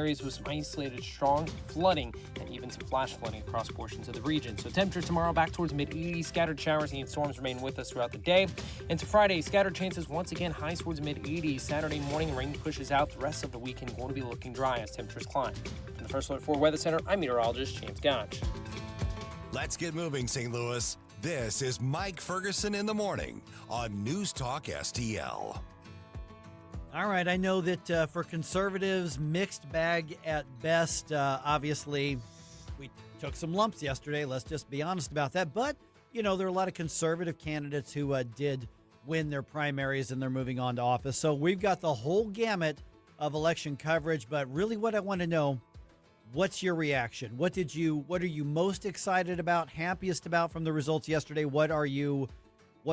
areas with some isolated strong flooding and even some flash flooding across portions of the region. So temperatures tomorrow back towards mid-80s. Scattered showers and storms remain with us throughout the day. Into Friday, scattered chances once again highs towards mid-80s. Saturday morning, rain pushes out. The rest of the weekend going to be looking dry as temperatures climb. From the First Alert 4 Weather Center, I'm meteorologist James Gotch. Let's get moving, St. Louis. This is Mike Ferguson in the morning on News Talk STL. All right, I know that for conservatives, mixed bag at best. Obviously, we took some lumps yesterday. Let's just be honest about that. But, you know, there are a lot of conservative candidates who did win their primaries and they're moving on to office. So we've got the whole gamut of election coverage. But really what I want to know, what's your reaction? What are you most excited about, happiest about from the results yesterday? What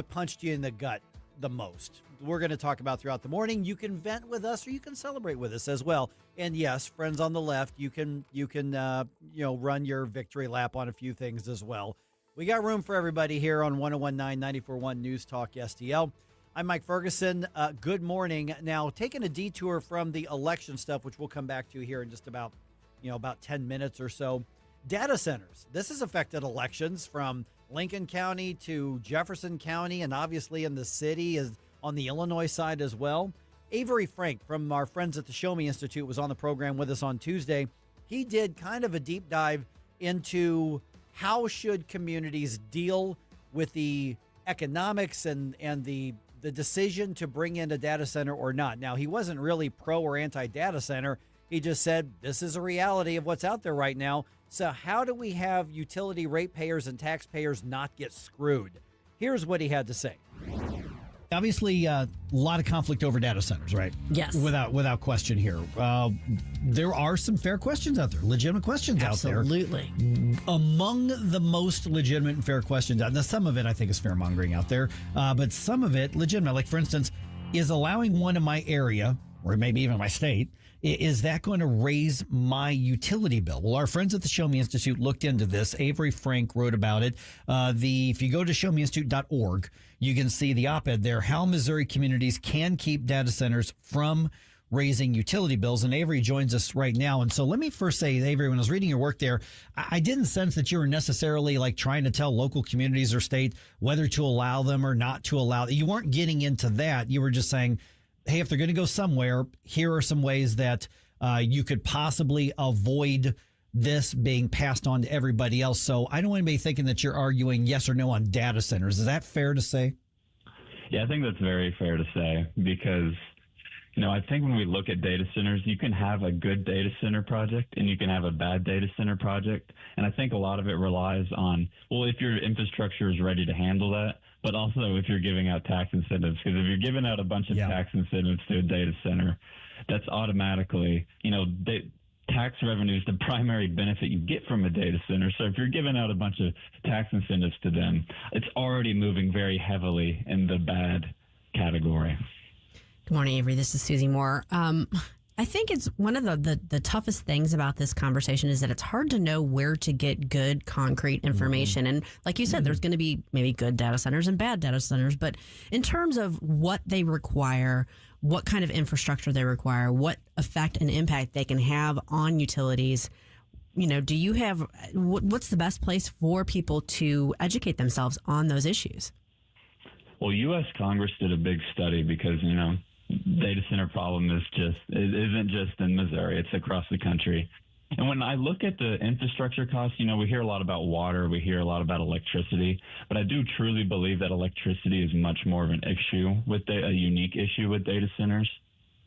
punched you in the gut the most? We're going to talk about throughout the morning. You can vent with us or you can celebrate with us as well. And yes, friends on the left, you can run your victory lap on a few things as well. We got room for everybody here on 101.9 94.1 News Talk STL. I'm Mike Ferguson. Good morning. Now, taking a detour from the election stuff, which we'll come back to here in just about 10 minutes or so. Data centers. This has affected elections from Lincoln County to Jefferson County, and obviously in the city is on the Illinois side as well. Avery Frank from our friends at the Show Me Institute was on the program with us on Tuesday. He did kind of a deep dive into how should communities deal with the economics and the decision to bring in a data center or not. Now, he wasn't really pro or anti-data center. He just said, this is a reality of what's out there right now. So how do we have utility ratepayers and taxpayers not get screwed? Here's what he had to say. Obviously, a lot of conflict over data centers, right? Yes. Without question here. There are some fair questions out there, legitimate questions Absolutely. out there. Among the most legitimate and fair questions, now some of it I think is fair-mongering out there, but some of it legitimate. Like, for instance, is allowing one in my area, or maybe even my state, is that going to raise my utility bill? Well, our friends at the Show Me Institute looked into this. Avery Frank wrote about it. If you go to showmeinstitute.org, you can see the op-ed there, how Missouri communities can keep data centers from raising utility bills. And Avery joins us right now. And so let me first say, Avery, when I was reading your work there, I didn't sense that you were necessarily like trying to tell local communities or state whether to allow them or not to allow them. You weren't getting into that. You were just saying, hey, if they're going to go somewhere, here are some ways that you could possibly avoid this being passed on to everybody else. So I don't want anybody thinking that you're arguing yes or no on data centers. Is that fair to say? Yeah, I think that's very fair to say because, I think when we look at data centers, you can have a good data center project and you can have a bad data center project. And I think a lot of it relies on, well, if your infrastructure is ready to handle that, but also if you're giving out tax incentives, because if you're giving out a bunch of tax incentives to a data center, that's automatically, tax revenue is the primary benefit you get from a data center. So if you're giving out a bunch of tax incentives to them, it's already moving very heavily in the bad category. Good morning, Avery. This is Susie Moore. I think it's one of the toughest things about this conversation is that it's hard to know where to get good, concrete information. And like you said, there's going to be maybe good data centers and bad data centers. But in terms of what they require, what kind of infrastructure they require, what effect and impact they can have on utilities, do you have what's the best place for people to educate themselves on those issues? Well, U.S. Congress did a big study because, data center problem isn't just in Missouri, it's across the country. And when I look at the infrastructure costs, we hear a lot about water, we hear a lot about electricity, but I do truly believe that electricity is much more of an issue a unique issue with data centers.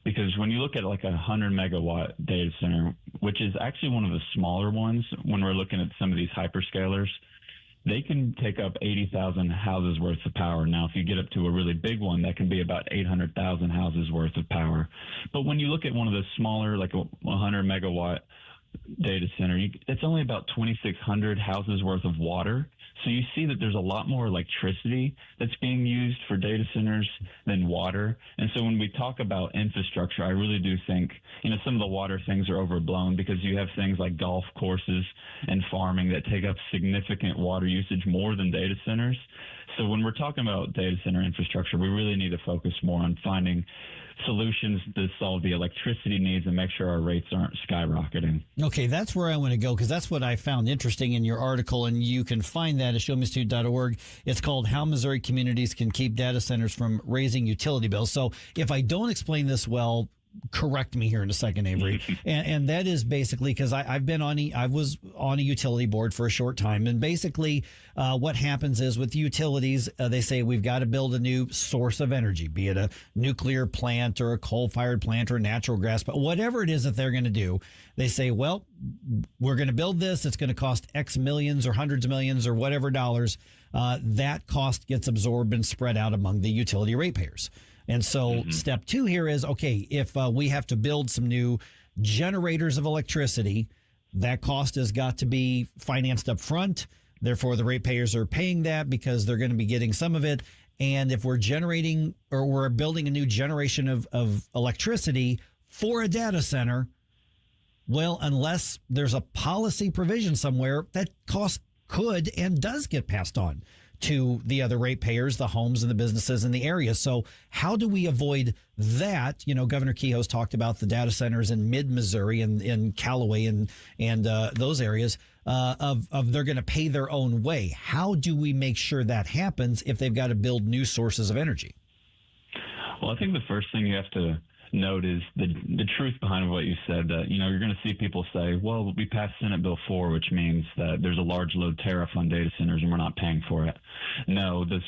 Because when you look at like a 100 megawatt data center, which is actually one of the smaller ones when we're looking at some of these hyperscalers, they can take up 80,000 houses worth of power. Now, if you get up to a really big one, that can be about 800,000 houses worth of power. But when you look at one of the smaller, like a 100 megawatt data center, it's only about 2,600 houses worth of water. So you see that there's a lot more electricity that's being used for data centers than water. And so when we talk about infrastructure, I really do think, some of the water things are overblown because you have things like golf courses and farming that take up significant water usage more than data centers. So when we're talking about data center infrastructure, we really need to focus more on finding solutions to solve the electricity needs and make sure our rates aren't skyrocketing. Okay, that's where I want to go, because that's what I found interesting in your article, and you can find that at showmeinstitute.org. It's called How Missouri Communities Can Keep Data Centers from Raising Utility Bills. So if I don't explain this well, correct me here in a second, Avery. And that is basically because I was on a utility board for a short time. And basically what happens is with utilities, they say we've got to build a new source of energy, be it a nuclear plant or a coal-fired plant or a natural gas, but whatever it is that they're going to do, they say, well, we're going to build this. It's going to cost X millions or hundreds of millions or whatever dollars. That cost gets absorbed and spread out among the utility ratepayers. And so step 2 here is, okay, if we have to build some new generators of electricity, that cost has got to be financed up front. Therefore, the ratepayers are paying that because they're going to be getting some of it. And if we're generating or we're building a new generation of electricity for a data center, well, unless there's a policy provision somewhere, that cost could and does get passed on to the other ratepayers, the homes and the businesses in the area. So how do we avoid that? You know, Governor Kehoe's talked about the data centers in mid-Missouri and in Callaway and those areas of they're going to pay their own way. How do we make sure that happens if they've got to build new sources of energy? Well, I think the first thing you have to note is the truth behind what you said, that, you know, you're going to see people say, well, we passed Senate Bill 4, which means that there's a large load tariff on data centers and we're not paying for it. No, the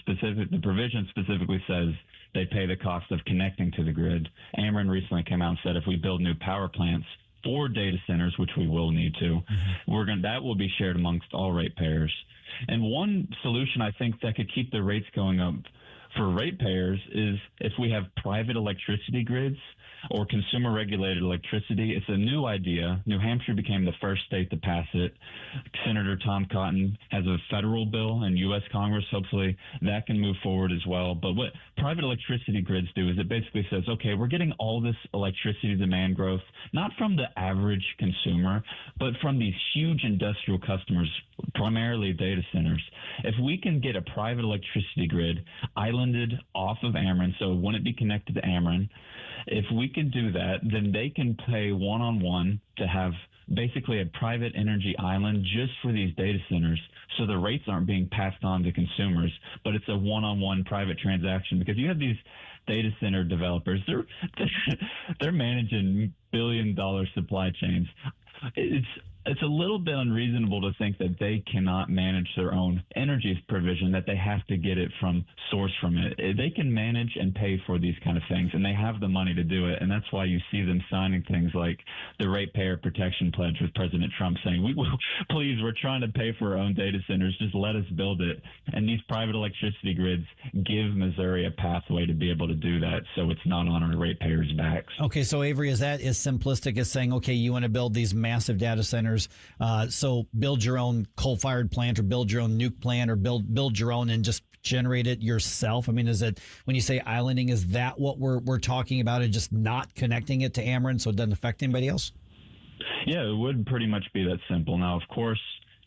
provision specifically says they pay the cost of connecting to the grid. Ameren recently came out and said if we build new power plants for data centers, which we will need to, that will be shared amongst all ratepayers. And one solution I think that could keep the rates going up for ratepayers is if we have private electricity grids or consumer regulated electricity. It's a new idea. New Hampshire became the first state to pass it. Senator Tom Cotton has a federal bill in U.S. Congress. Hopefully that can move forward as well. But what private electricity grids do is it basically says, okay, we're getting all this electricity demand growth, not from the average consumer, but from these huge industrial customers, primarily data centers. If we can get a private electricity grid islanded off of Ameren, so it wouldn't be connected to Ameren, if we can do that, then they can pay one-on-one to have basically a private energy island just for these data centers, so the rates aren't being passed on to consumers, but it's a one-on-one private transaction. Because you have these data center developers, they're managing billion-dollar supply chains. It's a little bit unreasonable to think that they cannot manage their own energy provision, that they have to get it from source from it. They can manage and pay for these kind of things, and they have the money to do it. And that's why you see them signing things like the Ratepayer Protection Pledge with President Trump saying, please, we're trying to pay for our own data centers. Just let us build it. And these private electricity grids give Missouri a pathway to be able to do that, so it's not on our ratepayers' backs. Okay, so Avery, is that as simplistic as saying, okay, you want to build these massive data centers, so build your own coal-fired plant or build your own nuke plant or build your own and just generate it yourself? I mean, is it, when you say islanding, is that what we're talking about, and just not connecting it to Ameren so it doesn't affect anybody else? Yeah, it would pretty much be that simple. Now, of course,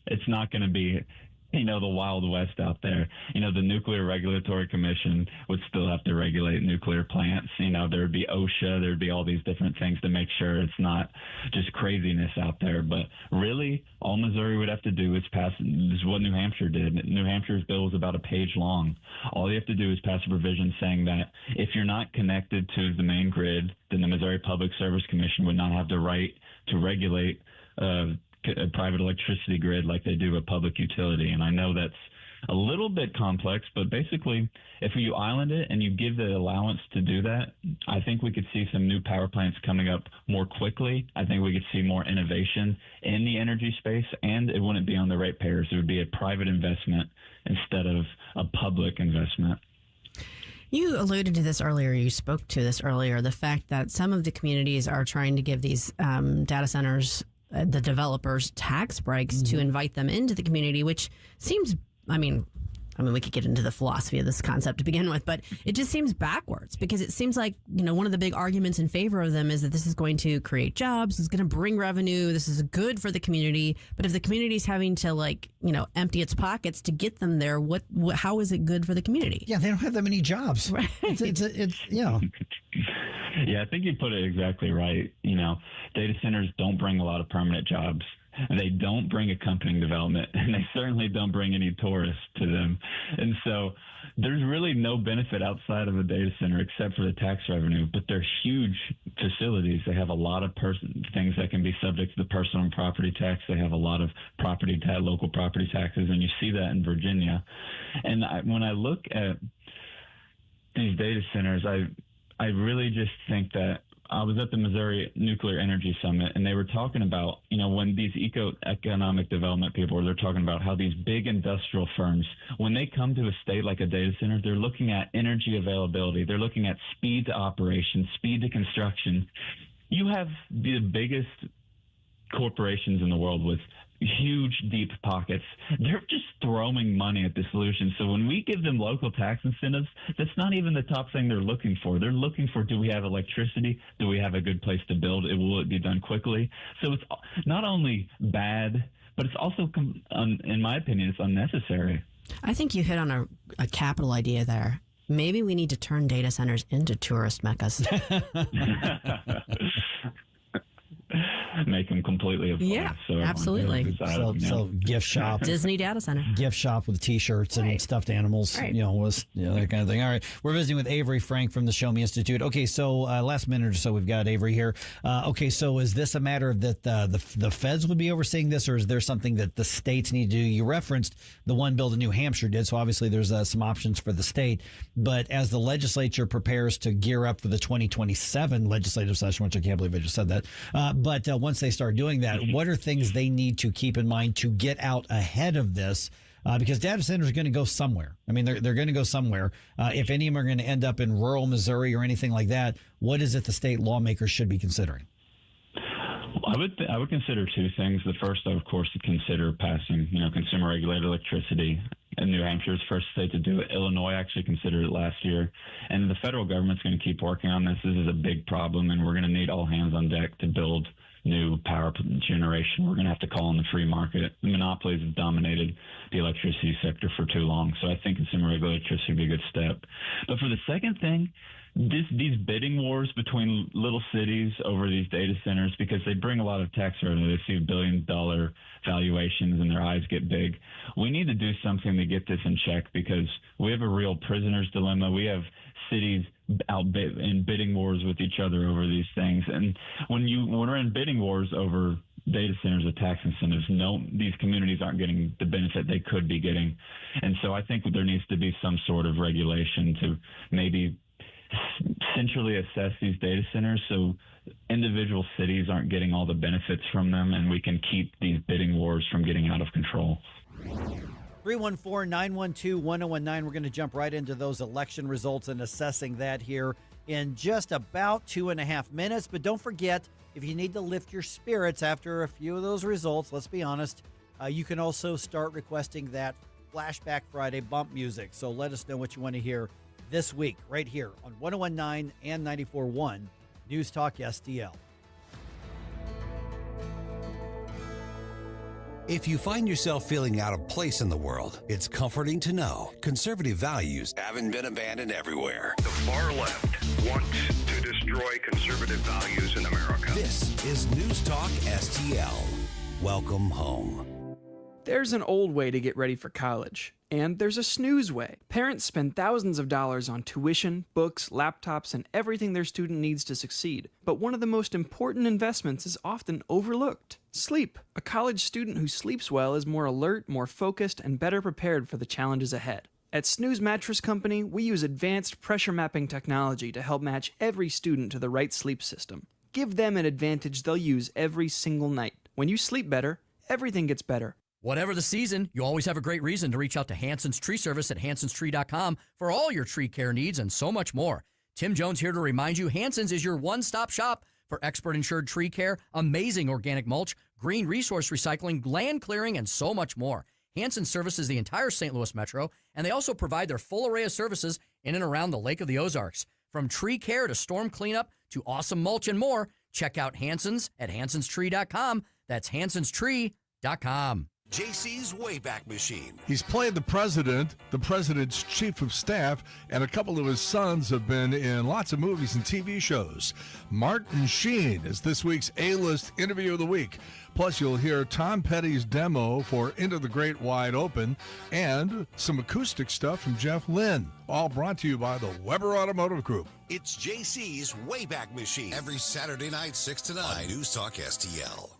it's not going to be, the Wild West out there. The Nuclear Regulatory Commission would still have to regulate nuclear plants. There would be OSHA, there would be all these different things to make sure it's not just craziness out there. But really, all Missouri would have to do is pass, this is what New Hampshire did. New Hampshire's bill was about a page long. All you have to do is pass a provision saying that if you're not connected to the main grid, then the Missouri Public Service Commission would not have the right to regulate a private electricity grid like they do a public utility. And I know that's a little bit complex, but basically, if you island it and you give the allowance to do that, I think we could see some new power plants coming up more quickly. I think we could see more innovation in the energy space, and it wouldn't be on the ratepayers. It would be a private investment instead of a public investment. You alluded to this earlier. You spoke to this earlier, the fact that some of the communities are trying to give these data centers, the developers, tax breaks to invite them into the community, which seems, I mean, we could get into the philosophy of this concept to begin with, but it just seems backwards because it seems like, one of the big arguments in favor of them is that this is going to create jobs, it's going to bring revenue, this is good for the community. But if the community's having to empty its pockets to get them there, how is it good for the community? Yeah, they don't have that many jobs. Right. Yeah, I think you put it exactly right. Data centers don't bring a lot of permanent jobs. They don't bring accompanying development, and they certainly don't bring any tourists to them. And so there's really no benefit outside of a data center except for the tax revenue. But they're huge facilities. They have a lot of things that can be subject to the personal and property tax. They have a lot of local property taxes, and you see that in Virginia. And when I look at these data centers, I really just think that I was at the Missouri Nuclear Energy Summit, and they were talking about, when these economic development people, they're talking about how these big industrial firms, when they come to a state like a data center, they're looking at energy availability. They're looking at speed to operation, speed to construction. You have the biggest corporations in the world with huge, deep pockets. They're just throwing money at the solution. So when we give them local tax incentives, that's not even the top thing they're looking for. They're looking for, do we have electricity? Do we have a good place to build? Will it be done quickly? So it's not only bad, but it's also, in my opinion, it's unnecessary. I think you hit on a capital idea there. Maybe we need to turn data centers into tourist meccas. Make them completely affordable. Yeah, absolutely. So gift shop, Disney data center, gift shop with T-shirts and stuffed animals, that kind of thing. All right, we're visiting with Avery Frank from the Show Me Institute. Okay, so last minute or so, we've got Avery here. Okay, so is this a matter that the feds would be overseeing this, or is there something that the states need to do? You referenced the one bill that New Hampshire did, so obviously there's some options for the state. But as the legislature prepares to gear up for the 2027 legislative session, which I can't believe I just said that, but once they start doing that, what are things they need to keep in mind to get out ahead of this? Because data centers are going to go somewhere. I mean, they're going to go somewhere. If any of them are going to end up in rural Missouri or anything like that, what is it the state lawmakers should be considering? I would consider two things. The first, of course, to consider passing, consumer regulated electricity. And New Hampshire is the first state to do it. Illinois actually considered it last year. And the federal government's going to keep working on this. This is a big problem, and we're going to need all hands on deck to build new power generation. We're going to have to call on the free market. The monopolies have dominated the electricity sector for too long. So I think consumer regulated electricity would be a good step. But for the second thing, these bidding wars between little cities over these data centers, because they bring a lot of tax revenue. They see $1 billion valuations and their eyes get big. We need to do something to get this in check, because we have a real prisoner's dilemma. We have cities out in bidding wars with each other over these things. And when we're in bidding wars over data centers with tax incentives, these communities aren't getting the benefit they could be getting. And so I think there needs to be some sort of regulation to maybe centrally assess these data centers so individual cities aren't getting all the benefits from them, and we can keep these bidding wars from getting out of control. 314-912-1019. We're going to jump right into those election results and assessing that here in just about 2.5 minutes. But don't forget, if you need to lift your spirits after a few of those results, let's be honest, you can also start requesting that Flashback Friday bump music. So let us know what you want to hear this week right here on 101.9 and 94.1 News Talk STL. If you find yourself feeling out of place in the world, it's comforting to know conservative values haven't been abandoned everywhere. The far left wants to destroy conservative values in America. This is News Talk STL. Welcome home. There's an old way to get ready for college, and there's a snooze way. Parents spend thousands of dollars on tuition, books, laptops, and everything their student needs to succeed. But one of the most important investments is often overlooked: sleep. A college student who sleeps well is more alert, more focused, and better prepared for the challenges ahead. At Snooze Mattress Company, we use advanced pressure mapping technology to help match every student to the right sleep system. Give them an advantage they'll use every single night. When you sleep better, everything gets better. Whatever the season, you always have a great reason to reach out to Hanson's Tree Service at hansonstree.com for all your tree care needs and so much more. Tim Jones here to remind you, Hanson's is your one-stop shop for expert insured tree care, amazing organic mulch, green resource recycling, land clearing, and so much more. Hanson services the entire St. Louis metro, and they also provide their full array of services in and around the Lake of the Ozarks. From tree care to storm cleanup to awesome mulch and more, check out Hanson's at hansonstree.com. That's hansonstree.com. JC's Wayback Machine. He's played the president's chief of staff, and a couple of his sons have been in lots of movies and TV shows. Martin Sheen is this week's A-List Interview of the Week. Plus, you'll hear Tom Petty's demo for Into the Great Wide Open and some acoustic stuff from Jeff Lynne. All brought to you by the Weber Automotive Group. It's JC's Wayback Machine. Every Saturday night, 6 to 9 on News Talk STL.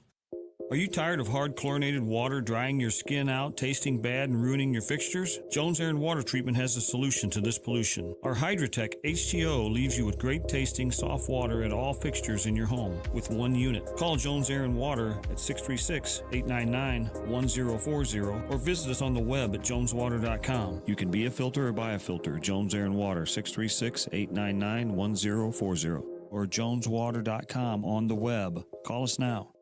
Are you tired of hard chlorinated water drying your skin out, tasting bad, and ruining your fixtures? Jones Air and Water Treatment has a solution to this pollution. Our Hydratech H2O leaves you with great tasting, soft water at all fixtures in your home with one unit. Call Jones Air and Water at 636-899-1040 or visit us on the web at joneswater.com. You can be a filter or buy a filter. Jones Air and Water, 636-899-1040 or joneswater.com on the web. Call us now.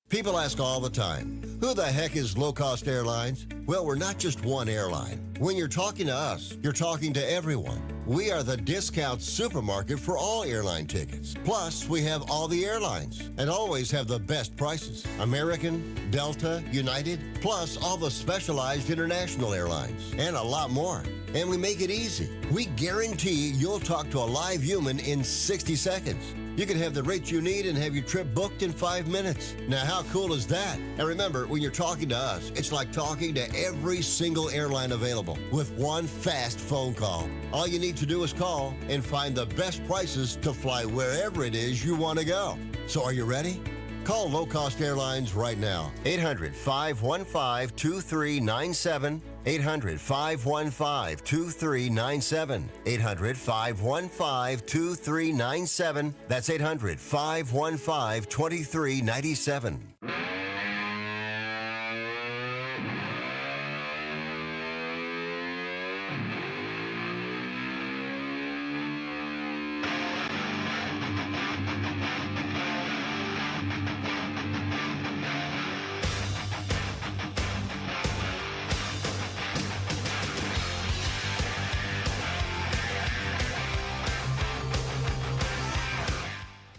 People ask all the time, who the heck is low-cost airlines? Well, we're not just one airline. When you're talking to us, you're talking to everyone. We are the discount supermarket for all airline tickets. Plus, we have all the airlines and always have the best prices. American, Delta, United, plus all the specialized international airlines and a lot more. And we make it easy. We guarantee you'll talk to a live human in 60 seconds. You can have the rate you need and have your trip booked in 5 minutes. Now, how cool is that? And remember, when you're talking to us, it's like talking to every single airline available with one fast phone call. All you need to do is call and find the best prices to fly wherever it is you want to go. So are you ready? Call Low Cost Airlines right now. 800-515-2397. 800-515-2397. 800-515-2397. That's 800-515-2397.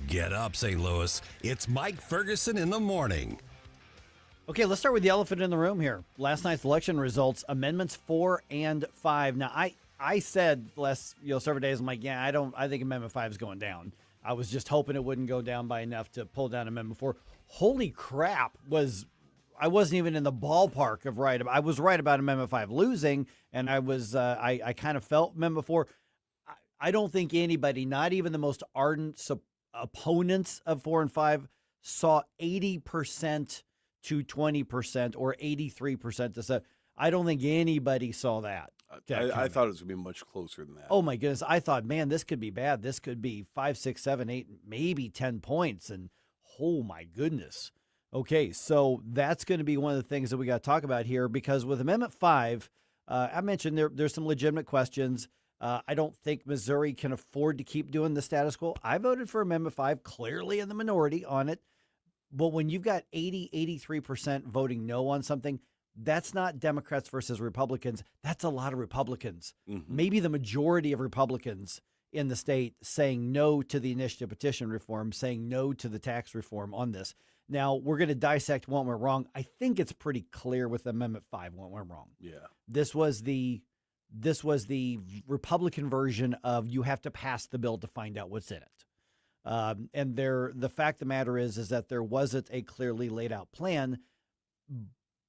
Get up, St. Louis. It's Mike Ferguson in the morning. Okay, let's start with the elephant in the room here. Last night's election results, Amendments 4 and 5. Now, I said last several days, I'm like, yeah, I think Amendment 5 is going down. I was just hoping it wouldn't go down by enough to pull down Amendment 4. Holy crap, I wasn't even in the ballpark of right. I was right about Amendment 5 losing, and I kind of felt Amendment 4. I don't think anybody, not even the most ardent opponents of 4 and 5, saw 80% to 20% or 83% to 7. I don't think anybody saw that. I thought it was going to be much closer than that. Oh my goodness. I thought, man, this could be bad. This could be 5, 6, 7, 8, maybe 10 points. And oh my goodness. Okay. So that's going to be one of the things that we got to talk about here, because with Amendment 5, I mentioned there's some legitimate questions. I don't think Missouri can afford to keep doing the status quo. I voted for Amendment 5, clearly in the minority on it. But when you've got 83% voting no on something, that's not Democrats versus Republicans. That's a lot of Republicans. Mm-hmm. Maybe the majority of Republicans in the state saying no to the initiative petition reform, saying no to the tax reform on this. Now, we're going to dissect what went wrong. I think it's pretty clear with Amendment 5 what went wrong. Yeah. This was the Republican version of you have to pass the bill to find out what's in it. And the fact of the matter is that there wasn't a clearly laid out plan,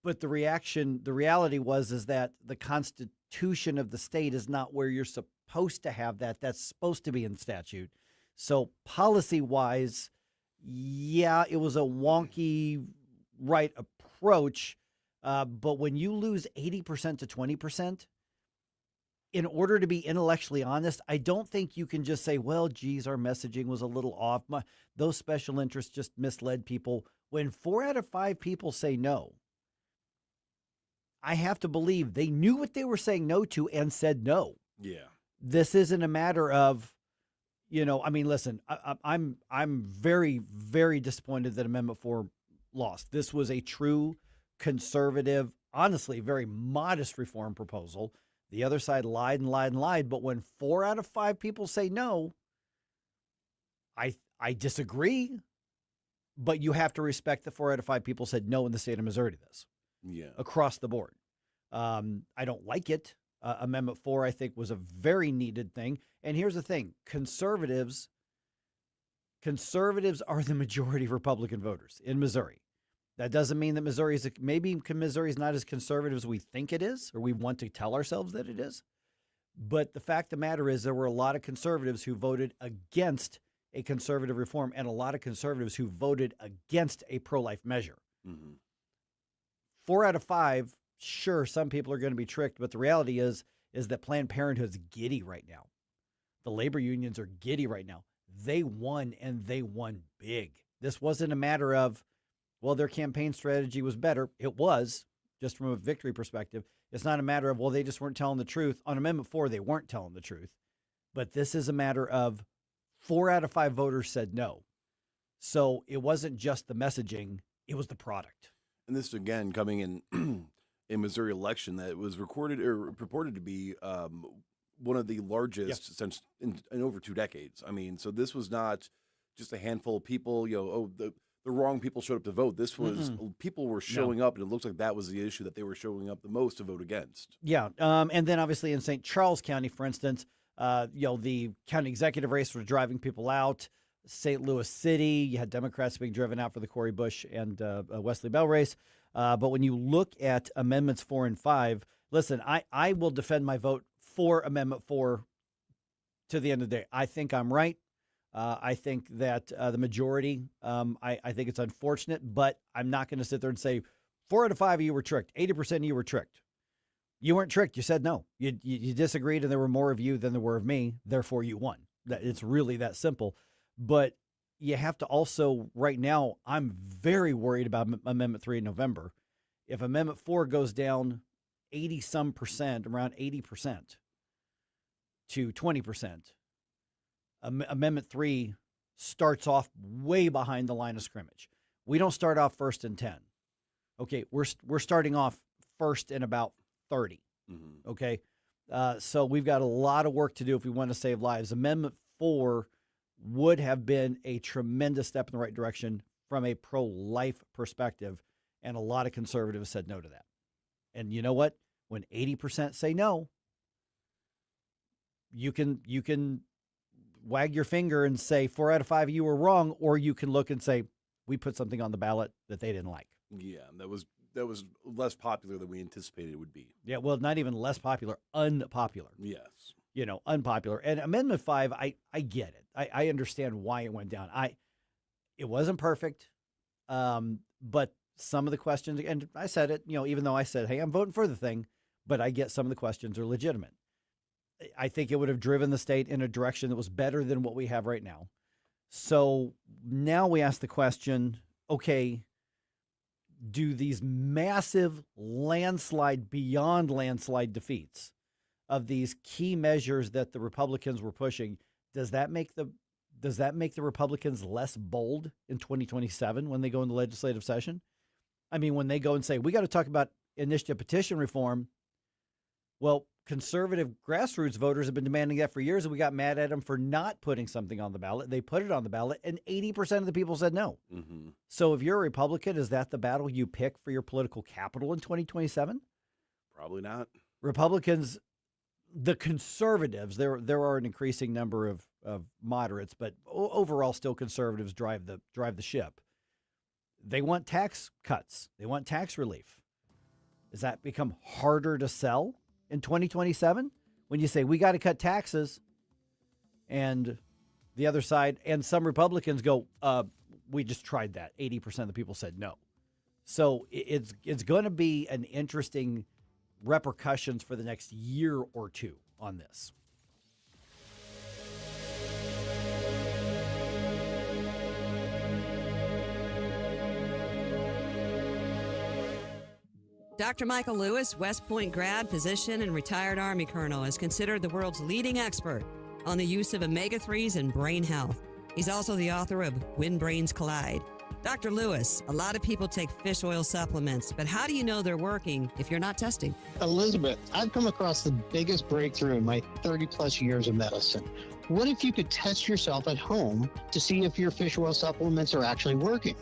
but the reality is that the Constitution of the state is not where you're supposed to have that. That's supposed to be in statute. So policy wise, yeah, it was a wonky right approach. But when you lose 80% to 20%, in order to be intellectually honest, I don't think you can just say, well, geez, our messaging was a little off. Those special interests just misled people. When 4 out of 5 people say no, I have to believe they knew what they were saying no to and said no. Yeah. This isn't a matter of, listen, I'm very, very disappointed that Amendment 4 lost. This was a true conservative, honestly, very modest reform proposal. The other side lied and lied and lied. But when 4 out of 5 people say no, I disagree. But you have to respect that 4 out of 5 people said no in the state of Missouri to this. Yeah. Across the board. I don't like it. Amendment 4, I think, was a very needed thing. And here's the thing. Conservatives are the majority of Republican voters in Missouri. That doesn't mean that Missouri is not as conservative as we think it is, or we want to tell ourselves that it is. But the fact of the matter is there were a lot of conservatives who voted against a conservative reform and a lot of conservatives who voted against a pro-life measure. Mm-hmm. 4 out of 5, sure, some people are going to be tricked, but the reality is that Planned Parenthood's giddy right now. The labor unions are giddy right now. They won, and they won big. This wasn't a matter of, well, their campaign strategy was better. It was, just from a victory perspective. It's not a matter of, well, they just weren't telling the truth. On Amendment 4, they weren't telling the truth. But this is a matter of 4 out of 5 voters said no. So it wasn't just the messaging, it was the product. And this, again, coming in a Missouri election that was recorded or purported to be one of the largest since in over 2 decades. I mean, so this was not just a handful of people, the wrong people showed up to vote. This was people were showing up, and it looks like that was the issue that they were showing up the most to vote against. Yeah. And then obviously in St. Charles County, for instance, the county executive race was driving people out. St. Louis City, you had Democrats being driven out for the Corey Bush and Wesley Bell race. But when you look at Amendments 4 and 5, listen, I will defend my vote for Amendment 4 to the end of the day. I think I'm right. I think that the majority, I think it's unfortunate, but I'm not going to sit there and say 4 out of 5 of you were tricked. 80% of you were tricked. You weren't tricked. You said no. You disagreed, and there were more of you than there were of me. Therefore, you won. It's really that simple. But you have to also, right now, I'm very worried about Amendment 3 in November. If Amendment 4 goes down 80-some%, around 80% to 20%, Amendment 3 starts off way behind the line of scrimmage. We don't start off first and 10. Okay, we're starting off first in about 30. Mm-hmm. Okay, so we've got a lot of work to do if we want to save lives. Amendment 4 would have been a tremendous step in the right direction from a pro-life perspective, and a lot of conservatives said no to that. And you know what? When 80% say no, you can wag your finger and say 4 out of 5 of you were wrong, or you can look and say we put something on the ballot that they didn't like. Yeah, that was less popular than we anticipated it would be. Yeah, well, not even less popular, unpopular. Yes. Unpopular. And Amendment 5, I get it. I understand why it went down. It wasn't perfect, but some of the questions, and I said it, even though I said, hey, I'm voting for the thing, but I get some of the questions are legitimate. I think it would have driven the state in a direction that was better than what we have right now. So now we ask the question, okay, do these massive beyond landslide defeats of these key measures that the Republicans were pushing, does that make the Republicans less bold in 2027 when they go into legislative session? I mean, when they go and say, we got to talk about initiative petition reform, well, conservative grassroots voters have been demanding that for years, and we got mad at them for not putting something on the ballot. They put it on the ballot, and 80% of the people said no. Mm-hmm. So if you're a Republican, is that the battle you pick for your political capital in 2027? Probably not. Republicans, the conservatives, there are an increasing number of moderates, but overall still conservatives drive the ship. They want tax cuts. They want tax relief. Does that become harder to sell in 2027 when you say we got to cut taxes, and the other side and some Republicans go, we just tried that. 80% of the people said no. So it's going to be an interesting repercussions for the next year or two on this. Dr. Michael Lewis, West Point grad, physician, and retired Army colonel, is considered the world's leading expert on the use of omega-3s in brain health. He's also the author of When Brains Collide. Dr. Lewis, a lot of people take fish oil supplements, but how do you know they're working if you're not testing? Elizabeth, I've come across the biggest breakthrough in my 30-plus years of medicine. What if you could test yourself at home to see if your fish oil supplements are actually working?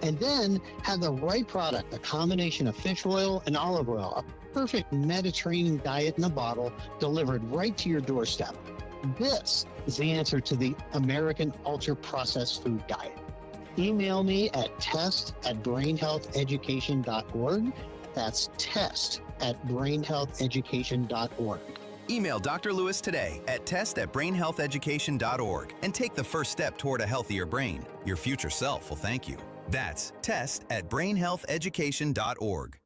And then have the right product, a combination of fish oil and olive oil, a perfect Mediterranean diet in a bottle delivered right to your doorstep. This is the answer to the American ultra-processed food diet. Email me at test@brainhealtheducation.org. That's test@brainhealtheducation.org. Email Dr. Lewis today at test@brainhealtheducation.org and take the first step toward a healthier brain. Your future self will thank you. That's test@brainhealtheducation.org.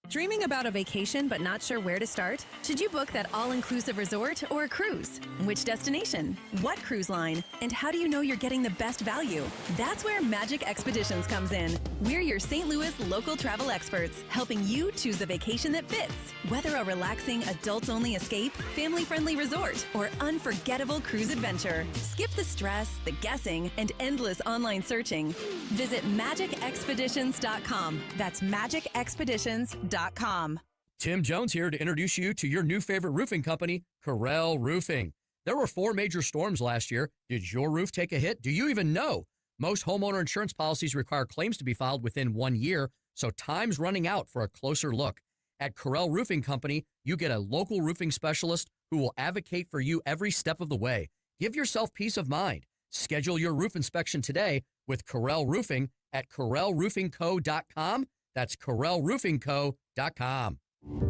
Dreaming about a vacation but not sure where to start? Should you book that all-inclusive resort or a cruise? Which destination? What cruise line? And how do you know you're getting the best value? That's where Magic Expeditions comes in. We're your St. Louis local travel experts, helping you choose the vacation that fits. Whether a relaxing adults-only escape, family-friendly resort, or unforgettable cruise adventure, skip the stress, the guessing, and endless online searching. Visit magicexpeditions.com. That's magicexpeditions.com. Tim Jones here to introduce you to your new favorite roofing company, Corel Roofing. There were 4 major storms last year. Did your roof take a hit? Do you even know? Most homeowner insurance policies require claims to be filed within 1 year, so time's running out for a closer look. At Corel Roofing Company, you get a local roofing specialist who will advocate for you every step of the way. Give yourself peace of mind. Schedule your roof inspection today with Corel Roofing at CorelRoofingCo.com. That's CorelRoofingCo.com.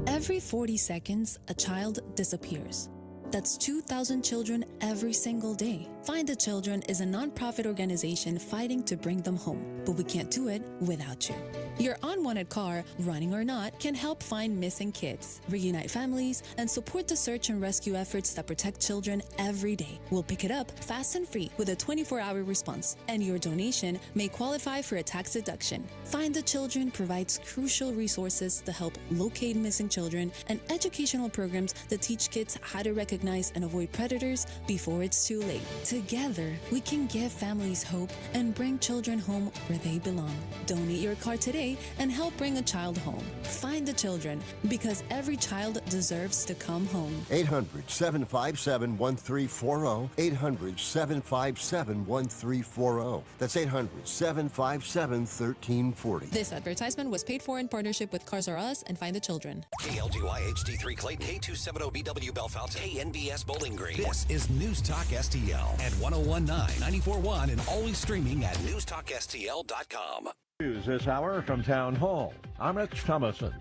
Every 40 seconds, a child disappears. That's 2,000 children every single day. Find the Children is a nonprofit organization fighting to bring them home, but we can't do it without you. Your unwanted car, running or not, can help find missing kids, reunite families, and support the search and rescue efforts that protect children every day. We'll pick it up fast and free with a 24-hour response, and your donation may qualify for a tax deduction. Find the Children provides crucial resources to help locate missing children and educational programs that teach kids how to recognize and avoid predators before it's too late. Together, we can give families hope and bring children home where they belong. Donate your car today and help bring a child home. Find the Children, because every child deserves to come home. 800-757-1340. 800-757-1340. That's 800-757-1340. This advertisement was paid for in partnership with Cars R Us and Find the Children. KLGY HD3 Clayton, K270BW Bellefonte, KNBS Bowling Green. This is News Talk STL at 1019, 94.1, and always streaming at NewsTalkSTL.com. News this hour from Town Hall. I'm Rich Thomason.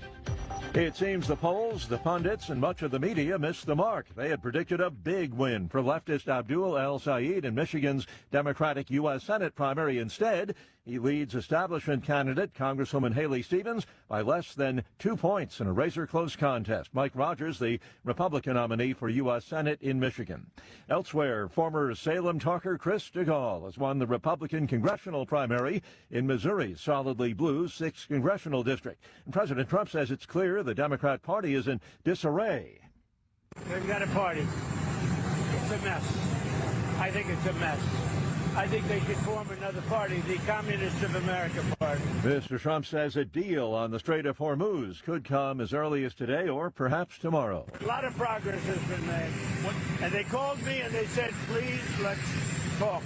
It seems the polls, the pundits, and much of the media missed the mark. They had predicted a big win for leftist Abdul El-Sayed in Michigan's Democratic U.S. Senate primary. Instead, he leads establishment candidate Congresswoman Haley Stevens by less than 2 points in a razor-close contest. Mike Rogers, the Republican nominee for U.S. Senate in Michigan. Elsewhere, former Salem talker Chris DeGaulle has won the Republican congressional primary in Missouri's solidly blue 6th congressional district. And President Trump says it's clear the Democrat Party is in disarray. They've got a party. It's a mess. I think it's a mess. I think they should form another party, the Communists of America Party. Mr. Trump says a deal on the Strait of Hormuz could come as early as today or perhaps tomorrow. A lot of progress has been made. And they called me and they said, please, let's talk.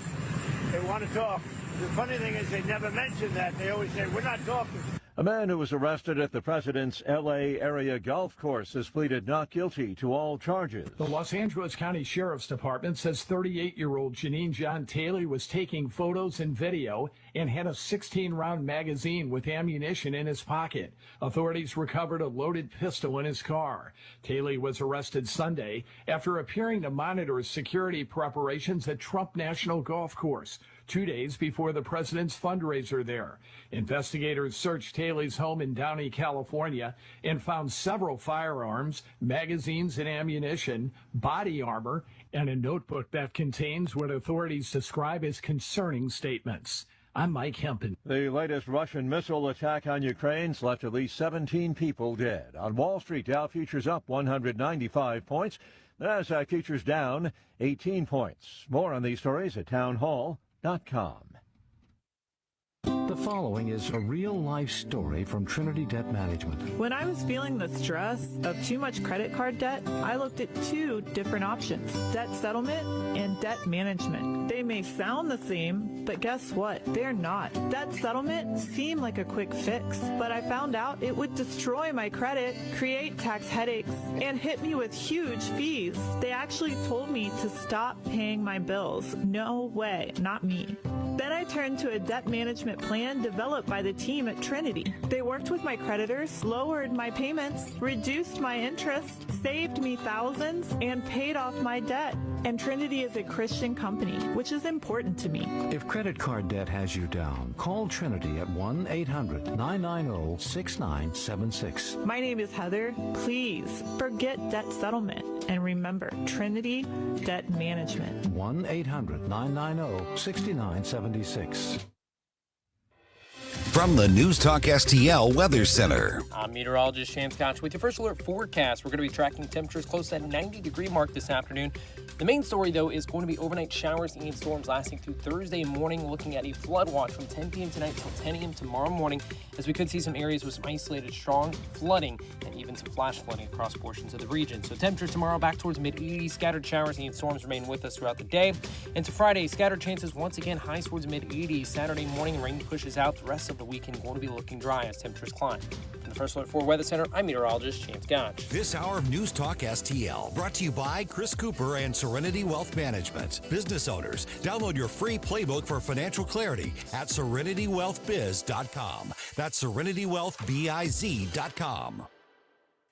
They want to talk. The funny thing is they never mention that. They always say, we're not talking. A man who was arrested at the president's L.A. area golf course has pleaded not guilty to all charges. The Los Angeles County Sheriff's Department says 38-year-old Janine John Taylor was taking photos and video and had a 16-round magazine with ammunition in his pocket. Authorities recovered a loaded pistol in his car. Taylor was arrested Sunday after appearing to monitor security preparations at Trump National Golf Course, 2 days before the president's fundraiser there. Investigators searched Taylor's home in Downey, California, and found several firearms, magazines and ammunition, body armor, and a notebook that contains what authorities describe as concerning statements. I'm Mike Hempen. The latest Russian missile attack on Ukraine's left at least 17 people dead. On Wall Street, Dow futures up 195 points. The NASDAQ futures down 18 points. More on these stories at townhall.com. The The following is a real-life story from Trinity Debt Management. When I was feeling the stress of too much credit card debt, I looked at two different options, debt settlement and debt management. They may sound the same, but guess what? They're not. Debt settlement seemed like a quick fix, but I found out it would destroy my credit, create tax headaches, and hit me with huge fees. They actually told me to stop paying my bills. No way, not me. Then I turned to a debt management plan developed by the team at Trinity. They worked with my creditors, lowered my payments, reduced my interest, saved me thousands, and paid off my debt. And Trinity is a Christian company, which is important to me. If credit card debt has you down, call Trinity at 1-800-990-6976. My name is Heather. Please forget debt settlement and remember Trinity Debt Management. 1-800-990-6976. From the News Talk STL Weather Center. I'm meteorologist Sham Scotch with your first alert forecast. We're going to be tracking temperatures close to that 90-degree mark this afternoon. The main story, though, is going to be overnight showers and storms lasting through Thursday morning, looking at a flood watch from 10 p.m. tonight till 10 a.m. tomorrow morning, as we could see some areas with some isolated strong flooding and even some flash flooding across portions of the region. So temperatures tomorrow back towards mid-80s. Scattered showers and storms remain with us throughout the day. Into Friday, scattered chances once again highs towards mid-80s. Saturday morning, rain pushes out. The rest of the weekend going to be looking dry as temperatures climb. From the First Alert 4 Weather Center, I'm meteorologist James Gotch. This hour of News Talk STL brought to you by Chris Cooper and Serenity Wealth Management. Business owners, download your free playbook for financial clarity at SerenityWealthBiz.com. That's SerenityWealthBiz.com.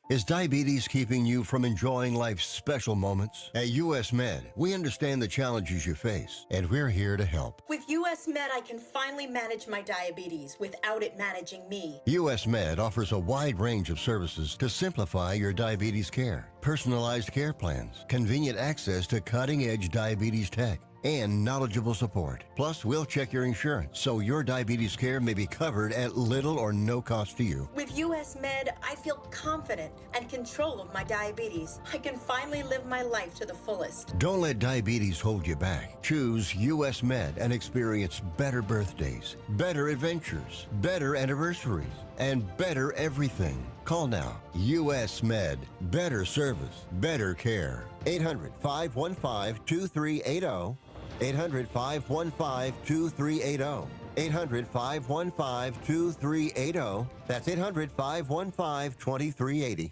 Is diabetes keeping you from enjoying life's special moments? At U.S. Med, we understand the challenges you face, and we're here to help. With U.S. Med, I can finally manage my diabetes without it managing me. U.S. Med offers a wide range of services to simplify your diabetes care. Personalized care plans, convenient access to cutting-edge diabetes tech, and knowledgeable support. Plus, we'll check your insurance so your diabetes care may be covered at little or no cost to you. With U.S. Med, I feel confident and control of my diabetes. I can finally live my life to the fullest. Don't let diabetes hold you back. Choose U.S. Med and experience better birthdays, better adventures, better anniversaries, and better everything. Call now. U.S. Med. Better service, better care. 800-515-2380. 800-515-2380. 800-515-2380. That's 800-515-2380.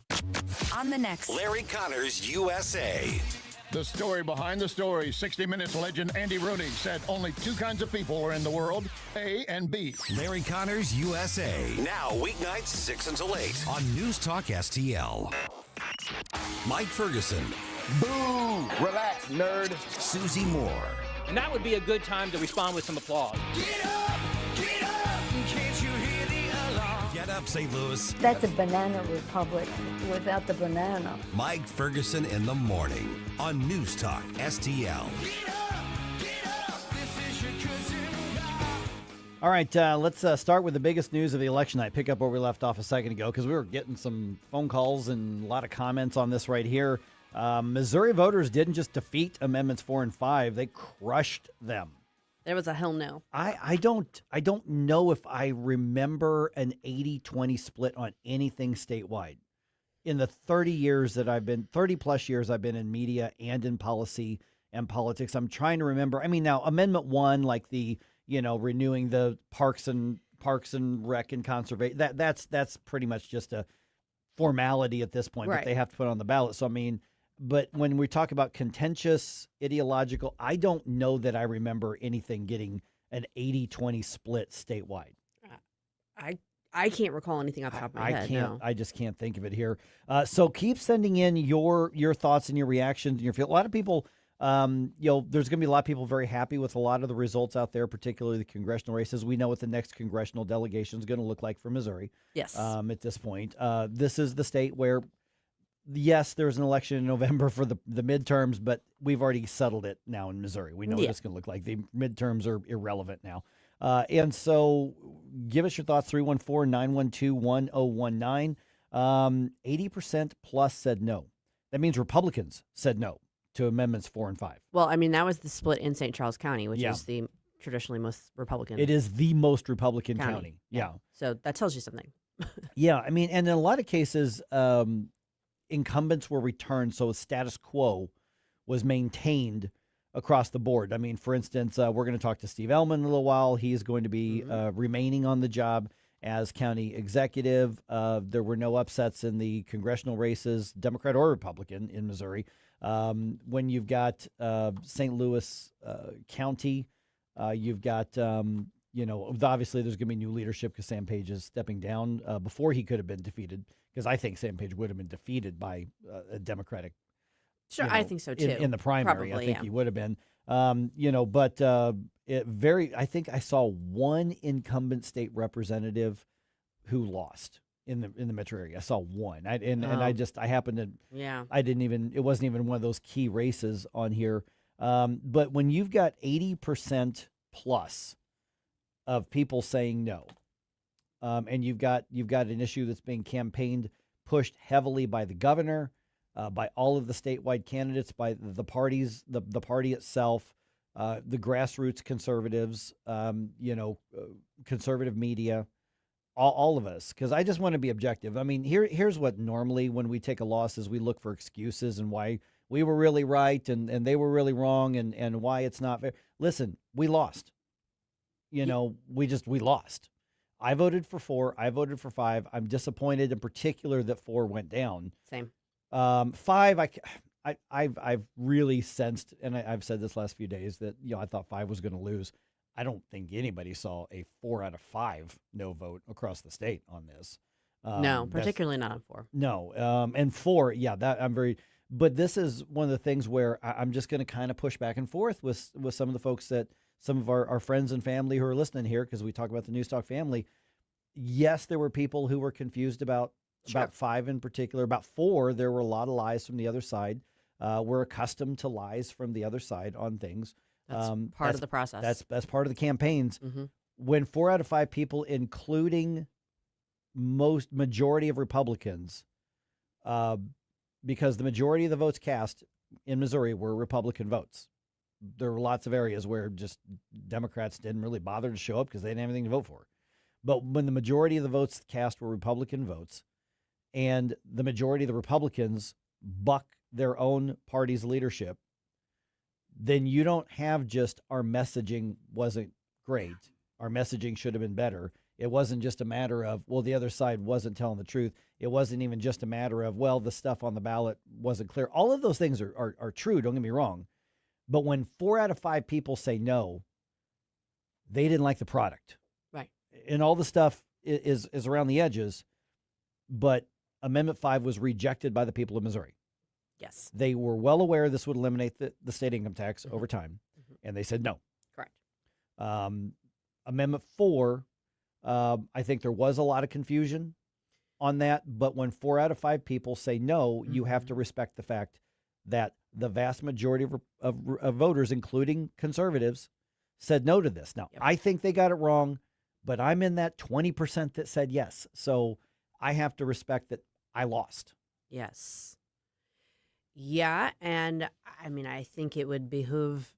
On the next, Larry Connors USA. The story behind the story. 60 Minutes legend Andy Rooney said only two kinds of people are in the world, A and B. Larry Connors USA. Now, weeknights 6 until 8 on News Talk STL. Mike Ferguson. Boo! Relax, nerd. Susie Moore. And that would be a good time to respond with some applause. Get up! Can't you hear the alarm? Get up, St. Louis. That's a banana republic without the banana. Mike Ferguson in the morning on News Talk STL. All right, let's start with the biggest news of the election night. Pick up where we left off a second ago because we were getting some phone calls and a lot of comments on this right here. Missouri voters didn't just defeat Amendments 4 and 5; they crushed them. There was a hell no. I don't know if I remember an 80-20 split on anything statewide. In the 30 plus years I've been in media and in policy and politics, I'm trying to remember. I mean, now Amendment 1, like the renewing the parks and rec and conservation, that's pretty much just a formality at this point, right. But they have to put it on the ballot. So I mean, but when we talk about contentious, ideological, I don't know that I remember anything getting an 80-20 split statewide. I can't recall anything off the top of my head. No. I just can't think of it here. So keep sending in your thoughts and your reactions and your feel. A lot of people, there's going to be a lot of people very happy with a lot of the results out there, particularly the congressional races. We know what the next congressional delegation is going to look like for Missouri. Yes. At this point, this is the state where, yes, there's an election in November for the midterms, but we've already settled it now in Missouri. We know what it's going to look like. The midterms are irrelevant now. And so give us your thoughts, 314-912-1019. 80% plus said no. That means Republicans said no to Amendments 4 and 5. Well, I mean, that was the split in St. Charles County, which is the traditionally most Republican. It is the most Republican county. Yeah. So that tells you something. Yeah. I mean, and in a lot of cases, incumbents were returned, so status quo was maintained across the board. I mean, for instance, we're going to talk to Steve Ehlmann in a little while. He is going to be remaining on the job as county executive. There were no upsets in the congressional races, Democrat or Republican, in Missouri. When you've got St. Louis County, you've got, obviously there's going to be new leadership because Sam Page is stepping down before he could have been defeated, because I think Sam Page would have been defeated by a Democratic. Sure, I think so too. In the primary, Probably, I think he would have been. But I think I saw one incumbent state representative who lost in the metro area. I saw one. I happened to. Yeah. It wasn't even one of those key races on here. But when you've got 80% plus of people saying no, and you've got an issue that's being campaigned, pushed heavily by the governor, by all of the statewide candidates, by the parties, the party itself, the grassroots conservatives, conservative media, all of us, because I just want to be objective. I mean, here's what normally when we take a loss is we look for excuses and why we were really right and they were really wrong and why it's not fair. Listen, we lost. We lost. I voted for 4. I voted for 5. I'm disappointed in particular that 4 went down. Same. 5, I've really sensed, and I've said this last few days, that I thought 5 was going to lose. I don't think anybody saw a 4 out of 5 no vote across the state on this. No, particularly not on 4. No, and 4, that I'm very. But this is one of the things where I'm just going to kind of push back and forth with some of the folks that some of our friends and family who are listening here, because we talk about the News Talk family. Yes, there were people who were confused about 5 in particular. About 4, there were a lot of lies from the other side. We're accustomed to lies from the other side on things. That's part of the process. That's part of the campaigns. Mm-hmm. When 4 out of 5 people, including majority of Republicans, because the majority of the votes cast in Missouri were Republican votes. There were lots of areas where just Democrats didn't really bother to show up because they didn't have anything to vote for. But when the majority of the votes cast were Republican votes, and the majority of the Republicans buck their own party's leadership, then you don't have just our messaging wasn't great. Our messaging should have been better. It wasn't just a matter of, well, the other side wasn't telling the truth. It wasn't even just a matter of, well, the stuff on the ballot wasn't clear. All of those things are true, don't get me wrong. But when 4 out of 5 people say no, they didn't like the product. Right. And all the stuff is around the edges, but Amendment 5 was rejected by the people of Missouri. Yes. They were well aware this would eliminate the state income tax over time, and they said no. Correct. Amendment 4, I think there was a lot of confusion on that, but when 4 out of 5 people say no, you have to respect the fact that the vast majority of voters, including conservatives, said no to this. Now, I think they got it wrong, but I'm in that 20% that said yes. So I have to respect that I lost. Yes. Yeah, and I mean, I think it would behoove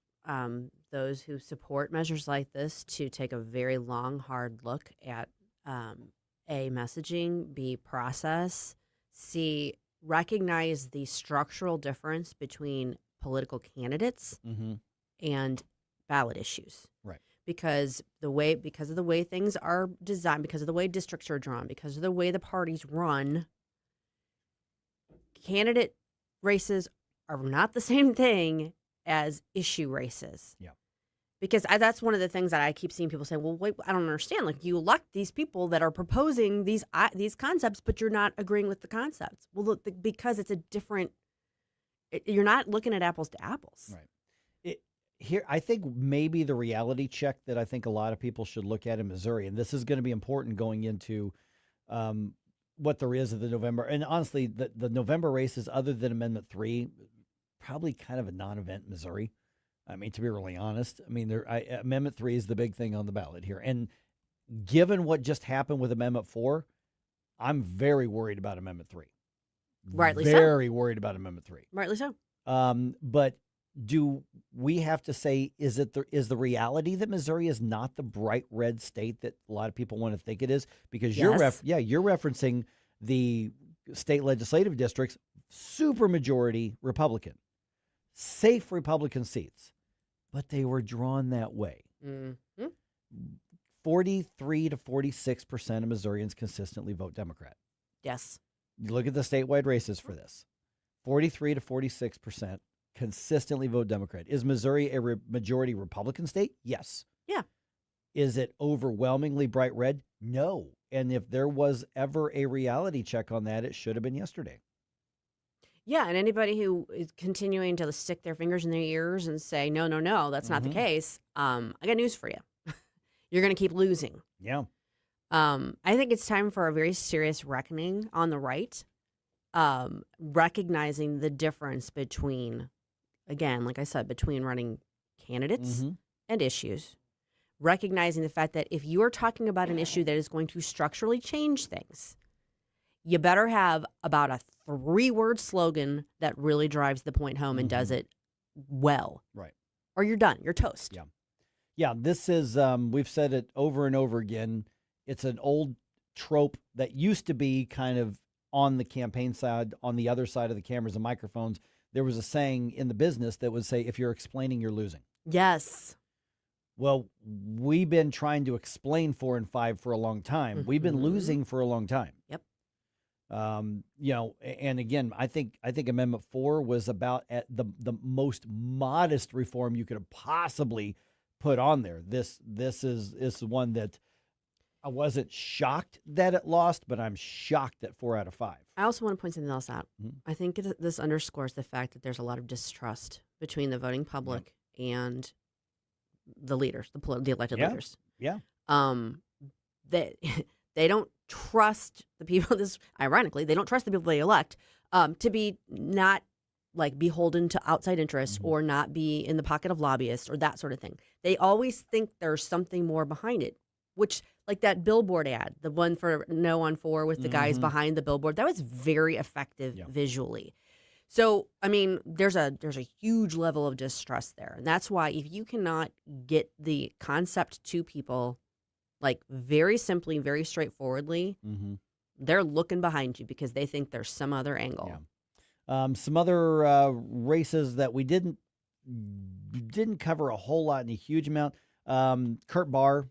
those who support measures like this to take a very long, hard look at A, messaging, B, process, C, recognize the structural difference between political candidates and ballot issues. Right. Because of the way things are designed, because of the way districts are drawn, because of the way the parties run, candidate races are not the same thing as issue races. Yeah. Because that's one of the things that I keep seeing people say, well, wait, I don't understand. Like, you elect these people that are proposing these concepts, but you're not agreeing with the concepts. Well, look, because it's a different, you're not looking at apples to apples. Right. Here, I think maybe the reality check that I think a lot of people should look at in Missouri, and this is going to be important going into what there is of the November. And honestly, the November races, other than Amendment 3, probably kind of a non-event in Missouri. I mean, to be really honest, I mean, Amendment 3 is the big thing on the ballot here. And given what just happened with Amendment 4, I'm very worried about Amendment 3. Rightly so. Very worried about Amendment 3. Rightly so. But do we have to say, is the reality that Missouri is not the bright red state that a lot of people want to think it is? Because you're referencing the state legislative districts, super majority Republican, safe Republican seats, but they were drawn that way. 43 to 46% of Missourians consistently vote Democrat. Yes. You look at the statewide races for this. 43 to 46% consistently vote Democrat. Is Missouri a majority Republican state? Yes. Yeah. Is it overwhelmingly bright red? No. And if there was ever a reality check on that, it should have been yesterday. Yeah, and anybody who is continuing to stick their fingers in their ears and say, no, that's not the case, I got news for you. You're going to keep losing. Yeah. I think it's time for a very serious reckoning on the right, recognizing the difference between, again, like I said, between running candidates and issues, recognizing the fact that if you are talking about an issue that is going to structurally change things, you better have about a 3-word slogan that really drives the point home and does it well. Right. Or you're done. You're toast. Yeah. Yeah, this is, we've said it over and over again. It's an old trope that used to be kind of on the campaign side, on the other side of the cameras and microphones. There was a saying in the business that would say, if you're explaining, you're losing. Yes. Well, we've been trying to explain 4 and 5 for a long time. We've been losing for a long time. Yep. And again, I think Amendment 4 was about at the most modest reform you could have possibly put on there. This is one that I wasn't shocked that it lost, but I'm shocked at 4 out of 5. I also want to point something else out. I think this underscores the fact that there's a lot of distrust between the voting public and the leaders, the elected leaders. Yeah. They don't trust the people. Ironically, they don't trust the people they elect to be not like beholden to outside interests or not be in the pocket of lobbyists or that sort of thing. They always think there's something more behind it, which like that billboard ad, the one for No on 4 with the guys behind the billboard, that was very effective visually. So, I mean, there's a huge level of distrust there. And that's why if you cannot get the concept to people like very simply, very straightforwardly, they're looking behind you because they think there's some other angle. Yeah. Some other races that we didn't cover a whole lot in a huge amount. Kurt Barr,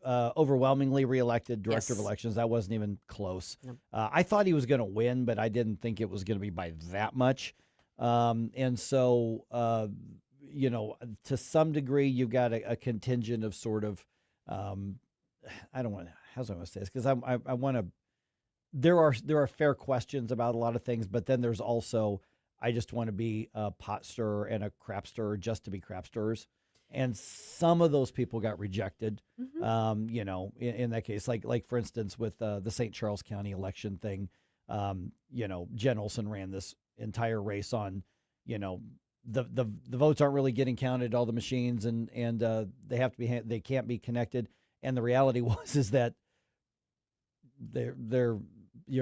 overwhelmingly reelected director of elections. That wasn't even close. Nope. I thought he was going to win, but I didn't think it was going to be by that much. And so, to some degree, you've got a contingent of sort of, I don't want to, how's I want to say this? Because I want to, there are fair questions about a lot of things, but then there's also, I just want to be a pot stirrer and a crap stirrer just to be crap stirrers. And some of those people got rejected, in that case, like for instance, with the St. Charles County election thing, Jen Olson ran this entire race on, the votes aren't really getting counted, all the machines, and they have to be, they can't be connected. And the reality is that they're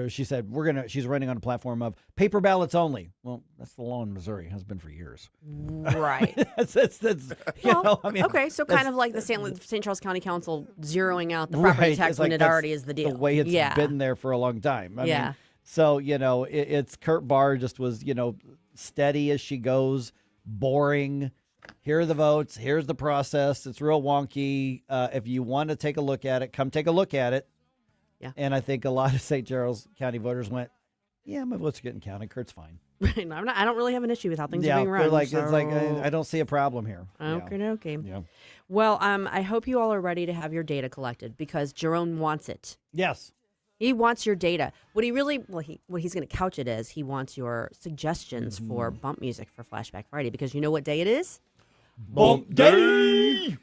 she said she's running on a platform of paper ballots only. Well, that's the law in Missouri. It has been for years. Right. that's okay. So kind of like the St. Charles County Council zeroing out the property tax when it already is the deal. The way it's been there for a long time. I mean, so, it's Kurt Barr just was, steady as she goes, boring. Here are the votes. Here's the process. It's real wonky. If you want to take a look at it, come take a look at it. Yeah. And I think a lot of St. Charles County voters went, yeah, my votes are getting counted. Kurt's fine. Right. I don't really have an issue with how things are being run. It's like I don't see a problem here. Okay. Yeah. Well, I hope you all are ready to have your data collected because Jerome wants it. Yes. He wants your data. What he's going to couch it as, he wants your suggestions for bump music for Flashback Friday because you know what day it is? Bump Day!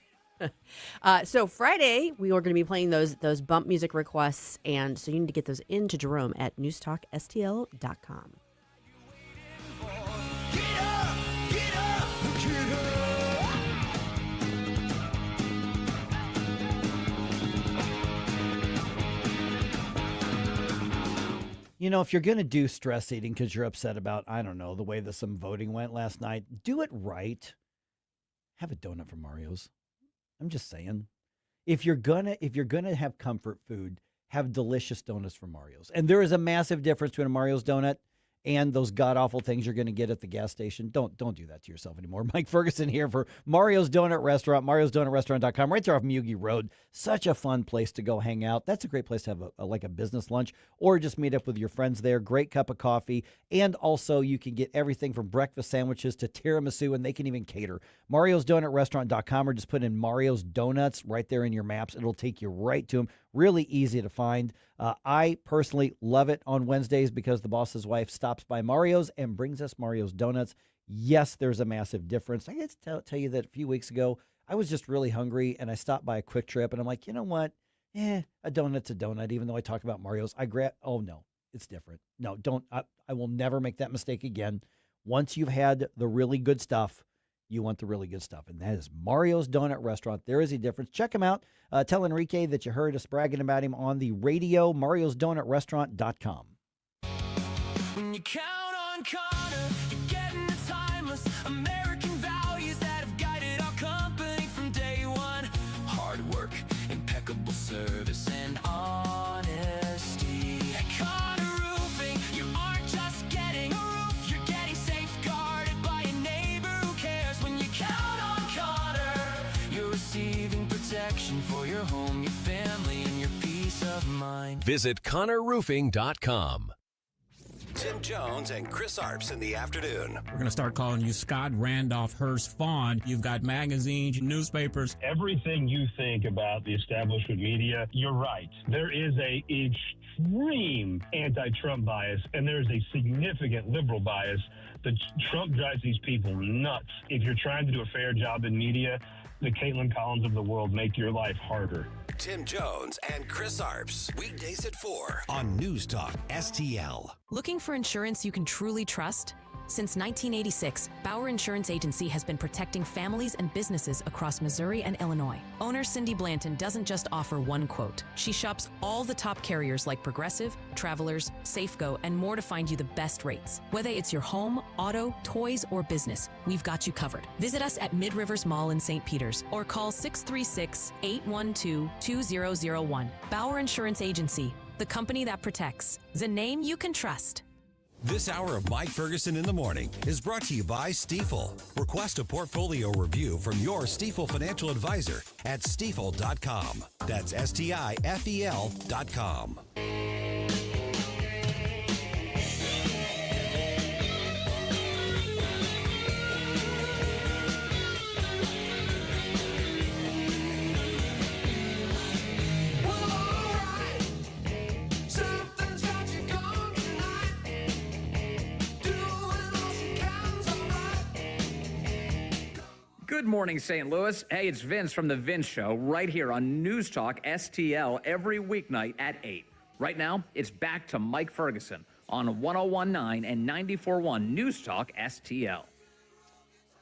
So Friday, we are going to be playing those bump music requests, and so you need to get those into Jerome at NewsTalkSTL.com. if you're going to do stress eating because you're upset about, I don't know, the way that some voting went last night, do it right. Have a donut from Mario's. I'm just saying. If you're gonna have comfort food, have delicious donuts from Mario's. And there is a massive difference between a Mario's donut and those god-awful things you're going to get at the gas station. Don't do that to yourself anymore. Mike Ferguson here for Mario's Donut Restaurant, mariosdonutrestaurant.com, right there off Mugi Road. Such a fun place to go hang out. That's a great place to have a business lunch or just meet up with your friends there. Great cup of coffee. And also you can get everything from breakfast sandwiches to tiramisu, and they can even cater. mariosdonutrestaurant.com, or just put in Mario's Donuts right there in your maps. It'll take you right to them. Really easy to find. I personally love it on Wednesdays because the boss's wife stops by Mario's and brings us Mario's Donuts. Yes, there's a massive difference. I get to tell you that a few weeks ago, I was just really hungry, and I stopped by a Quick Trip, and I'm like, you know what? A donut's a donut, even though I talked about Mario's. Oh, no, it's different. No, don't. I will never make that mistake again. Once you've had the really good stuff, you want the really good stuff, and that is Mario's Donut Restaurant. There is a difference. Check him out. Tell Enrique that you heard us bragging about him on the radio, mariosdonutrestaurant.com. When you count on Connor, you're getting the timeless American values that have guided our company from day one. Hard work, impeccable service, and honesty. At Connor Roofing, you aren't just getting a roof, you're getting safeguarded by a neighbor who cares. When you count on Connor, you're receiving protection for your home, your family, and your peace of mind. Visit ConnorRoofing.com. Tim Jones and Chris Arps in the afternoon. We're going to start calling you Scott Randolph Hearst Fawn. You've got magazines, newspapers. Everything you think about the establishment media, you're right. There is a extreme anti-Trump bias, and there's a significant liberal bias. The Trump drives these people nuts. If you're trying to do a fair job in media, the Caitlin Collins of the world make your life harder. Tim Jones and Chris Arps, weekdays at 4 on News Talk STL. Looking for insurance you can truly trust? Since 1986, Bauer Insurance Agency has been protecting families and businesses across Missouri and Illinois. Owner Cindy Blanton doesn't just offer one quote. She shops all the top carriers like Progressive, Travelers, Safeco, and more to find you the best rates. Whether it's your home, auto, toys, or business, we've got you covered. Visit us at Mid-Rivers Mall in St. Peters or call 636-812-2001. Bauer Insurance Agency, the company that protects, the name you can trust. This hour of Mike Ferguson in the Morning is brought to you by Stifel. Request a portfolio review from your Stifel financial advisor at stifel.com. That's STIFEL.com. Good morning, St. Louis. Hey, it's Vince from The Vince Show right here on News Talk STL every weeknight at 8. Right now, it's back to Mike Ferguson on 101.9 and 94.1 News Talk STL.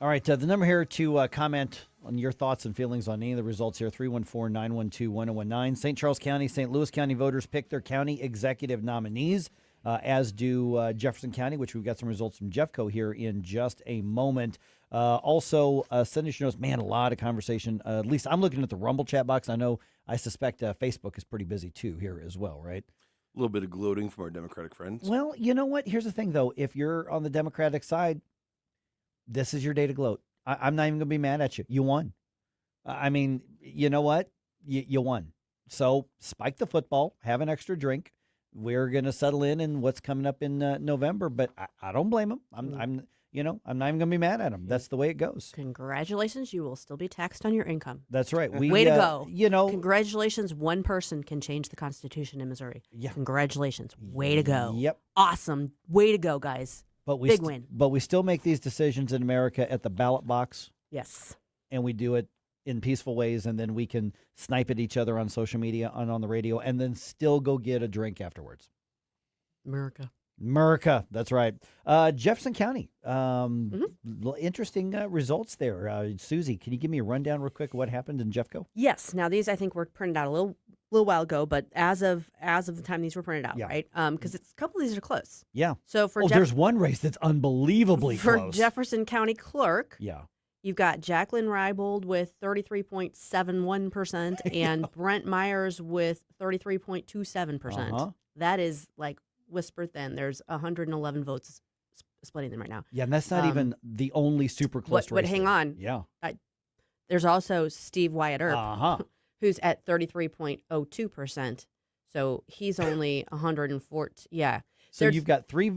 All right, the number here to comment on your thoughts and feelings on any of the results here, 314-912-1019. St. Charles County, St. Louis County voters pick their county executive nominees, as do Jefferson County, which we've got some results from Jeffco here in just a moment. Also, send us your notes. Man, a lot of conversation. At least I'm looking at the Rumble chat box. I suspect Facebook is pretty busy too here as well, right? A little bit of gloating from our Democratic friends. Well, you know what? Here's the thing, though. If you're on the Democratic side, this is your day to gloat. I'm not even going to be mad at you. You won. I mean, you know what? You won. So spike the football. Have an extra drink. We're going to settle in what's coming up in November, but I don't blame them. I'm not even going to be mad at them. That's the way it goes. Congratulations. You will still be taxed on your income. That's right. Way to go. Congratulations. One person can change the Constitution in Missouri. Yeah. Congratulations. Way to go. Yep. Awesome. Way to go, guys. Big win. But we still make these decisions in America at the ballot box. Yes. And we do it in peaceful ways, and then we can snipe at each other on social media and on the radio, and then still go get a drink afterwards. America, that's right. Jefferson County, interesting results there. Susie, can you give me a rundown real quick of what happened in Jeffco? Yes. Now, these I think were printed out a little little while ago, but as of the time these were printed out, Yeah. right? Because a couple of these are close. Yeah. So for there's one race that's unbelievably for close. Jefferson County Clerk, Yeah. you've got Jacqueline Reibold with 33.71% and Brent Myers with 33.27%. Uh-huh. That is like whisper thin. There's 111 votes splitting them right now. Yeah, and that's not even the only super close race. But hang there. on. Yeah. There's also Steve Wyatt Earp, Uh-huh. who's at 33.02%. So he's only 114. Yeah. So you've got three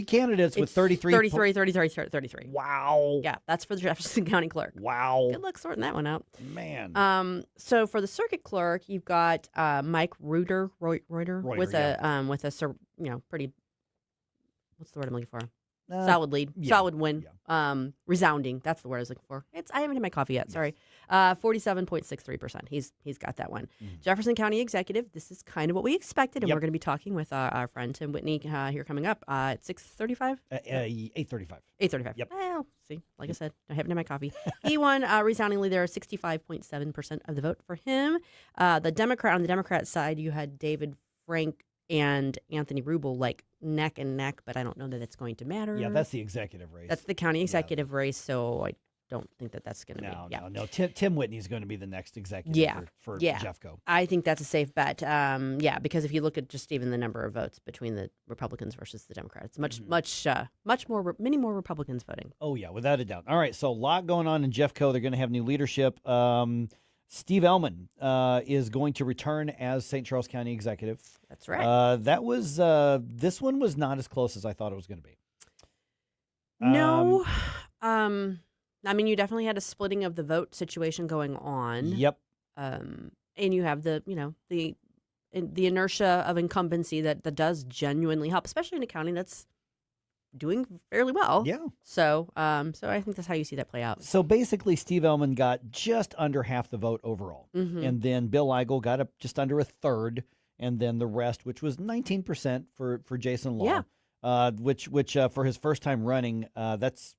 candidates with 33. 33. Wow. Yeah, that's for the Jefferson County Clerk. Wow. Good luck sorting that one out. Man. So for the circuit clerk, you've got Mike Reuter with a pretty, what's the word I'm looking for? Solid lead, solid win, resounding. That's the word I was looking for. I haven't had my coffee yet. Sorry. 47.63%. He's got that one. Jefferson County Executive. This is kind of what we expected, and we're going to be talking with our friend Tim Whitney here coming up at 6:35. 8:35. 8:35. Yep. Well, see, like I said, I haven't had my coffee. He won resoundingly there, 65.7% of the vote for him. On the Democrat side, you had David Frank and Anthony Rubel like neck and neck, but I don't know that it's going to matter. Yeah, that's the executive race. That's the county executive race, so I don't think that's going to be. No. Tim Whitney's going to be the next executive for Jeffco. I think that's a safe bet. Because if you look at just even the number of votes between the Republicans versus the Democrats, many more Republicans voting. Oh, yeah, without a doubt. All right, so a lot going on in Jeffco. They're going to have new leadership. Steve Ehlmann is going to return as St. Charles County Executive. That's right. This one was not as close as I thought it was going to be. No. I mean, you definitely had a splitting of the vote situation going on. Yep. And you have the inertia of incumbency that does genuinely help, especially in a county that's doing fairly well. Yeah. So I think that's how you see that play out. So basically, Steve Ehlmann got just under half the vote overall. Mm-hmm. And then Bill Eigel got up just under a third. And then the rest, which was 19% for Jason Law, which for his first time running, that's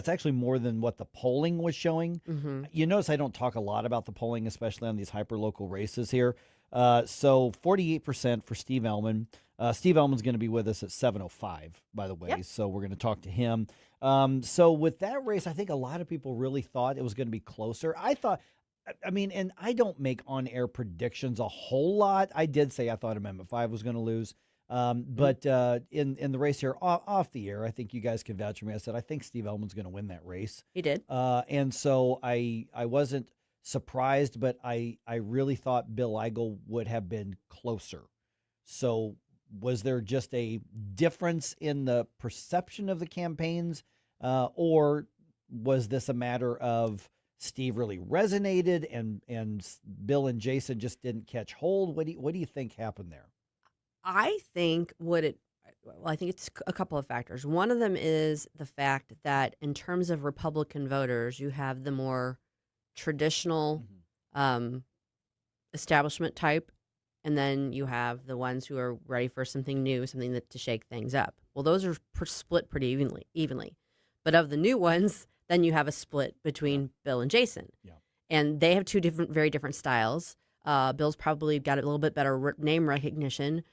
actually more than what the polling was showing. Mm-hmm. You notice I don't talk a lot about the polling, especially on these hyper-local races here. So 48% for Steve Ehlmann. Steve Ehlmann's going to be with us at 7:05, by the way, so we're going to talk to him. So with that race, I think a lot of people really thought it was going to be closer. And I don't make on-air predictions a whole lot. I did say I thought Amendment 5 was going to lose. But in the race here, off the air, I think you guys can vouch for me. I said I think Steve Ehlmann's going to win that race. He did. And so I wasn't surprised, but I really thought Bill Eigel would have been closer. So was there just a difference in the perception of the campaigns, or was this a matter of Steve really resonated and Bill and Jason just didn't catch hold? What do you think happened there? I think I think it's a couple of factors. One of them is the fact that in terms of Republican voters, you have the more traditional establishment type, and then you have the ones who are ready for something new, something to shake things up. Well, those are split pretty evenly. But of the new ones, then you have a split between Bill and Jason. Yeah. And they have very different styles. Bill's probably got a little bit better name recognition.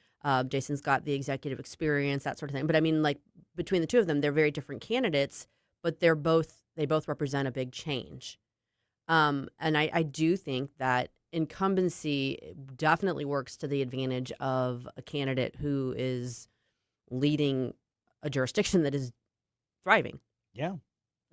Jason's got the executive experience, that sort of thing. But I mean, like between the two of them, they're very different candidates, but they both represent a big change. And I do think that incumbency definitely works to the advantage of a candidate who is leading a jurisdiction that is thriving. Yeah.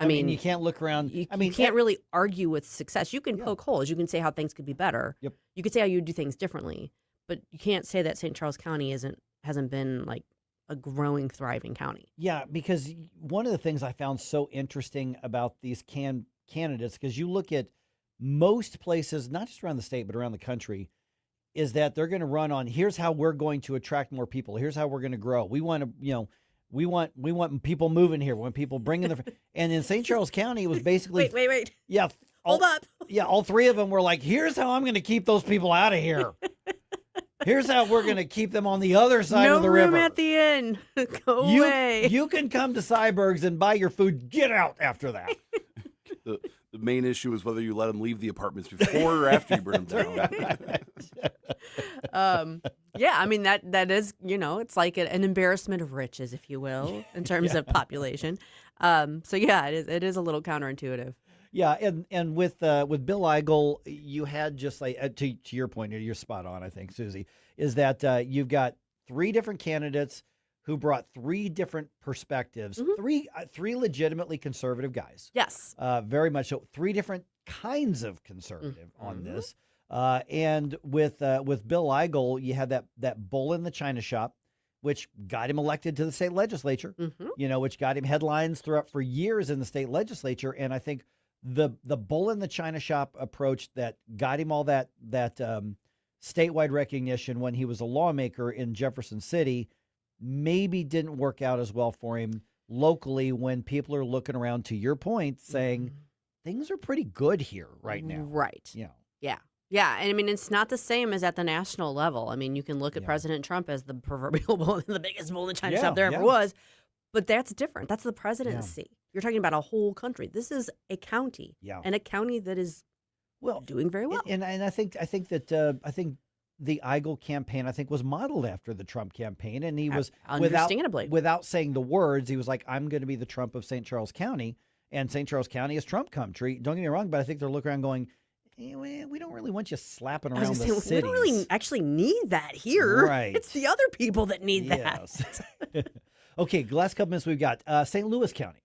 I mean, you can't look around. You can't really argue with success. You can poke holes. You can say how things could be better. Yep. You could say how you do things differently, but you can't say that St. Charles County hasn't been like a growing, thriving county. Yeah, because one of the things I found so interesting about these candidates, because you look at most places, not just around the state, but around the country, is that they're going to run on, here's how we're going to attract more people. Here's how we're going to grow. We want to, we want people moving here. We want people bringing their, and in St. Charles County, it was basically, wait. Yeah. Hold up. Yeah. All three of them were like, here's how I'm going to keep those people out of here. Here's how we're going to keep them on the other side of the river. No room at the inn. Go away. You can come to Cyberg's and buy your food. Get out after that. The main issue is whether you let them leave the apartments before or after you burn them down. Yeah, I mean, that is, it's like an embarrassment of riches, if you will, in terms of population. So, yeah, it is a little counterintuitive. Yeah, and with Bill Eigel, you had just like, to your point, you're spot on, I think, Susie, is that you've got 3 different candidates who brought 3 different perspectives, three legitimately conservative guys. Yes. Very much so. 3 different kinds of conservative on this. And with Bill Eigel, you had that bull in the china shop, which got him elected to the state legislature, which got him headlines throughout for years in the state legislature. And I think the bull in the china shop approach that got him all that statewide recognition when he was a lawmaker in Jefferson City maybe didn't work out as well for him locally when people are looking around, to your point, saying things are pretty good here right now. Right. Yeah. Yeah. Yeah. And I mean, it's not the same as at the national level. I mean, you can look at President Trump as the proverbial bull, the biggest bull in the China shop there ever was, but that's different. That's the presidency. You're talking about a whole country. This is a county. Yeah. And a county that is doing very well. And I think the Eigel campaign, I think, was modeled after the Trump campaign. And he was, understandably, without saying the words, he was like, I'm going to be the Trump of St. Charles County. And St. Charles County is Trump country. Don't get me wrong, but I think they're looking around going, we don't really want you slapping around the cities. We don't really actually need that here. Right. It's the other people that need that. Okay, the last couple minutes we've got St. Louis County.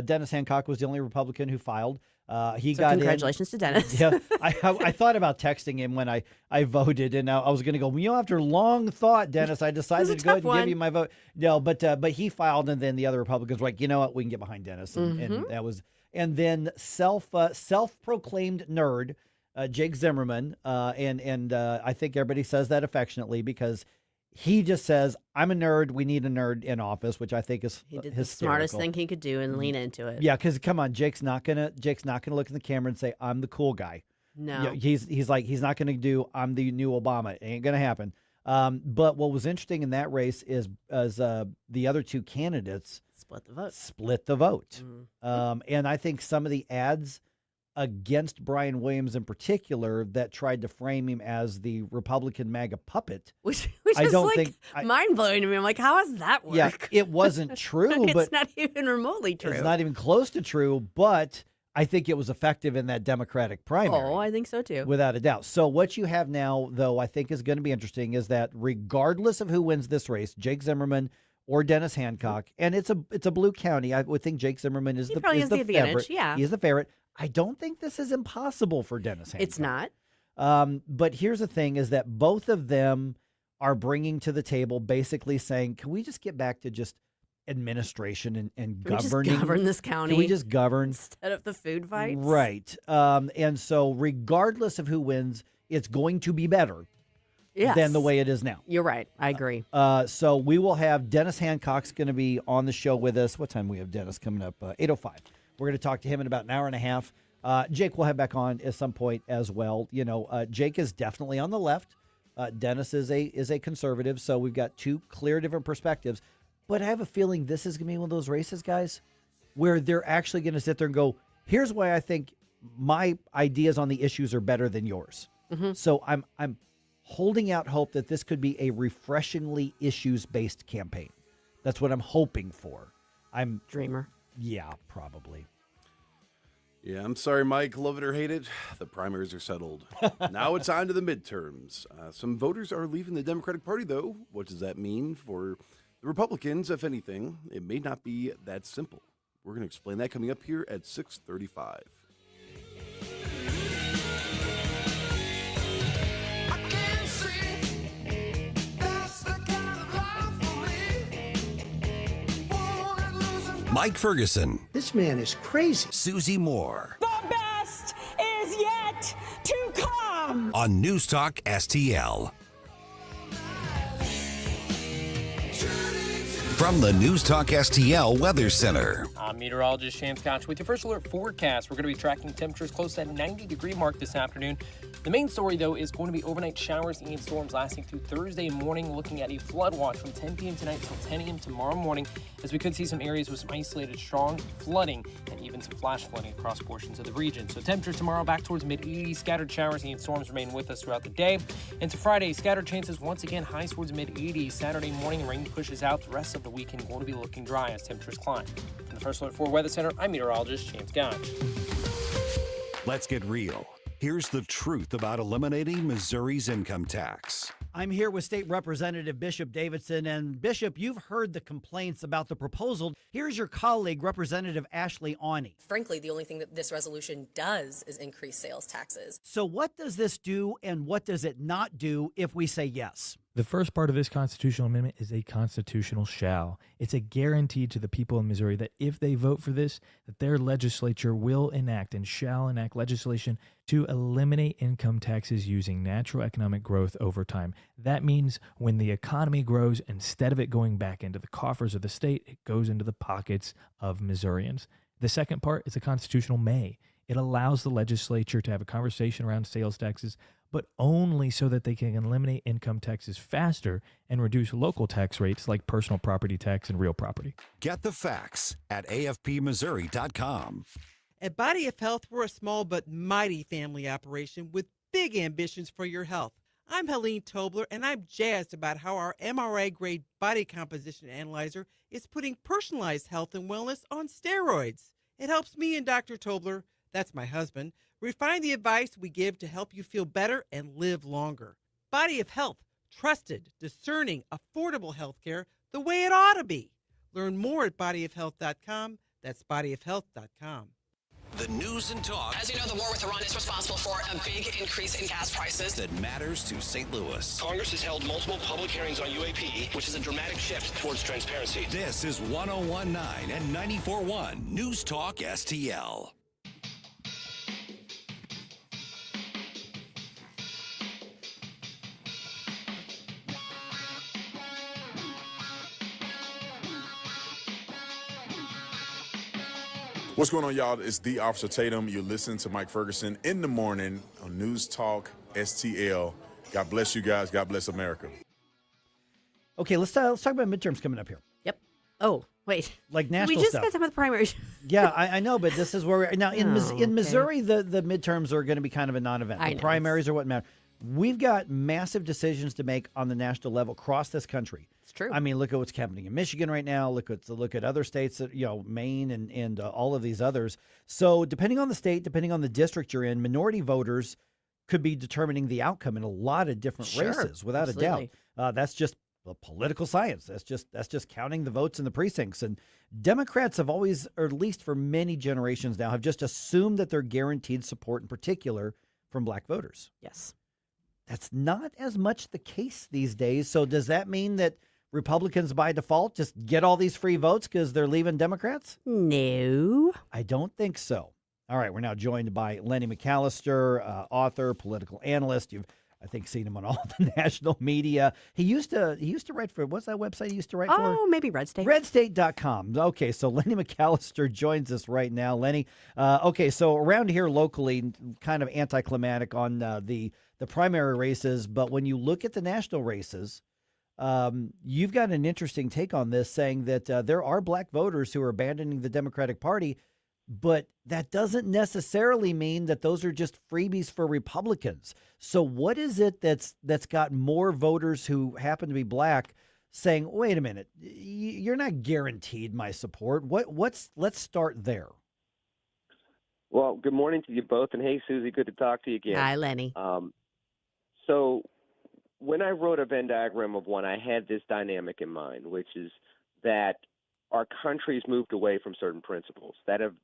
Dennis Hancock was the only Republican who filed. Congratulations to Dennis. Yeah, I thought about texting him when I voted, and I was going to go, after long thought, Dennis, I decided to go ahead and give you my vote. No, but he filed, and then the other Republicans were like, you know what, we can get behind Dennis. And that was, and then self-proclaimed nerd, Jake Zimmerman, and I think everybody says that affectionately because he just says, I'm a nerd. We need a nerd in office, which I think is he did hysterical. The smartest thing he could do and lean into it. Yeah, because come on, Jake's not gonna look in the camera and say, I'm the cool guy. No. He's not gonna do, I'm the new Obama. It ain't gonna happen. But what was interesting in that race is the other 2 candidates split the vote. And I think some of the ads against Brian Williams in particular that tried to frame him as the Republican MAGA puppet. Which I is don't like think mind-blowing to me. I'm like, how does that work? Yeah, it wasn't true. It's but not even remotely true. It's not even close to true, but I think it was effective in that Democratic primary. Oh, I think so too. Without a doubt. So what you have now, though, I think is going to be interesting is that regardless of who wins this race, Jake Zimmerman or Dennis Hancock, and it's a blue county, I would think Jake Zimmerman is the advantage. favorite. Yeah. He is the favorite. I don't think this is impossible for Dennis Hancock. It's not. But here's the thing is that both of them are bringing to the table basically saying, can we just get back to just administration and governing? We just govern this county. Can we just govern? Instead of the food fights? Right. And so regardless of who wins, it's going to be better than the way it is now. You're right. I agree. So we will have Dennis Hancock's going to be on the show with us. What time we have Dennis coming up? 8:05. We're going to talk to him in about an hour and a half. Jake will have back on at some point as well. Jake is definitely on the left. Dennis is a conservative. So we've got 2 clear different perspectives. But I have a feeling this is going to be one of those races, guys, where they're actually going to sit there and go, here's why I think my ideas on the issues are better than yours. So I'm holding out hope that this could be a refreshingly issues-based campaign. That's what I'm hoping for. I'm dreamer. Yeah, probably. Yeah, I'm sorry, Mike. Love it or hate it, the primaries are settled. Now it's on to the midterms. Some voters are leaving the Democratic Party, though. What does that mean for the Republicans, if anything? It may not be that simple. We're going to explain that coming up here at 6:35. Mike Ferguson. This man is crazy. Susie Moore. The best is yet to come. On NewsTalk-STL. From the NewsTalk-STL Weather Center. I'm meteorologist Shane Scotch with your first alert forecast. We're going to be tracking temperatures close to that 90-degree mark this afternoon. The main story, though, is going to be overnight showers and storms lasting through Thursday morning, looking at a flood watch from 10 p.m. tonight until 10 a.m. tomorrow morning, as we could see some areas with some isolated strong flooding and even some flash flooding across portions of the region. So temperatures tomorrow back towards mid-80s. Scattered showers and storms remain with us throughout the day. Into Friday, scattered chances once again highs towards mid-80s. Saturday morning, rain pushes out. The rest of the weekend going to be looking dry as temperatures climb. From the First Alert 4 Weather Center, I'm meteorologist James Gotch. Let's get real. Here's the truth about eliminating Missouri's income tax. I'm here with State Representative Bishop Davidson. And Bishop, you've heard the complaints about the proposal. Here's your colleague, Representative Ashley Awney. Frankly, the only thing that this resolution does is increase sales taxes. So what does this do and what does it not do if we say yes? The first part of this constitutional amendment is a constitutional shall. It's a guarantee to the people in Missouri that if they vote for this, that their legislature will enact and shall enact legislation to eliminate income taxes using natural economic growth over time. That means when the economy grows, instead of it going back into the coffers of the state, it goes into the pockets of Missourians. The second part is a constitutional may. It allows the legislature to have a conversation around sales taxes, but only so that they can eliminate income taxes faster and reduce local tax rates like personal property tax and real property. Get the facts at afpmissouri.com. At Body of Health, we're a small but mighty family operation with big ambitions for your health. I'm Helene Tobler, and I'm jazzed about how our MRI-grade body composition analyzer is putting personalized health and wellness on steroids. It helps me and Dr. Tobler, that's my husband, refine the advice we give to help you feel better and live longer. Body of Health, trusted, discerning, affordable health care the way it ought to be. Learn more at bodyofhealth.com. That's bodyofhealth.com. The news and talk. As you know, the war with Iran is responsible for a big increase in gas prices. That matters to St. Louis. Congress has held multiple public hearings on UAP, which is a dramatic shift towards transparency. This is 101.9 and 94.1 News Talk STL. What's going on, y'all? It's the Officer Tatum. You're listening to Mike Ferguson in the morning on News Talk STL. God bless you guys. God bless America. Okay, let's talk about midterms coming up here. Yep. Oh, wait. Like national We just stuff. got some of the primaries. Yeah, I know, but this is where we're now in Missouri. The midterms are going to be kind of a non-event. The primaries are what matter. We've got massive decisions to make on the national level across this country. It's true. I mean, look at what's happening in Michigan right now. Look at other states that, Maine and all of these others. So depending on the state, depending on the district you're in, minority voters could be determining the outcome in a lot of different races, without a doubt. That's just political science. That's just counting the votes in the precincts. And Democrats have always, or at least for many generations now, have just assumed that they're guaranteed support, in particular from black voters. Yes. That's not as much the case these days. So does that mean that Republicans by default just get all these free votes because they're leaving Democrats? No. I don't think so. All right, we're now joined by Lenny McAllister, author, political analyst. You've, I think, seen him on all the national media. He used to write for, what's that website he used to write for? Oh, maybe Red State. Redstate.com. Okay, so Lenny McAllister joins us right now. Lenny, okay, so around here locally, kind of anticlimactic on the primary races, but when you look at the national races, you've got an interesting take on this, saying that there are black voters who are abandoning the Democratic Party, but that doesn't necessarily mean that those are just freebies for Republicans. So what is it that's got more voters who happen to be black saying, wait a minute, you're not guaranteed my support? Let's start there. Well, good morning to you both. And hey, Susie, good to talk to you again. Hi, Lenny. So when I wrote a Venn diagram of one, I had this dynamic in mind, which is that our country's moved away from certain principles that have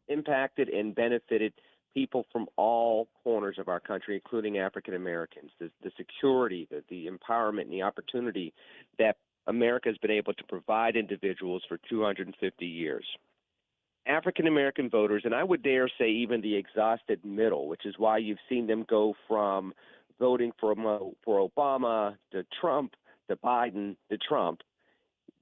impacted and benefited people from all corners of our country, including African Americans. The security, the empowerment, and the opportunity that America has been able to provide individuals for 250 years. African American voters, and I would dare say even the exhausted middle, which is why you've seen them go from voting for Obama to Trump to Biden to Trump,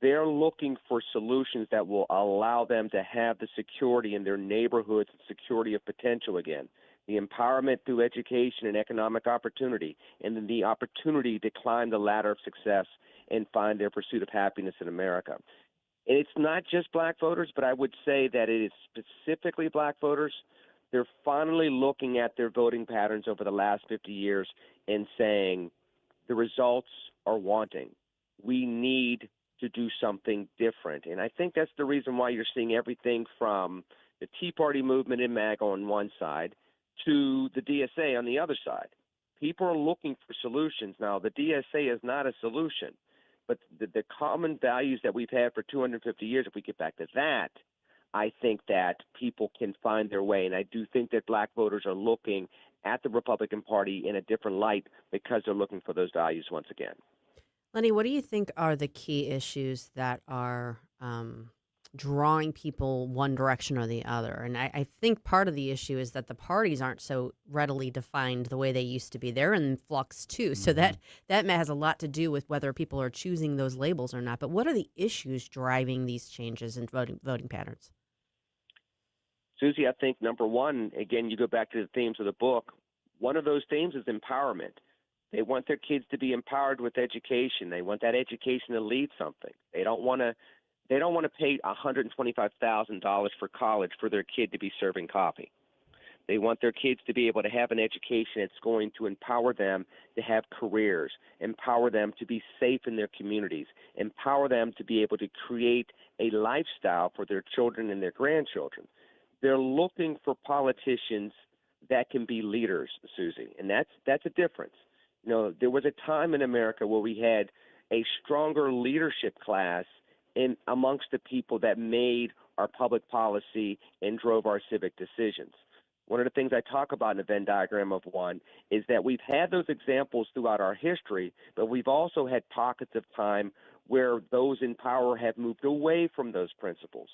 They're looking for solutions that will allow them to have the security in their neighborhoods and security of potential again. The empowerment through education and economic opportunity, and then the opportunity to climb the ladder of success and find their pursuit of happiness in America. And it's not just black voters, but I would say that it is specifically black voters. They're finally looking at their voting patterns over the last 50 years and saying the results are wanting. We need to do something different. And I think that's the reason why you're seeing everything from the Tea Party movement in MAGA on one side to the DSA on the other side. People are looking for solutions. Now, the DSA is not a solution, but the common values that we've had for 250 years, if we get back to that, I think that people can find their way. And I do think that black voters are looking at the Republican Party in a different light because they're looking for those values once again. Lenny, what do you think are the key issues that are drawing people one direction or the other? And I think part of the issue is that the parties aren't so readily defined the way they used to be. They're in flux too. So that has a lot to do with whether people are choosing those labels or not. But what are the issues driving these changes in voting patterns? Susie, I think number one, again, you go back to the themes of the book. One of those themes is empowerment. They want their kids to be empowered with education. They want that education to lead something. They don't want to pay $125,000 for college for their kid to be serving coffee. They want their kids to be able to have an education that's going to empower them to have careers, empower them to be safe in their communities, empower them to be able to create a lifestyle for their children and their grandchildren. They're looking for politicians that can be leaders, Susie, and that's a difference. You know, there was a time in America where we had a stronger leadership class in amongst the people that made our public policy and drove our civic decisions. One of the things I talk about in the Venn diagram of one is that we've had those examples throughout our history, but we've also had pockets of time where those in power have moved away from those principles.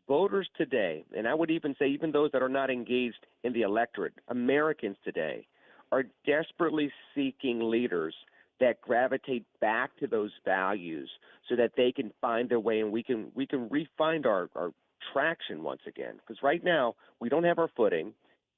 Voters today, and I would even say even those that are not engaged in the electorate, Americans today, are desperately seeking leaders that gravitate back to those values so that they can find their way and we can re-find our traction once again. Because right now we don't have our footing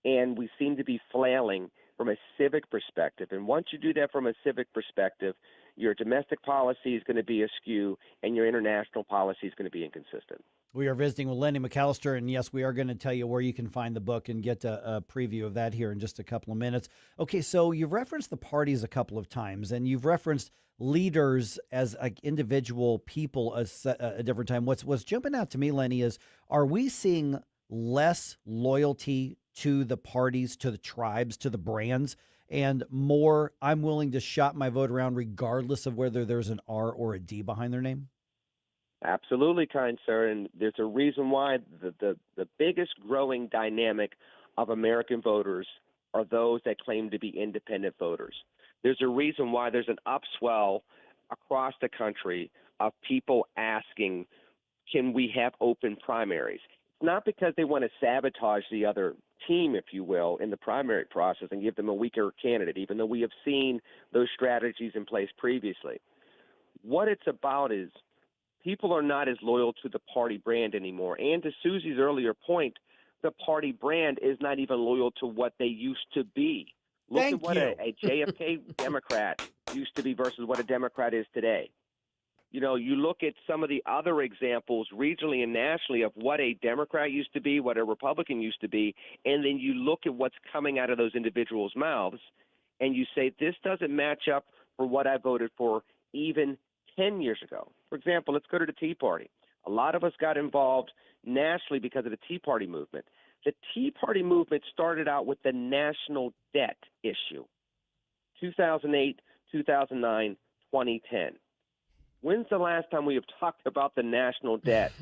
and we seem to be flailing from a civic perspective. And once you do that from a civic perspective, your domestic policy is going to be askew and your international policy is going to be inconsistent. We are visiting with Lenny McAllister, and yes, we are going to tell you where you can find the book and get a preview of that here in just a couple of minutes. Okay, so you've referenced the parties a couple of times, and you've referenced leaders as like individual people a different time. What's jumping out to me, Lenny, is are we seeing less loyalty to the parties, to the tribes, to the brands, and more I'm willing to shop my vote around regardless of whether there's an R or a D behind their name? Absolutely, kind sir, and there's a reason why the biggest growing dynamic of American voters are those that claim to be independent voters. There's a reason why there's an upswell across the country of people asking, can we have open primaries? It's not because they want to sabotage the other team, if you will, in the primary process and give them a weaker candidate, even though we have seen those strategies in place previously. What it's about is people are not as loyal to the party brand anymore. And to Susie's earlier point, the party brand is not even loyal to what they used to be. Look at what a JFK Democrat used to be versus what a Democrat is today. You know, you look at some of the other examples regionally and nationally of what a Democrat used to be, what a Republican used to be, and then you look at what's coming out of those individuals' mouths, and you say, this doesn't match up for what I voted for even 10 years ago. For example, let's go to the Tea Party. A lot of us got involved nationally because of the Tea Party movement. The Tea Party movement started out with the national debt issue, 2008, 2009, 2010. When's the last time we have talked about the national debt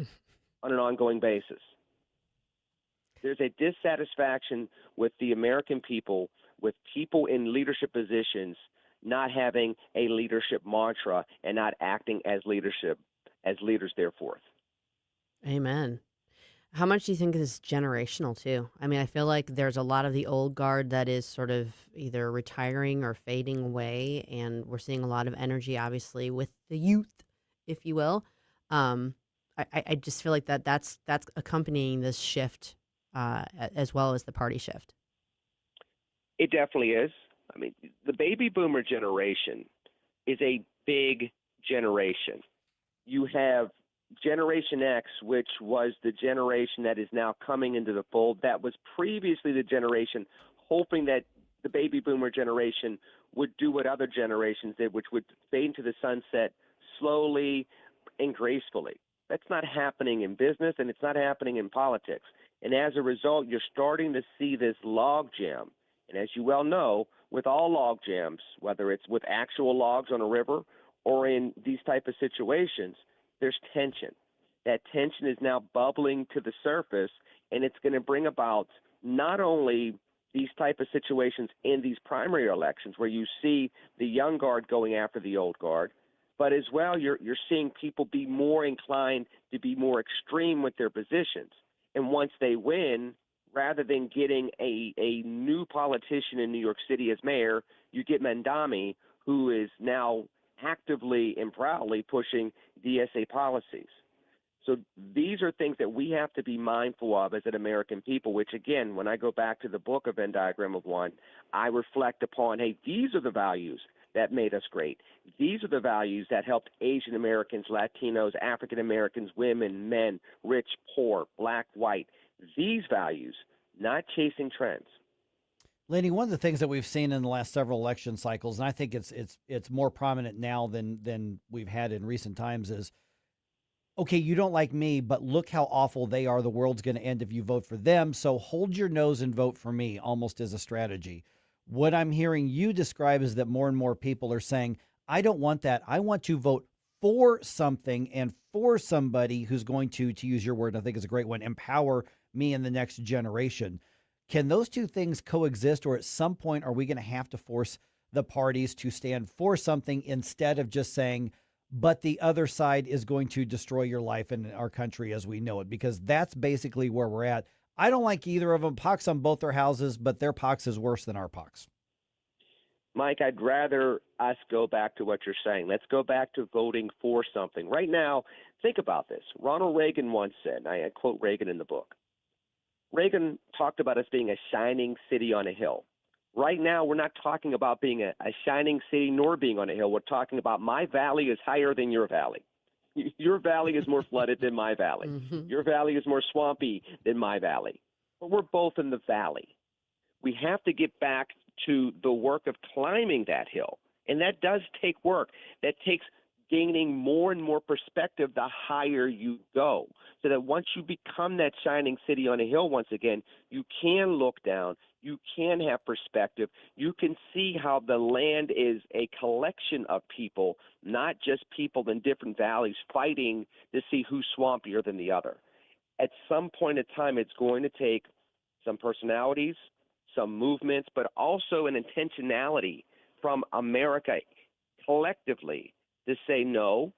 on an ongoing basis? There's a dissatisfaction with the American people, with people in leadership positions not having a leadership mantra and not acting as leaders therefore. Amen. How much do you think is generational too? I mean, I feel like there's a lot of the old guard that is sort of either retiring or fading away, and we're seeing a lot of energy, obviously, with the youth, if you will. I just feel like that's accompanying this shift as well as the party shift. It definitely is. I mean, the baby boomer generation is a big generation. You have Generation X, which was the generation that is now coming into the fold, that was previously the generation hoping that the baby boomer generation would do what other generations did, which would fade into the sunset slowly and gracefully. That's not happening in business, and it's not happening in politics. And as a result, you're starting to see this log jam. And as you well know, with all log jams, whether it's with actual logs on a river or in these type of situations, there's tension. That tension is now bubbling to the surface, and it's going to bring about not only these type of situations in these primary elections where you see the young guard going after the old guard, but as well you're seeing people be more inclined to be more extreme with their positions. And once they win, rather than getting a new politician in New York City as mayor, you get Mandami, who is now actively and proudly pushing DSA policies. So these are things that we have to be mindful of as an American people, which, again, when I go back to the book, A Venn Diagram of One, I reflect upon, hey, these are the values that made us great. These are the values that helped Asian Americans, Latinos, African Americans, women, men, rich, poor, black, white. These values, not chasing trends. Lenny, one of the things that we've seen in the last several election cycles, and I think it's more prominent now than we've had in recent times, is, okay, you don't like me, but look how awful they are. The world's going to end if you vote for them. So hold your nose and vote for me, almost as a strategy. What I'm hearing you describe is that more and more people are saying, I don't want that. I want to vote for something and for somebody who's going to use your word, I think is a great one, empower me in the next generation. Can those two things coexist, or at some point are we going to have to force the parties to stand for something instead of just saying, but the other side is going to destroy your life and our country as we know it? Because that's basically where we're at. I don't like either of them. Pox on both their houses, but their pox is worse than our pox. Mike, I'd rather us go back to what you're saying. Let's go back to voting for something. Right now, think about this. Ronald Reagan once said, I quote Reagan in the book, Reagan talked about us being a shining city on a hill. Right now, we're not talking about being a shining city nor being on a hill. We're talking about my valley is higher than your valley. Your valley is more flooded than my valley. Mm-hmm. Your valley is more swampy than my valley. But we're both in the valley. We have to get back to the work of climbing that hill. And that does take work. That takes gaining more and more perspective the higher you go, so that once you become that shining city on a hill once again, you can look down, you can have perspective, you can see how the land is a collection of people, not just people in different valleys fighting to see who's swampier than the other. At some point in time, it's going to take some personalities, some movements, but also an intentionality from America collectively to say, no,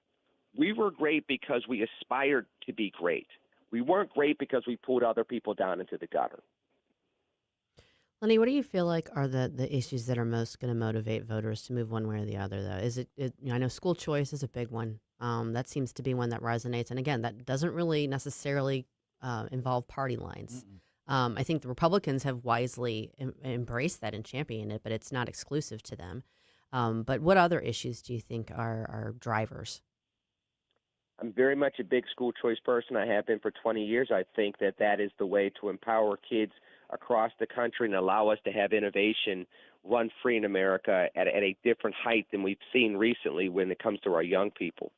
we were great because we aspired to be great. We weren't great because we pulled other people down into the gutter. Lenny, what do you feel like are the issues that are most going to motivate voters to move one way or the other, though? Is it I know school choice is a big one. That seems to be one that resonates. And again, that doesn't really necessarily involve party lines. I think the Republicans have wisely embraced that and championed it, but it's not exclusive to them. But what other issues do you think are drivers? I'm very much a big school choice person. I have been for 20 years. I think that is the way to empower kids across the country and allow us to have innovation run free in America at a different height than we've seen recently when it comes to our young people.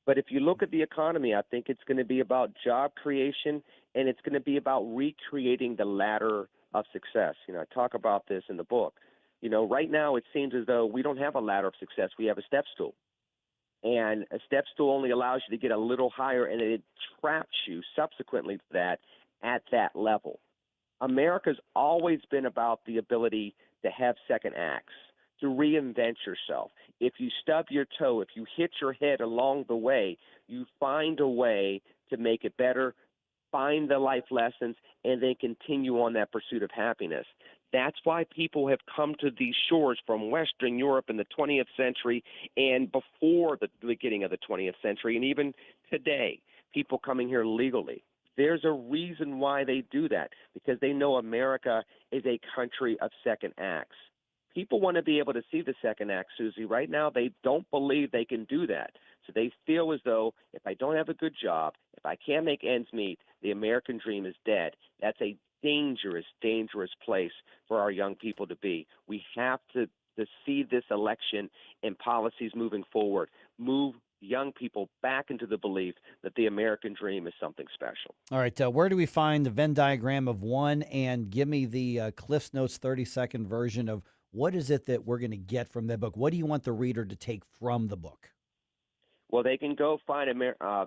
But if you look at the economy, I think it's going to be about job creation, and it's going to be about recreating the ladder of success. I talk about this in the book. Right now it seems as though we don't have a ladder of success. We have a step stool. And a step stool only allows you to get a little higher, and it traps you subsequently to that at that level. America's always been about the ability to have second acts, to reinvent yourself. If you stub your toe, if you hit your head along the way, you find a way to make it better, find the life lessons, and then continue on that pursuit of happiness. That's why people have come to these shores from Western Europe in the 20th century and before the beginning of the 20th century, and even today, people coming here legally. There's a reason why they do that, because they know America is a country of second acts. People want to be able to see the second act, Susie. Right now, they don't believe they can do that. So they feel as though if I don't have a good job, if I can't make ends meet, the American dream is dead. That's a dangerous, dangerous place for our young people to be. We have to see this election and policies moving forward, move young people back into the belief that the American dream is something special. All right, where do we find the Venn diagram of one? And give me the Cliff's Notes 30-second version of what is it that we're going to get from that book? What do you want the reader to take from the book? Well, they can go find a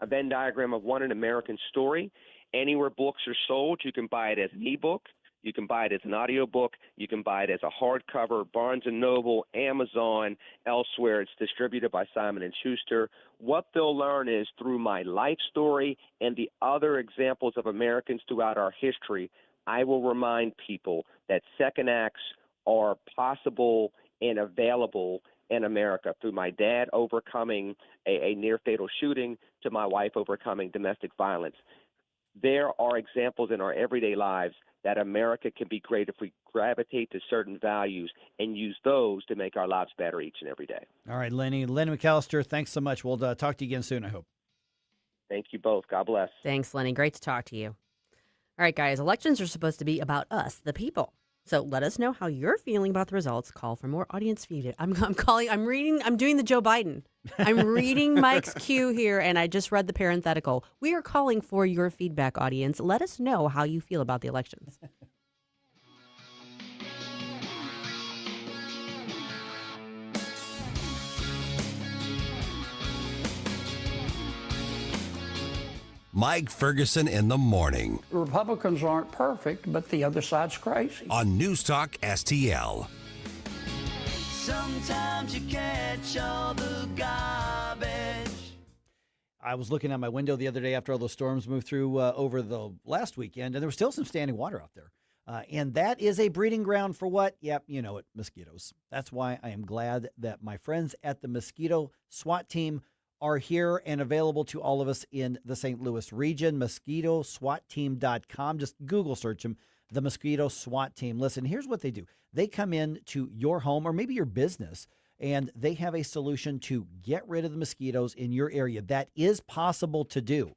Venn diagram of one, an American story. Anywhere books are sold, you can buy it as an ebook. You can buy it as an audiobook. You can buy it as a hardcover, Barnes & Noble, Amazon, elsewhere. It's distributed by Simon & Schuster. What they'll learn is through my life story and the other examples of Americans throughout our history, I will remind people that second acts are possible and available in America, through my dad overcoming a near-fatal shooting to my wife overcoming domestic violence. There are examples in our everyday lives that America can be great if we gravitate to certain values and use those to make our lives better each and every day. All right, Lenny McAllister, thanks so much. We'll talk to you again soon, I hope. Thank you both. God bless. Thanks, Lenny. Great to talk to you. All right, guys, elections are supposed to be about us, the people. So let us know how you're feeling about the results. Call for more audience feedback. I'm doing the Joe Biden. I'm reading Mike's cue here, and I just read the parenthetical. We are calling for your feedback, audience. Let us know how you feel about the elections. Mike Ferguson in the morning. Republicans aren't perfect, but the other side's crazy. On News Talk STL. Sometimes you catch all the garbage. I was looking out my window the other day after all those storms moved through over the last weekend, and there was still some standing water out there. And that is a breeding ground for what? Yep, you know it, mosquitoes. That's why I am glad that my friends at the Mosquito SWAT team are here and available to all of us in the St. Louis region. MosquitoSWATteam.com. Just Google search them, the Mosquito SWAT Team. Listen, here's what they do. They come in to your home or maybe your business, and they have a solution to get rid of the mosquitoes in your area. That is possible to do.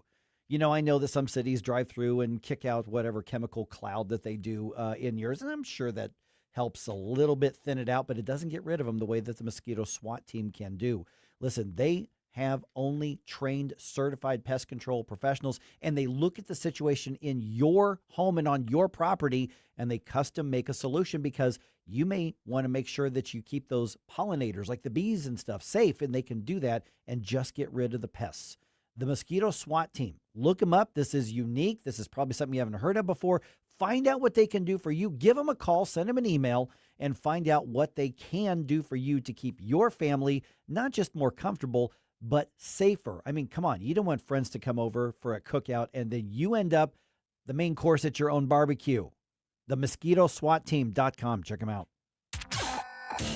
You know, I know that some cities drive through and kick out whatever chemical cloud that they do in yours, and I'm sure that helps a little bit thin it out, but it doesn't get rid of them the way that the Mosquito SWAT Team can do. Listen, they have only trained, certified pest control professionals, and they look at the situation in your home and on your property, and they custom make a solution because you may want to make sure that you keep those pollinators like the bees and stuff safe, and they can do that and just get rid of the pests. The Mosquito SWAT Team. Look them up. This is unique. This is probably something you haven't heard of before. Find out what they can do for you. Give them a call, send them an email, and find out what they can do for you to keep your family not just more comfortable, but safer. I mean, come on. You don't want friends to come over for a cookout and then you end up the main course at your own barbecue. The MosquitoSWATteam.com. Check them out.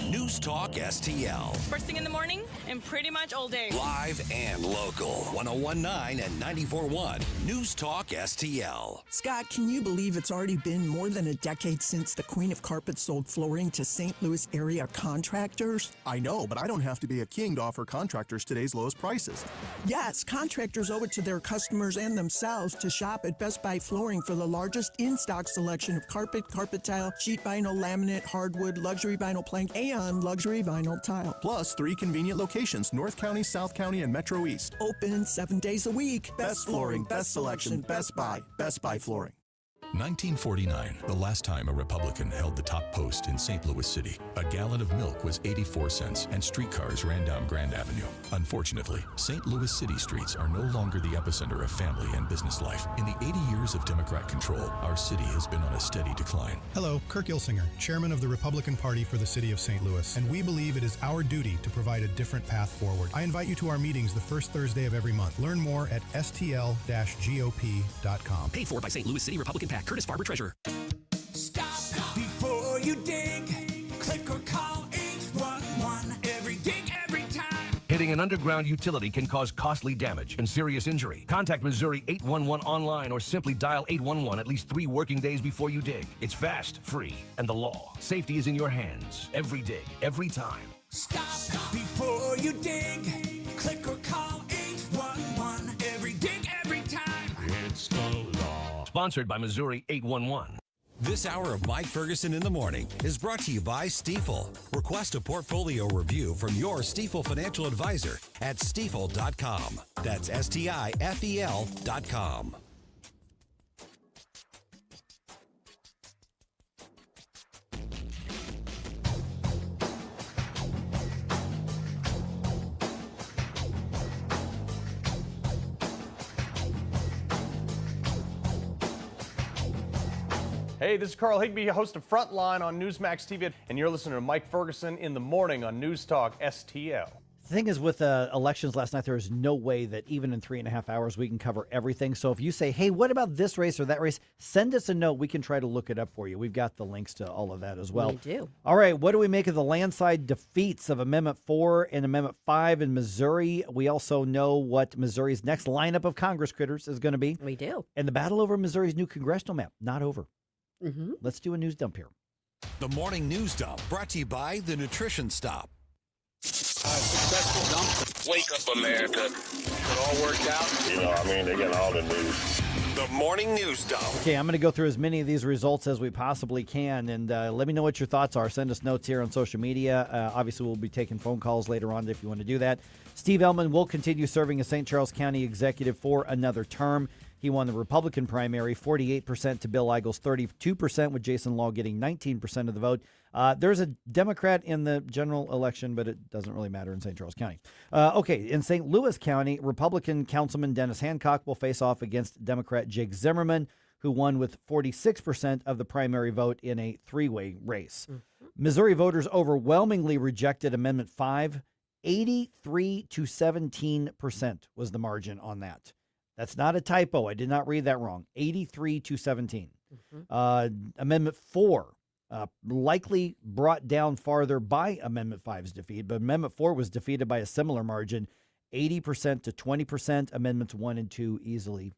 News Talk STL. First thing in the morning and pretty much all day. Live and local. 101.9 and 94.1. News Talk STL. Scott, can you believe it's already been more than a decade since the Queen of Carpets sold flooring to St. Louis area contractors? I know, but I don't have to be a king to offer contractors today's lowest prices. Yes, contractors owe it to their customers and themselves to shop at Best Buy Flooring for the largest in-stock selection of carpet, carpet tile, sheet vinyl, laminate, hardwood, luxury vinyl plank, and luxury vinyl tile. Plus 3 convenient locations, North County, South County, and Metro East. Open 7 days a week. Best flooring, best selection, Best Buy. Best Buy Flooring. 1949, the last time a Republican held the top post in St. Louis City. A gallon of milk was 84 cents and streetcars ran down Grand Avenue. Unfortunately, St. Louis City streets are no longer the epicenter of family and business life. In the 80 years of Democrat control, our city has been on a steady decline. Hello, Kirk Ilsinger, chairman of the Republican Party for the city of St. Louis, and we believe it is our duty to provide a different path forward. I invite you to our meetings the first Thursday of every month. Learn more at stl-gop.com. Paid for by St. Louis City Republican PAC. Curtis Farber, Treasurer. Stop before Operating an underground utility can cause costly damage and serious injury. Contact Missouri 811 online or simply dial 811 at least 3 working days before you dig. It's fast, free, and the law. Safety is in your hands. Every dig, every time. Stop before you dig. Click or call 811. Every dig, every time. It's the law. Sponsored by Missouri 811. This hour of Mike Ferguson in the Morning is brought to you by Stifel. Request a portfolio review from your Stifel financial advisor at stifel.com. That's STIFEL.com. Hey, this is Carl Higbee, host of Frontline on Newsmax TV, and you're listening to Mike Ferguson in the Morning on News Talk STL. The thing is, with elections last night, there is no way that even in 3.5 hours we can cover everything. So if you say, hey, what about this race or that race, send us a note. We can try to look it up for you. We've got the links to all of that as well. We do. All right, what do we make of the landslide defeats of Amendment 4 and Amendment 5 in Missouri? We also know what Missouri's next lineup of Congress critters is going to be. We do. And the battle over Missouri's new congressional map, not over. Mm-hmm. Let's do a news dump here. The Morning News Dump, brought to you by the Nutrition Stop. Successful dump. Wake up, America. It all worked out. They got all the news. The Morning News Dump. Okay, I'm going to go through as many of these results as we possibly can, and let me know what your thoughts are. Send us notes here on social media. Obviously, we'll be taking phone calls later on if you want to do that. Steve Ehlmann will continue serving as St. Charles County executive for another term. He won the Republican primary, 48% to Bill Eigel's 32%, with Jason Law getting 19% of the vote. There's a Democrat in the general election, but it doesn't really matter in St. Charles County. Okay, in St. Louis County, Republican Councilman Dennis Hancock will face off against Democrat Jake Zimmerman, who won with 46% of the primary vote in a three-way race. Mm-hmm. Missouri voters overwhelmingly rejected Amendment 5. 83 to 17% was the margin on that. That's not a typo. I did not read that wrong. 83 to 17. Mm-hmm. Amendment 4 likely brought down farther by Amendment 5's defeat, but Amendment 4 was defeated by a similar margin, 80% to 20%. Amendments 1 and 2 easily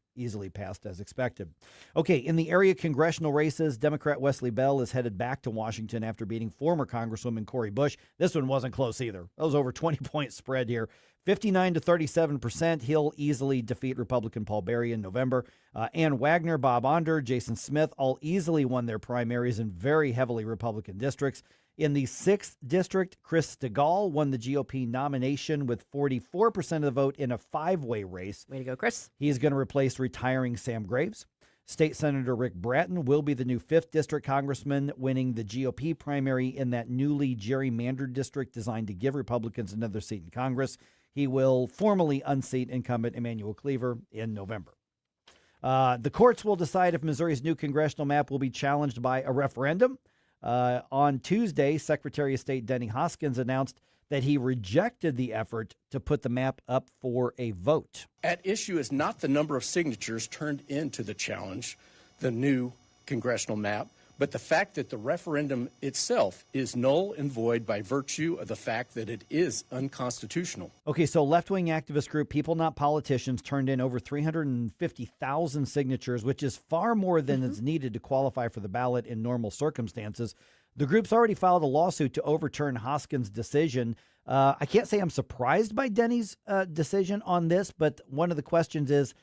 passed as expected. Okay, in the area congressional races, Democrat Wesley Bell is headed back to Washington after beating former Congresswoman Cori Bush. This one wasn't close either. That was over 20-point spread here. 59 to 37%. He'll easily defeat Republican Paul Berry in November. Ann Wagner, Bob Onder, Jason Smith all easily won their primaries in very heavily Republican districts. In the 6th district, Chris Stegall won the GOP nomination with 44% of the vote in a 5-way race. Way to go, Chris. He is going to replace retiring Sam Graves. State Senator Rick Bratton will be the new 5th district congressman, winning the GOP primary in that newly gerrymandered district designed to give Republicans another seat in Congress. He will formally unseat incumbent Emmanuel Cleaver in November. The courts will decide if Missouri's new congressional map will be challenged by a referendum. On Tuesday, Secretary of State Denny Hoskins announced that he rejected the effort to put the map up for a vote. At issue is not the number of signatures turned into the challenge, the new congressional map, but the fact that the referendum itself is null and void by virtue of the fact that it is unconstitutional. Okay, so left-wing activist group People Not Politicians turned in over 350,000 signatures, which is far more than is needed to qualify for the ballot in normal circumstances. The group's already filed a lawsuit to overturn Hoskins' decision. I can't say I'm surprised by Denny's decision on this, but one of the questions is,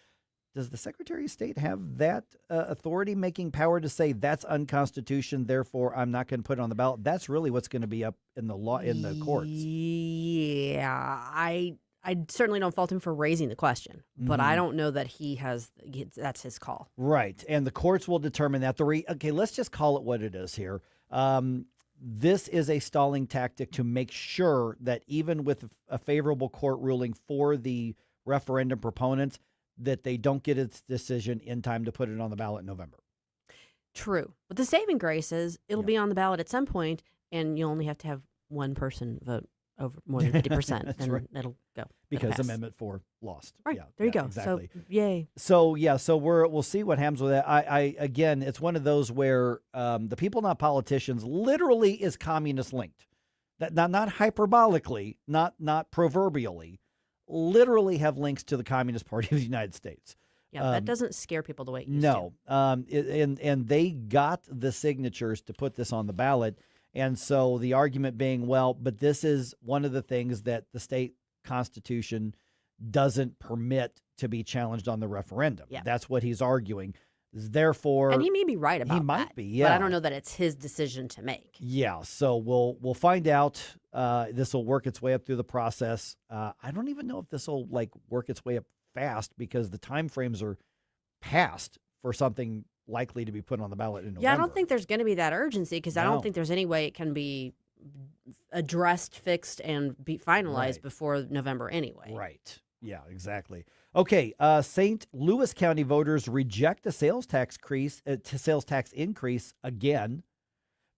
does the Secretary of State have that authority making power to say that's unconstitutional, therefore I'm not going to put it on the ballot? That's really what's going to be up in the law in the courts. Yeah, I certainly don't fault him for raising the question, but I don't know that he has. That's his call, right? And the courts will determine that. Okay, let's just call it what it is here. This is a stalling tactic to make sure that even with a favorable court ruling for the referendum proponents, that they don't get its decision in time to put it on the ballot in November. True. But the saving grace is it'll be on the ballot at some point, and you only have to have one person vote over more than 50%, and right. It'll go. Because Amendment 4 lost. Right. Yeah, there you go. Exactly. So, yay. So, we'll see what happens with that. I again, it's one of those where the People Not Politicians literally is communist linked. that not hyperbolically, not proverbially, literally have links to the Communist Party of the United States. Yeah, that doesn't scare people the way it used to. And they got the signatures to put this on the ballot. And so the argument being, well, but this is one of the things that the state constitution doesn't permit to be challenged on the referendum. Yeah. That's what he's arguing. Therefore, and he may be right about that. He might be, yeah. But I don't know that it's his decision to make. Yeah, so we'll find out. This will work its way up through the process. I don't even know if this will work its way up fast because the time frames are passed for something likely to be put on the ballot in November. Yeah, I don't think there's going to be that urgency because I No. don't think there's any way it can be addressed, fixed, and be finalized before November anyway. Right. Yeah, exactly. Okay, St. Louis County voters reject the sales tax increase again.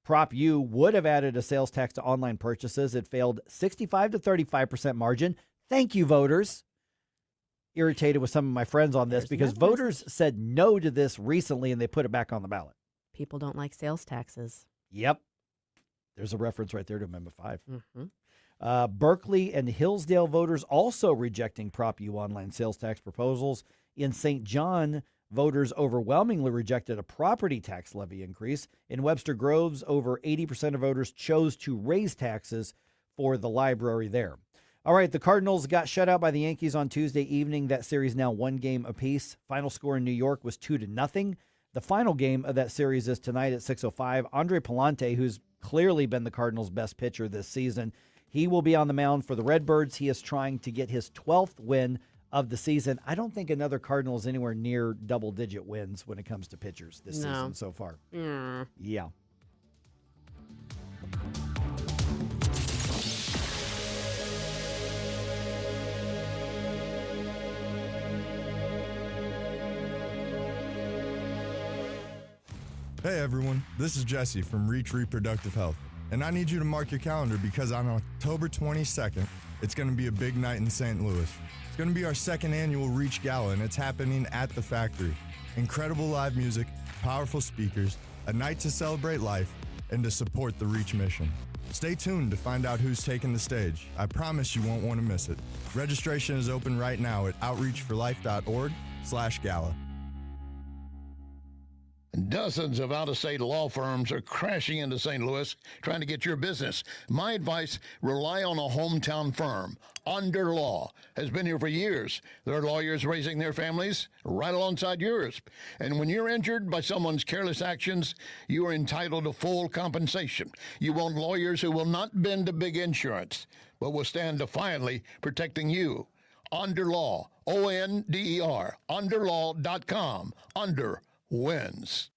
Prop U would have added a sales tax to online purchases. It failed 65 to 35% margin. Thank you, voters. Irritated with some of my friends on this because voters said no to this recently and they put it back on the ballot. People don't like sales taxes. Yep. There's a reference right there to Amendment 5. Mm-hmm. Berkeley and Hillsdale voters also rejecting Prop U online sales tax proposals. In St. John, voters overwhelmingly rejected a property tax levy increase. In Webster Groves, over 80% of voters chose to raise taxes for the library there. All right, the Cardinals got shut out by the Yankees on Tuesday evening. That series now 1 game apiece. Final score in New York was 2-0. The final game of that series is tonight at 6:05. Andre Palante, who's clearly been the Cardinals' best pitcher this season, he will be on the mound for the Redbirds. He is trying to get his 12th win of the season. I don't think another Cardinal is anywhere near double-digit wins when it comes to pitchers this season so far. Yeah. Hey everyone, this is Jesse from Reach Reproductive Health, and I need you to mark your calendar because on October 22nd, it's going to be a big night in St. Louis. It's going to be our second annual Reach Gala, and it's happening at the factory. Incredible live music, powerful speakers, a night to celebrate life, and to support the Reach mission. Stay tuned to find out who's taking the stage. I promise you won't want to miss it. Registration is open right now at outreachforlife.org/gala. Dozens of out-of-state law firms are crashing into St. Louis trying to get your business. My advice, rely on a hometown firm. Under Law has been here for years. There are lawyers raising their families right alongside yours. And when you're injured by someone's careless actions, you are entitled to full compensation. You want lawyers who will not bend to big insurance, but will stand defiantly protecting you. Under Law, O-N-D-E-R, underlaw.com. Under wins.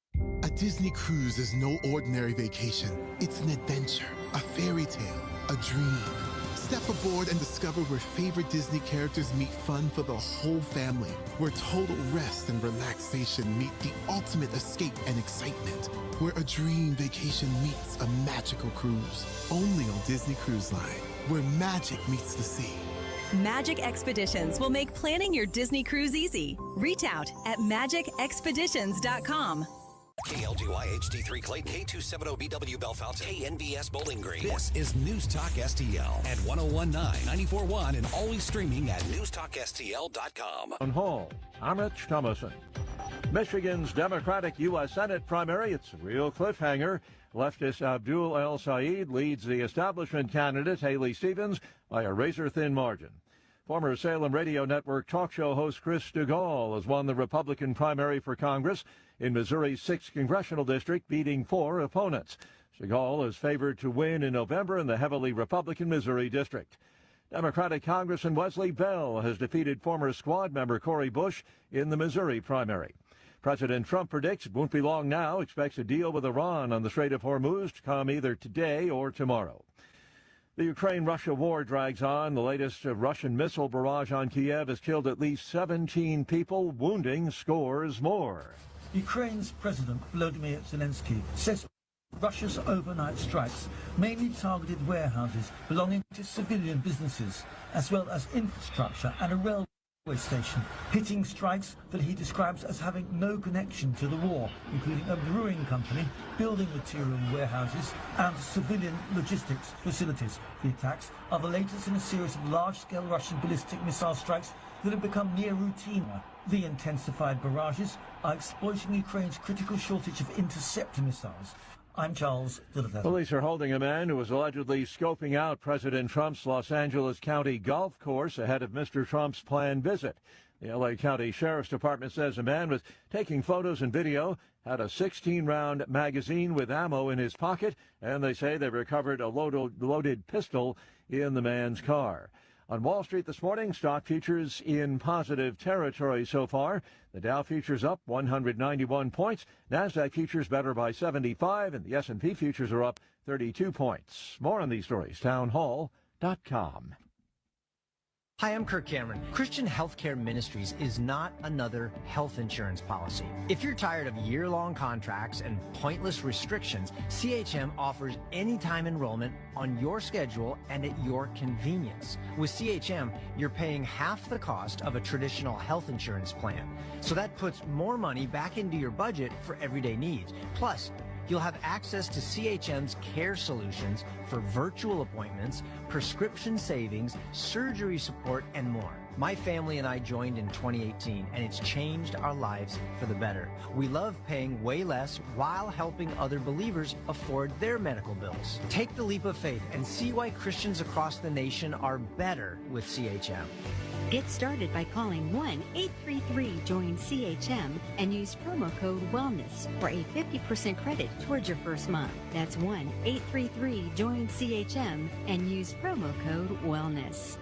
A Disney cruise is no ordinary vacation. It's an adventure, a fairy tale, a dream. Step aboard and discover where favorite Disney characters meet fun for the whole family, where total rest and relaxation meet the ultimate escape and excitement, where a dream vacation meets a magical cruise. Only on Disney Cruise Line, where magic meets the sea. Magic Expeditions will make planning your Disney cruise easy. Reach out at magicexpeditions.com. KLGY HD3 Clayton, K270BW Bellefonte, KNBS Bowling Green. This is News Talk STL at 1019, 94.1, and always streaming at NewsTalkSTL.com. On Hall, I'm Rich Thomason. Michigan's Democratic U.S. Senate primary, it's a real cliffhanger. Leftist Abdul El Sayed leads the establishment candidate Haley Stevens by a razor-thin margin. Former Salem Radio Network talk show host Chris DeGaulle has won the Republican primary for Congress in Missouri's 6th congressional district, beating 4 opponents. DeGaulle is favored to win in November in the heavily Republican Missouri district. Democratic Congressman Wesley Bell has defeated former squad member Cori Bush in the Missouri primary. President Trump predicts it won't be long now, expects a deal with Iran on the Strait of Hormuz to come either today or tomorrow. The Ukraine-Russia war drags on. The latest Russian missile barrage on Kiev has killed at least 17 people, wounding scores more. Ukraine's President Volodymyr Zelensky says Russia's overnight strikes mainly targeted warehouses belonging to civilian businesses, as well as infrastructure and a railway station, hitting strikes that he describes as having no connection to the war, including a brewing company, building material warehouses, and civilian logistics facilities. The attacks are the latest in a series of large-scale Russian ballistic missile strikes that have become near routine. The intensified barrages are exploiting Ukraine's critical shortage of interceptor missiles. I'm Charles Dillard. Police are holding a man who was allegedly scoping out President Trump's Los Angeles County golf course ahead of Mr. Trump's planned visit. The L.A. County Sheriff's Department says a man was taking photos and video, had a 16-round magazine with ammo in his pocket, and they say they recovered a loaded pistol in the man's car. On Wall Street this morning, stock futures in positive territory so far. The Dow futures up 191 points. NASDAQ futures better by 75, and the S&P futures are up 32 points. More on these stories, townhall.com. Hi, I'm Kirk Cameron. Christian Healthcare Ministries is not another health insurance policy. If you're tired of year-long contracts and pointless restrictions, CHM offers anytime enrollment on your schedule and at your convenience. With CHM, you're paying half the cost of a traditional health insurance plan. So that puts more money back into your budget for everyday needs. Plus, you'll have access to CHM's care solutions for virtual appointments, prescription savings, surgery support, and more. My family and I joined in 2018, and it's changed our lives for the better. We love paying way less while helping other believers afford their medical bills. Take the leap of faith and see why Christians across the nation are better with CHM. Get started by calling 1-833-JOIN-CHM and use promo code WELLNESS for a 50% credit towards your first month. That's 1-833-JOIN-CHM and use promo code WELLNESS.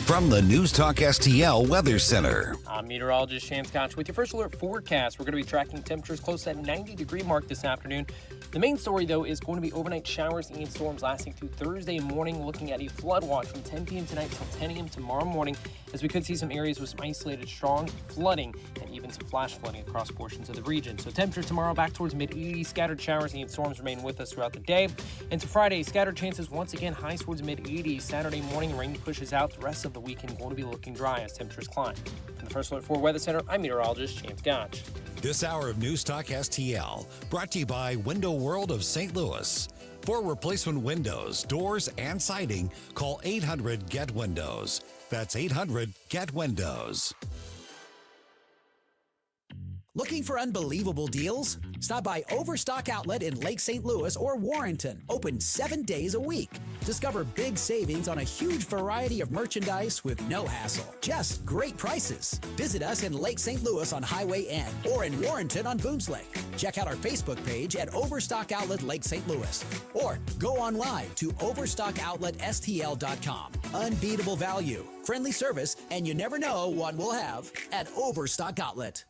From the NewsTalkSTL Weather Center. I'm meteorologist Shane Scotch with your first alert forecast. We're going to be tracking temperatures close to that 90-degree mark this afternoon. The main story, though, is going to be overnight showers and storms lasting through Thursday morning, looking at a flood watch from 10 p.m. tonight till 10 a.m. tomorrow morning, as we could see some areas with some isolated strong flooding and even some flash flooding across portions of the region. So temperature tomorrow back towards mid-80s. Scattered showers and storms remain with us throughout the day. Into Friday, scattered chances once again highs towards mid-80s. Saturday morning, rain pushes out. The rest of the weekend going to be looking dry as temperatures climb. From the First Alert 4 Weather Center, I'm meteorologist James Gotch. This hour of NewsTalkSTL brought to you by Window World of St. Louis. For replacement windows, doors, and siding, call 800-GET-WINDOWS. That's 800-GET-WINDOWS. Looking for unbelievable deals? Stop by Overstock Outlet in Lake St. Louis or Warrenton. Open 7 days a week. Discover big savings on a huge variety of merchandise with no hassle. Just great prices. Visit us in Lake St. Louis on Highway N or in Warrenton on Boones Lake. Check out our Facebook page at Overstock Outlet Lake St. Louis or go online to overstockoutletstl.com. Unbeatable value, friendly service, and you never know what we'll have at Overstock Outlet.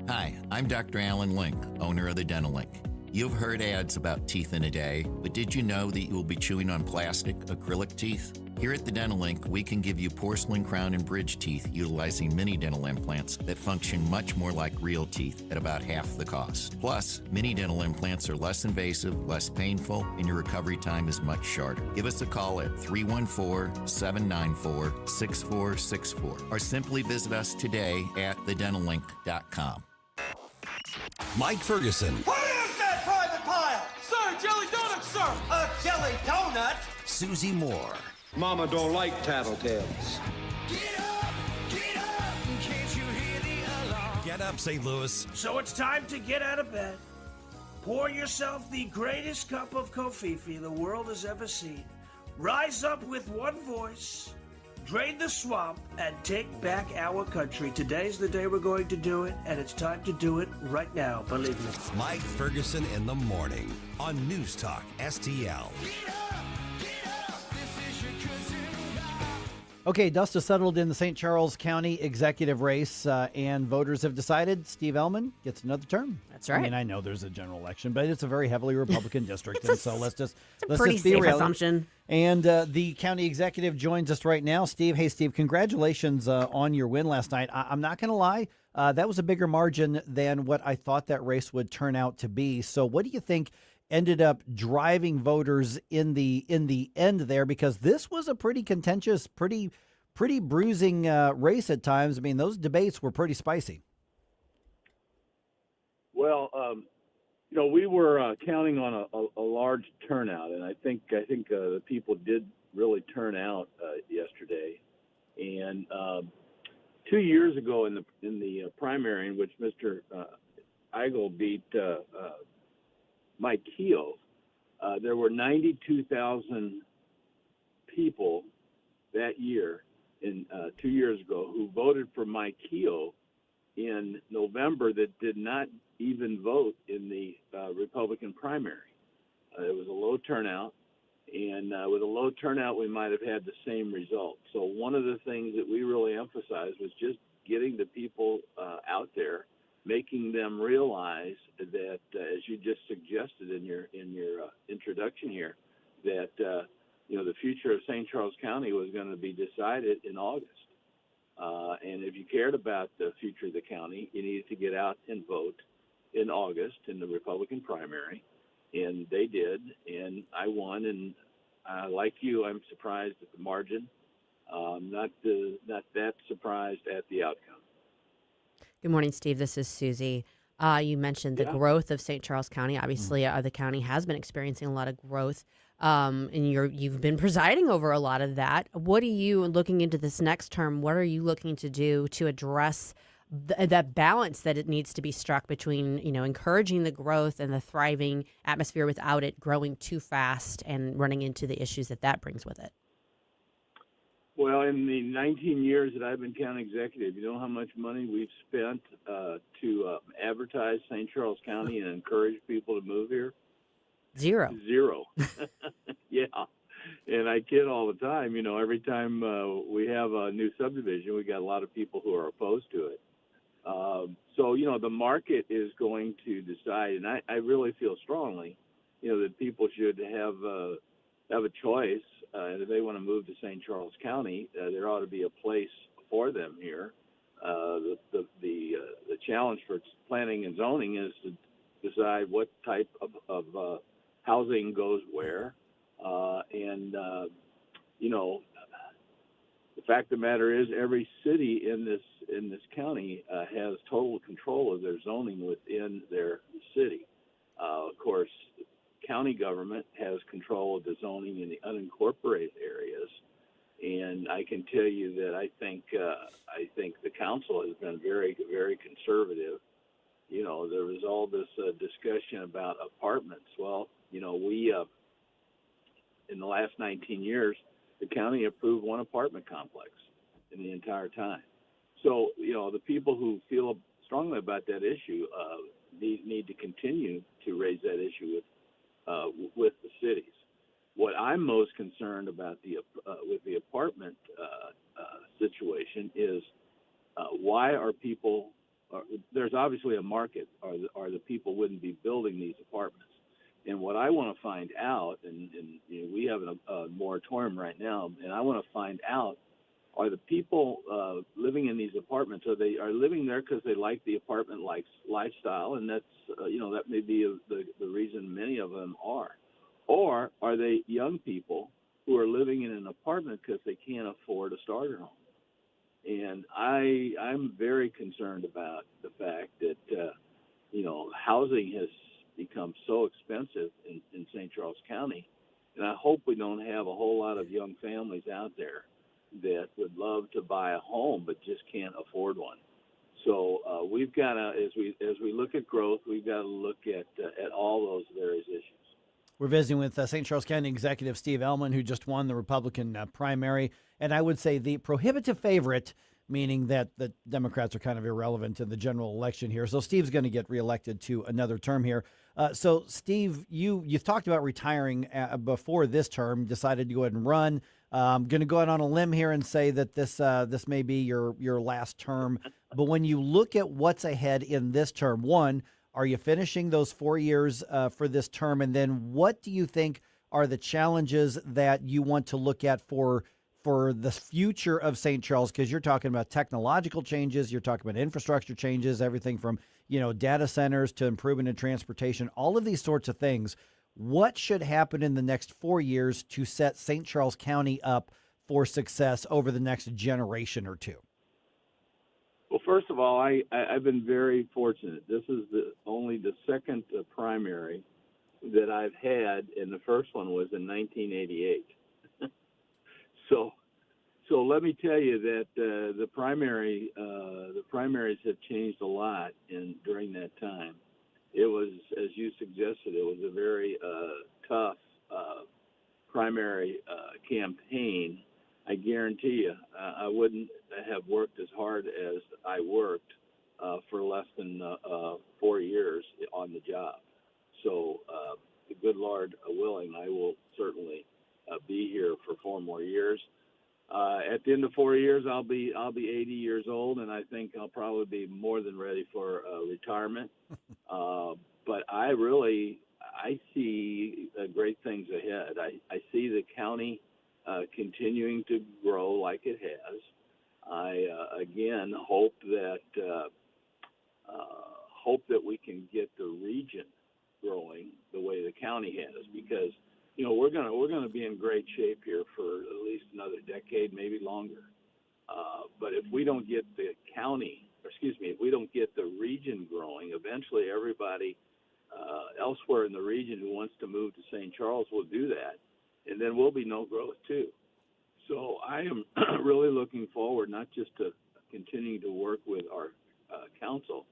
Hi, I'm Dr. Alan Link, owner of the Dental Link. You've heard ads about teeth in a day, but did you know that you will be chewing on plastic, acrylic teeth? Here at the Dental Link, we can give you porcelain crown and bridge teeth utilizing mini dental implants that function much more like real teeth at about half the cost. Plus, mini dental implants are less invasive, less painful, and your recovery time is much shorter. Give us a call at 314-794-6464 or simply visit us today at thedentallink.com. Mike Ferguson. What is that private pile? Sir, jelly donut, sir. A jelly donut? Susie Moore. Mama don't like tattletales. Get up, St. Louis. So it's time to get out of bed. Pour yourself the greatest cup of Kofifi the world has ever seen. Rise up with one voice. Drain the swamp and take back our country. Today's the day we're going to do it, and it's time to do it right now, believe me. Mike Ferguson in the morning on News Talk STL. Okay, dust has settled in the St. Charles County executive race, and voters have decided Steve Ehlmann gets another term. That's right. I mean, I know there's a general election, but it's a very heavily Republican district, and so let's just be safe real. assumption. And the county executive joins us right now. Steve, hey, Steve, congratulations on your win last night. I'm not going to lie, that was a bigger margin than what I thought that race would turn out to be. So what do you think ended up driving voters in the end there, because this was a pretty contentious, pretty bruising race at times. I mean, those debates were pretty spicy. Well, we were counting on a large turnout, and I think the people did really turn out yesterday. And 2 years ago in the primary in which Mr. Eigel beat Mike Keogh, there were 92,000 people that year, 2 years ago, who voted for Mike Keogh in November that did not even vote in the Republican primary. It was a low turnout, and with a low turnout, we might have had the same result. So one of the things that we really emphasized was just getting the people out there, making them realize that, as you just suggested in your introduction here, that the future of St. Charles County was going to be decided in August. And if you cared about the future of the county, you needed to get out and vote in August in the Republican primary, and they did, and I won. And like you, I'm surprised at the margin. Not that surprised at the outcome. Good morning, Steve. This is Susie. You mentioned the growth of St. Charles County. Obviously, the county has been experiencing a lot of growth, and you've been presiding over a lot of that. What are you looking into this next term? What are you looking to do to address that balance that it needs to be struck between, encouraging the growth and the thriving atmosphere without it growing too fast and running into the issues that brings with it? Well, in the 19 years that I've been county executive, you know how much money we've spent to advertise St. Charles County and encourage people to move here? Zero. Yeah. And I kid all the time. Every time we have a new subdivision, we got a lot of people who are opposed to it. So, the market is going to decide, and I really feel strongly, that people should have a choice. And if they want to move to St. Charles County, there ought to be a place for them here. The challenge for planning and zoning is to decide what type of housing goes where. The fact of the matter is, every city in this county has total control of their zoning within their city. Of course, county government has control of the zoning in the unincorporated areas, and I can tell you that I think the council has been very, very conservative. There was all this discussion about apartments. Well, we in the last 19 years, the county approved one apartment complex in the entire time. So, the people who feel strongly about that issue need to continue to raise that issue with the cities. What I'm most concerned about with the apartment situation is why are people? There's obviously a market, or the people wouldn't be building these apartments. And what I want to find out, and we have a moratorium right now, and I want to find out, are the people living in these apartments, are living there because they like the apartment lifestyle, and that's that may be the reason many of them are, or are they young people who are living in an apartment because they can't afford a starter home? And I'm very concerned about the fact that housing has become so expensive in St. Charles County, and I hope we don't have a whole lot of young families out there that would love to buy a home but just can't afford one. So we've got to, as we look at growth, we've got to look at all those various issues. We're visiting with St. Charles County Executive Steve Ehlmann, who just won the Republican primary, and I would say the prohibitive favorite, meaning that the Democrats are kind of irrelevant in the general election here. So Steve's going to get reelected to another term here. So Steve, you've talked about retiring before this term, decided to go ahead and run. I'm going to go out on a limb here and say that this may be your last term. But when you look at what's ahead in this term, one, are you finishing those 4 years for this term? And then what do you think are the challenges that you want to look at for the future of St. Charles? Because you're talking about technological changes, you're talking about infrastructure changes, everything from data centers to improvement in transportation, all of these sorts of things. What should happen in the next 4 years to set St. Charles County up for success over the next generation or two? Well, first of all, I've been very fortunate. This is only the second primary that I've had, and the first one was in 1988. So let me tell you that the primaries have changed a lot during that time. It was, as you suggested, it was a very tough primary campaign. I guarantee you, I wouldn't have worked as hard as I worked for less than 4 years on the job. So, the good Lord willing, I will certainly be here for 4 more years. At the end of 4 years, I'll be 80 years old, and I think I'll probably be more than ready for retirement. But I see great things ahead. I see the county continuing to grow like it has. I again hope that we can get the region growing the way the county has, because we're gonna be in great shape here for at least another decade, maybe longer. But if we don't get the if we don't get the region growing, eventually everybody elsewhere in the region who wants to move to St. Charles will do that, and then we'll be no growth too. So I am really looking forward not just to continuing to work with our council,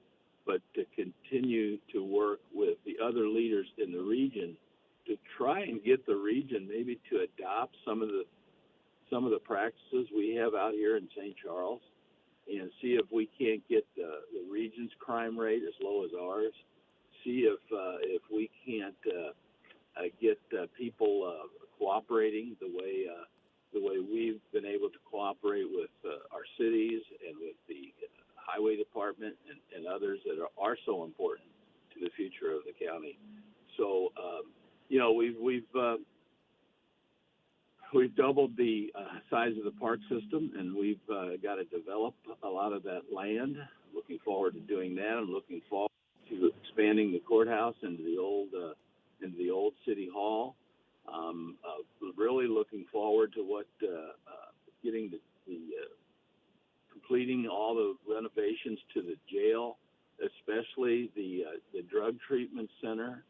but to continue to work with the other leaders in the region to try and get the region maybe to adopt some of the practices we have out here in St. Charles, and see if we can't get the region's crime rate as low as ours. See if we can't get people cooperating the way we've been able to cooperate with our cities and with the highway department and others that are so important to the future of the county. So, we've doubled the size of the park system, and we've got to develop a lot of that land. Looking forward to doing that. I'm looking forward to expanding the courthouse into the old city hall. Really looking forward to getting completing all the renovations to the jail, especially the drug treatment center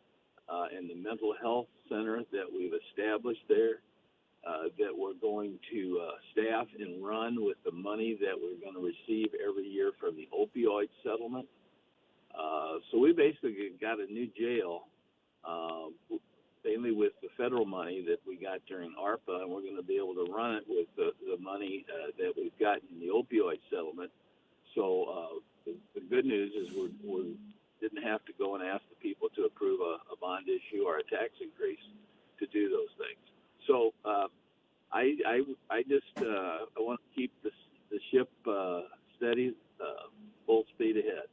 and the mental health center that we've established there, that we're going to staff and run with the money that we're going to receive every year from the opioid settlement. So we basically got a new jail, mainly with the federal money that we got during ARPA, and we're going to be able to run it with the money that we've gotten in the opioid settlement. So the good news is we didn't have to go and ask the people to approve a bond issue or a tax increase to do those things. So I want to keep the ship steady, full speed ahead.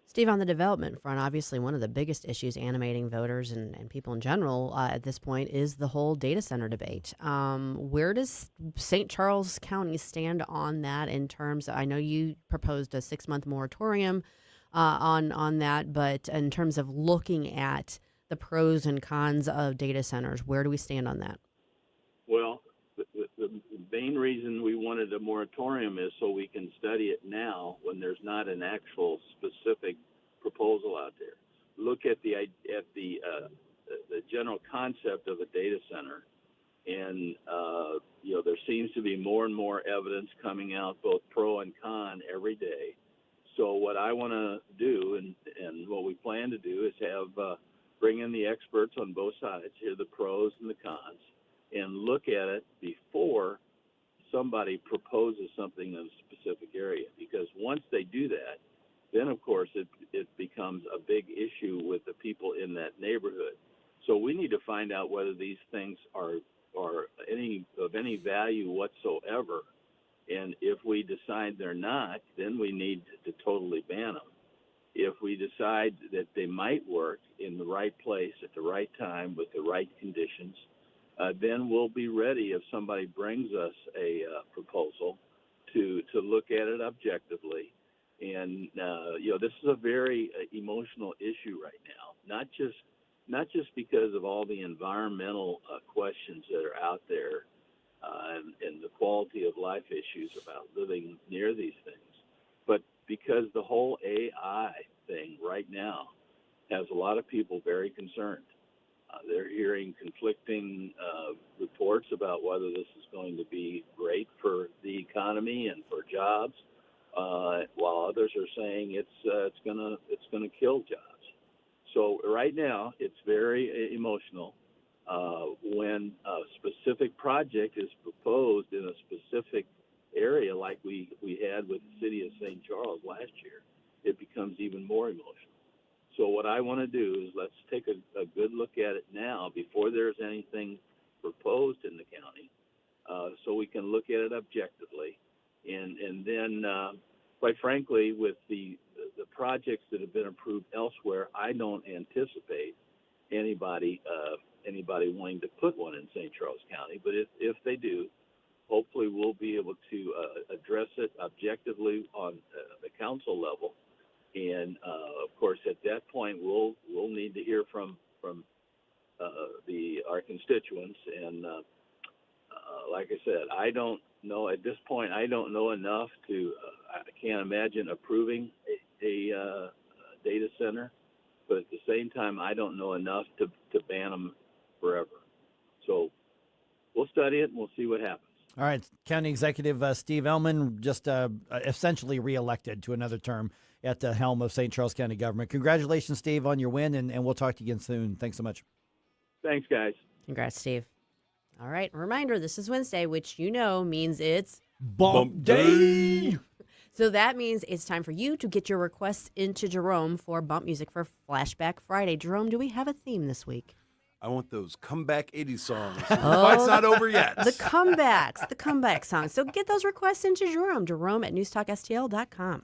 Steve, on the development front, obviously one of the biggest issues animating voters and people in general at this point is the whole data center debate. Where does St. Charles County stand on that in terms of, I know you proposed a 6-month moratorium on that, but in terms of looking at the pros and cons of data centers, where do we stand on that? Well, the main reason we wanted a moratorium is so we can study it now when there's not an actual specific proposal out there. Look at the general concept of a data center, and there seems to be more and more evidence coming out, both pro and con, every day. So what I want to do, and what we plan to do, is bring in the experts on both sides, hear the pros and the cons, and look at it before somebody proposes something in a specific area. Because once they do that, then of course it becomes a big issue with the people in that neighborhood. So we need to find out whether these things are of any value whatsoever. And if we decide they're not, then we need to totally ban them. If we decide that they might work in the right place at the right time with the right conditions, then we'll be ready if somebody brings us a proposal to look at it objectively. And this is a very emotional issue right now, not just not just because of all the environmental questions that are out there and the quality of life issues about living near these things, but because the whole AI thing right now has a lot of people very concerned. They're hearing conflicting reports about whether this is going to be great for the economy and for jobs, while others are saying it's gonna kill jobs. So right now it's very emotional. When a specific project is proposed in a specific area, like we had with the city of St. Charles last year, it becomes even more emotional. So what I want to do is let's take a good look at it now before there's anything proposed in the county, so we can look at it objectively. And then, quite frankly, with the projects that have been approved elsewhere, I don't anticipate anybody wanting to put one in St. Charles County. But if they do, hopefully we'll be able to address it objectively on the council level. And of course, at that point, we'll need to hear from our constituents. And like I said, I don't know at this point. I don't know enough to. I can't imagine approving a data center, but at the same time, I don't know enough to ban them forever. So we'll study it and we'll see what happens. All right, County Executive Steve Ehlmann just essentially reelected to another term at the helm of St. Charles County government. Congratulations, Steve, on your win, and we'll talk to you again soon. Thanks so much. Thanks, guys. Congrats, Steve. All right, a reminder, this is Wednesday, which means it's Bump Day. So that means it's time for you to get your requests into Jerome for bump music for Flashback Friday. Jerome, do we have a theme this week? I want those comeback 80s songs. The fight's not over yet. The comeback songs. So get those requests into Jerome at NewsTalkSTL.com.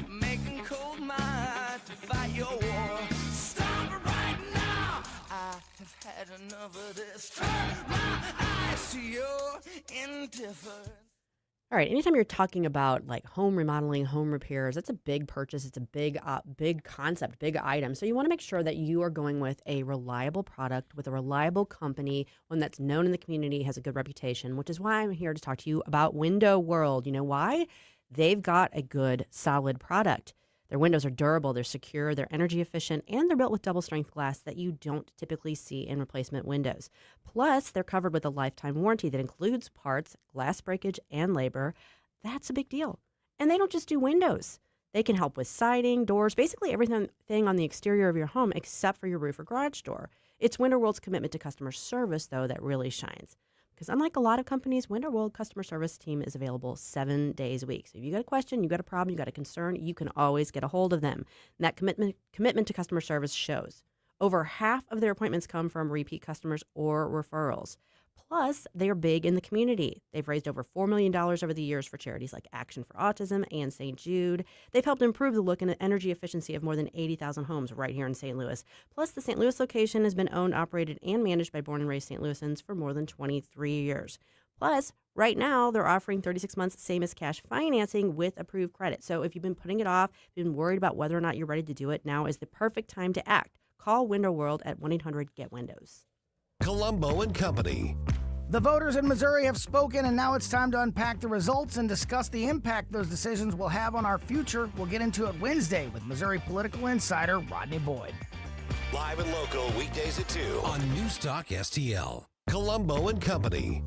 Making cold mind to fight your war. Stop it right now. I have had enough of this. Turn my eyes to your indifference. All right, anytime you're talking about like home remodeling, home repairs, that's a big purchase. It's a big concept, big item. So you want to make sure that you are going with a reliable product, with a reliable company, one that's known in the community, has a good reputation, which is why I'm here to talk to you about Window World. You know why? They've got a good, solid product. Their windows are durable, they're secure, they're energy efficient, and they're built with double-strength glass that you don't typically see in replacement windows. Plus, they're covered with a lifetime warranty that includes parts, glass breakage, and labor. That's a big deal. And they don't just do windows. They can help with siding, doors, basically everything on the exterior of your home except for your roof or garage door. It's Window World's commitment to customer service, though, that really shines. Because unlike a lot of companies, Window World customer service team is available 7 days a week. So if you got a question, you got a problem, you got a concern, you can always get a hold of them. And that commitment to customer service shows. Over half of their appointments come from repeat customers or referrals. Plus, they are big in the community. They've raised over $4 million over the years for charities like Action for Autism and St. Jude. They've helped improve the look and energy efficiency of more than 80,000 homes right here in St. Louis. Plus, the St. Louis location has been owned, operated, and managed by born and raised St. Louisans for more than 23 years. Plus, right now, they're offering 36 months same as cash financing with approved credit. So if you've been putting it off, been worried about whether or not you're ready to do it, now is the perfect time to act. Call Window World at 1-800-GET-WINDOWS. Colombo and Company. The voters in Missouri have spoken, and now it's time to unpack the results and discuss the impact those decisions will have on our future. We'll get into it Wednesday with Missouri political insider Rodney Boyd. Live and local weekdays at 2 on NewsTalkSTL. Colombo and Company.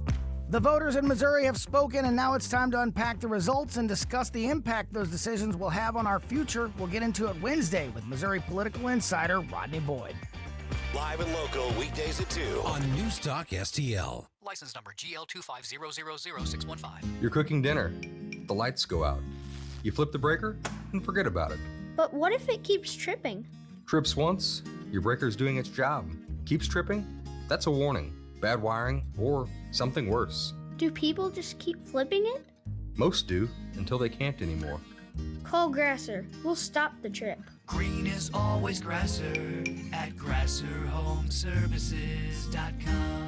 The voters in Missouri have spoken, and now it's time to unpack the results and discuss the impact those decisions will have on our future. We'll get into it Wednesday with Missouri political insider Rodney Boyd. Live and local weekdays at 2 on NewsTalkSTL. License number GL2500615. You're cooking dinner. The lights go out. You flip the breaker and forget about it. But what if it keeps tripping? Trips once, your breaker's doing its job. Keeps tripping? That's a warning. Bad wiring or something worse. Do people just keep flipping it? Most do, until they can't anymore. Call Grasser. We'll stop the trip. Green is always Grasser at GrasserHomeservices.com.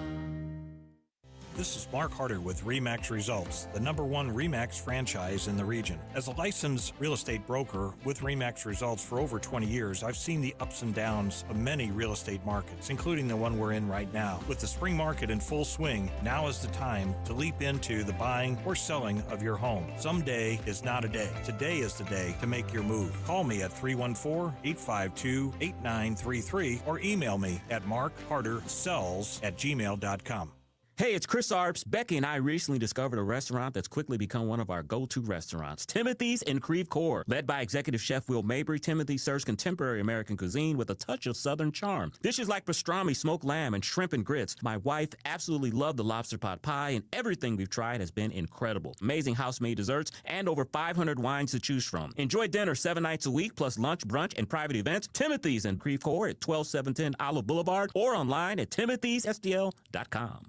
This is Mark Harder with RE/MAX Results, the #1 RE/MAX franchise in the region. As a licensed real estate broker with RE/MAX Results for over 20 years, I've seen the ups and downs of many real estate markets, including the one we're in right now. With the spring market in full swing, now is the time to leap into the buying or selling of your home. Someday is not a day. Today is the day to make your move. Call me at 314-852-8933 or email me at markhardersells@gmail.com. Hey, it's Chris Arps. Becky and I recently discovered a restaurant that's quickly become one of our go-to restaurants, Timothy's in Creve Coeur. Led by executive chef Will Mabry, Timothy's serves contemporary American cuisine with a touch of Southern charm. Dishes like pastrami, smoked lamb, and shrimp and grits. My wife absolutely loved the lobster pot pie, and everything we've tried has been incredible. Amazing house-made desserts and over 500 wines to choose from. Enjoy dinner 7 nights a week, plus lunch, brunch, and private events. Timothy's in Creve Coeur at 12710 Olive Boulevard or online at timothysstl.com.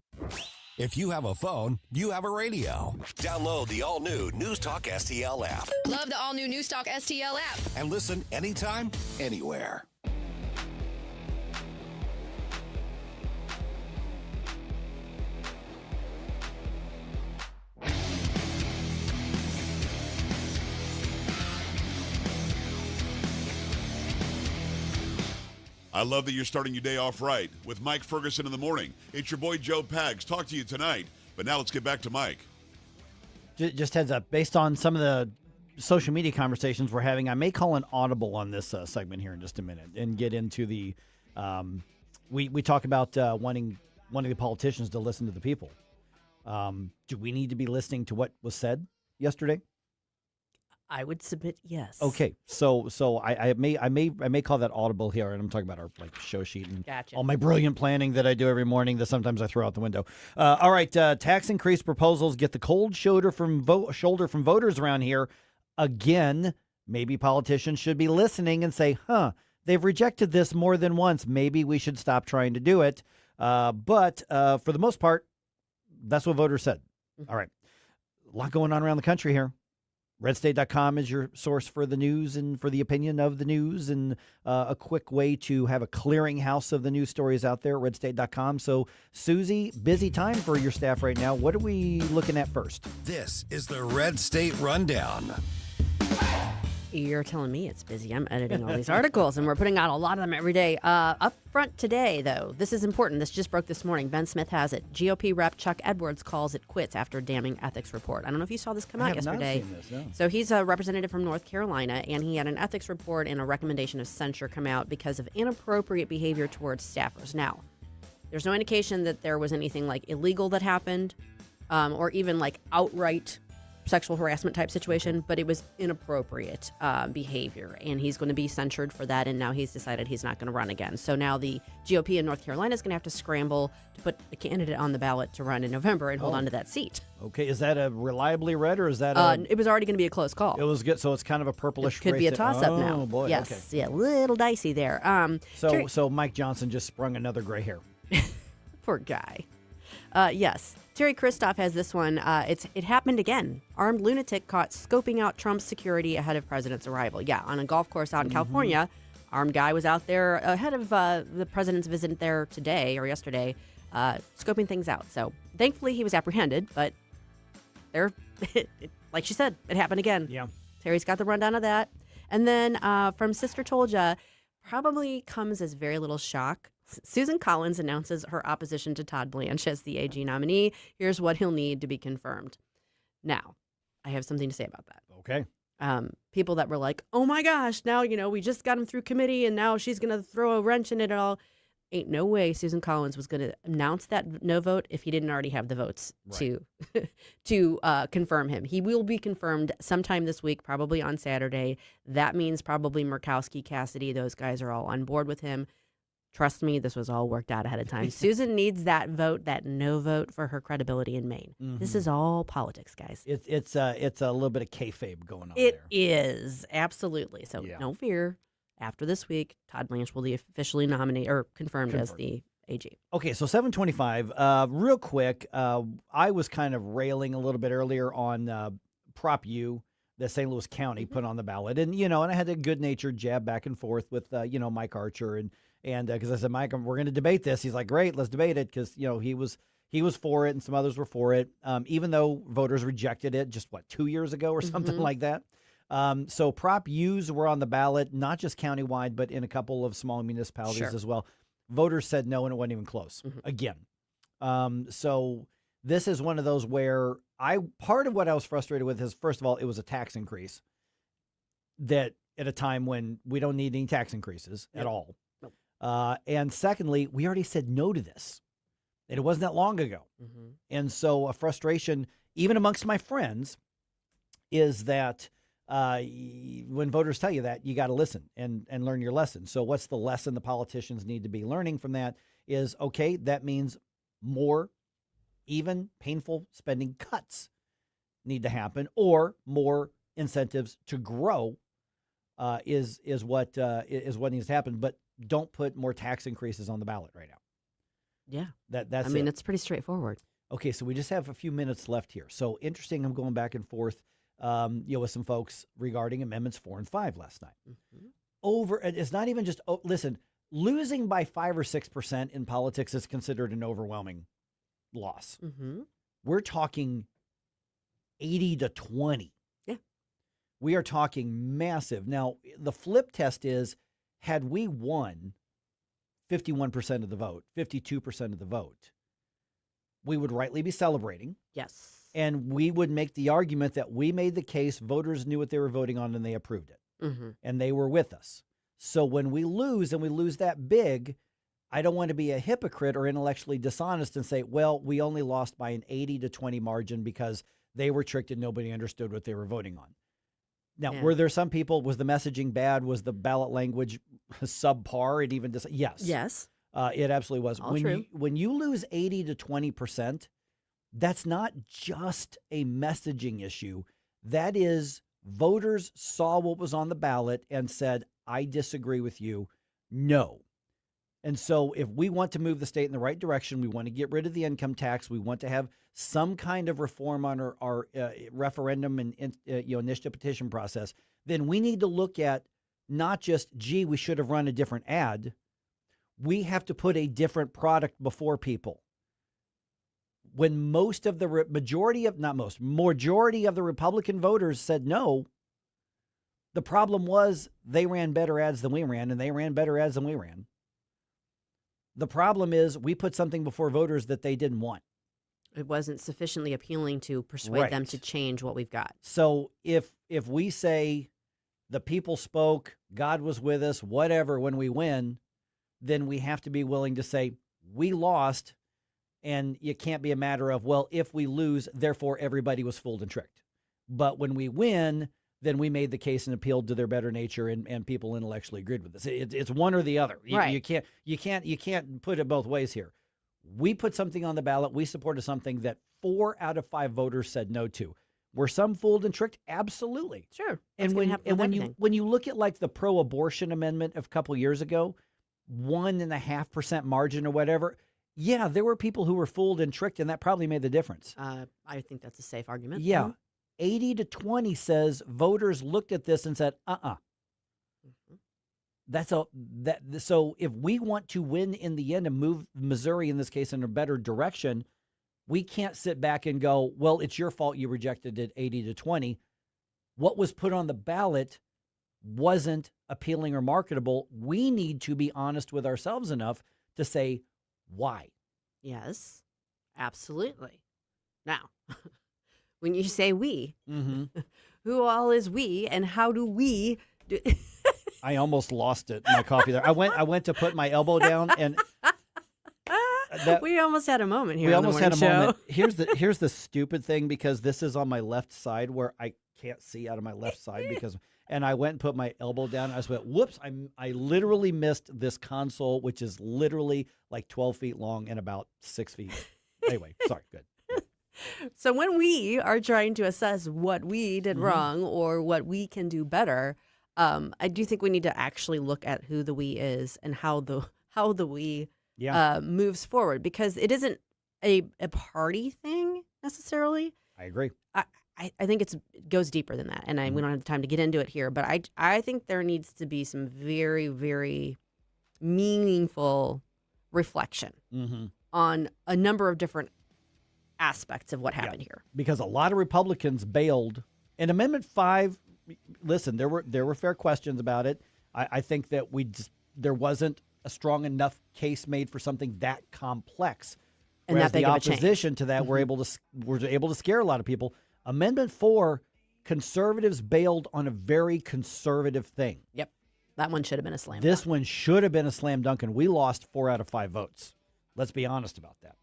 If you have a phone, you have a radio. Download the all-new News Talk STL app. Love the all-new News Talk STL app. And listen anytime, anywhere. I love that you're starting your day off right with Mike Ferguson in the morning. It's your boy Joe Pags. Talk to you tonight. But now let's get back to Mike. Just heads up, based on some of the social media conversations we're having, I may call an audible on this segment here in just a minute and get into the we talk about wanting the politicians to listen to the people. Do we need to be listening to what was said yesterday? I would submit yes. Okay, so I may call that audible here, and I'm talking about our show sheet and all my brilliant planning that I do every morning that sometimes I throw out the window. All right, tax increase proposals get the cold shoulder from voters around here again. Maybe politicians should be listening and say, they've rejected this more than once. Maybe we should stop trying to do it. But for the most part, that's what voters said. All right, a lot going on around the country here. RedState.com is your source for the news and for the opinion of the news, and a quick way to have a clearinghouse of the news stories out there, RedState.com. So, Susie, busy time for your staff right now. What are we looking at first? This is the Red State Rundown. You're telling me it's busy. I'm editing all these articles, and we're putting out a lot of them every day. Up front today, though, this is important. This just broke this morning. Ben Smith has it. GOP Rep Chuck Edwards calls it quits after damning ethics report. I don't know if you saw this come out yesterday. Not seen this, no. So he's a representative from North Carolina, and he had an ethics report and a recommendation of censure come out because of inappropriate behavior towards staffers. Now, there's no indication that there was anything illegal that happened, or even outright sexual harassment type situation, but it was inappropriate behavior, and he's going to be censured for that, and now he's decided he's not going to run again. So now the GOP in North Carolina is going to have to scramble to put a candidate on the ballot to run in November and hold on to that seat. Okay, is that a reliably red, or is that it was already going to be a close call. It was good, so it's kind of a purplish It could be a toss-up now. Oh, boy, yes, okay. yeah, a little dicey there. So Mike Johnson just sprung another gray hair. Poor guy. Yes. Terry Christoph has this one. It happened again. Armed lunatic caught scoping out Trump's security ahead of president's arrival. Yeah, on a golf course out in California, armed guy was out there ahead of the president's visit there today or yesterday, scoping things out. So thankfully he was apprehended, but like she said, it happened again. Yeah. Terry's got the rundown of that. And then from Sister Told Ya, probably comes as very little shock. Susan Collins announces her opposition to Todd Blanche as the AG nominee. Here's what he'll need to be confirmed. Now, I have something to say about that. Okay. People that were like, oh my gosh, now, we just got him through committee and now she's going to throw a wrench in it all. Ain't no way Susan Collins was going to announce that no vote if he didn't already have the votes to confirm him. He will be confirmed sometime this week, probably on Saturday. That means probably Murkowski, Cassidy, those guys are all on board with him. Trust me, this was all worked out ahead of time. Susan needs that vote, that no vote, for her credibility in Maine. Mm-hmm. This is all politics, guys. It's a little bit of kayfabe going on there. It is, absolutely. So no fear. After this week, Todd Blanche will be officially nominated or confirmed as the AG. Okay, so 7:25. Real quick, I was kind of railing a little bit earlier on Prop U that St. Louis County put on the ballot, and and I had a good-natured jab back and forth with Mike Archer and because I said, Mike, we're going to debate this. He's like, great, let's debate it, because he He was for it, and some others were for it, even though voters rejected it just, 2 years ago or something like that. So Prop U's were on the ballot, not just countywide, but in a couple of small municipalities as well. Voters said no, and it wasn't even close again. So this is one of those where part of what I was frustrated with is, first of all, it was a tax increase that at a time when we don't need any tax increases at all. Nope. And secondly, we already said no to this. And it wasn't that long ago. And so a frustration, even amongst my friends, is that when voters tell you that, you got to listen and learn your lesson. So what's the lesson the politicians need to be learning from that is, okay, that means more even painful spending cuts need to happen, or more incentives to grow is what needs to happen. But don't put more tax increases on the ballot right now. Yeah. That's it's pretty straightforward. Okay, so we just have a few minutes left here. So interesting, I'm going back and forth with some folks regarding Amendments 4 and 5 last night. It's not even just, listen, losing by 5 or 6% in politics is considered an overwhelming loss. We're talking 80 to 20. Yeah. We are talking massive. Now, the flip test is, had we won 51% of the vote, 52% of the vote, we would rightly be celebrating. Yes. And we would make the argument that we made the case, voters knew what they were voting on, and they approved it. And they were with us. So when we lose, and we lose that big, I don't want to be a hypocrite or intellectually dishonest and say, well, we only lost by an 80 to 20 margin because they were tricked and nobody understood what they were voting on. Now, were there some people, was the messaging bad? Was the ballot language subpar? It even yes. Yes. It absolutely was. All true. When you lose 80 to 20%, that's not just a messaging issue. That is, voters saw what was on the ballot and said, I disagree with you. No. And so if we want to move the state in the right direction, we want to get rid of the income tax, we want to have some kind of reform on our referendum and initiative petition process, then we need to look at not just, gee, we should have run a different ad. We have to put a different product before people. When most of the majority of the Republican voters said no, the problem was they ran better ads than we ran, and they ran better ads than we ran. The problem is we put something before voters that they didn't want. It wasn't sufficiently appealing to persuade them to change what we've got. So if we say the people spoke, God was with us, whatever, when we win, then we have to be willing to say we lost, and it can't be a matter of, well, if we lose, therefore everybody was fooled and tricked. But when we win, then we made the case and appealed to their better nature, and people intellectually agreed with us. It's one or the other. Right. You can't put it both ways here. We put something on the ballot. We supported something that 4 out of 5 voters said no to. Were some fooled and tricked? Absolutely. Sure. And when you look at like the pro-abortion amendment of a couple years ago, 1.5% margin or whatever. Yeah, there were people who were fooled and tricked, and that probably made the difference. I think that's a safe argument. Yeah. 80 to 20 says voters looked at this and said, So if we want to win in the end and move Missouri, in this case, in a better direction, we can't sit back and go, well, it's your fault you rejected it 80 to 20. What was put on the ballot wasn't appealing or marketable. We need to be honest with ourselves enough to say why. Yes, absolutely. Now, when you say we, who all is we, and how do we do? I almost lost it. My coffee there. I went to put my elbow down, and we almost had a moment here. We on almost the had a show. moment. Here's the stupid thing, because this is on my left side where I can't see out of my left side and I went and put my elbow down. And I just went, whoops! I literally missed this console, which is literally like 12 feet long and about 6 feet. Anyway, sorry. Good. So when we are trying to assess what we did wrong or what we can do better, I do think we need to actually look at who the we is and how the we moves forward, because it isn't a party thing necessarily. I agree. I think it goes deeper than that, and we don't have time to get into it here. But I think there needs to be some very, very meaningful reflection on a number of different aspects of what happened here. Because a lot of Republicans bailed. And Amendment 5, listen, there were fair questions about it. I think that there wasn't a strong enough case made for something that complex. And Whereas that big the of a change. opposition to that were able to scare a lot of people. Amendment 4, conservatives bailed on a very conservative thing. Yep. That one should have been a slam This dunk. one should have been a slam dunk, and we lost 4 out of 5 votes. Let's be honest about that.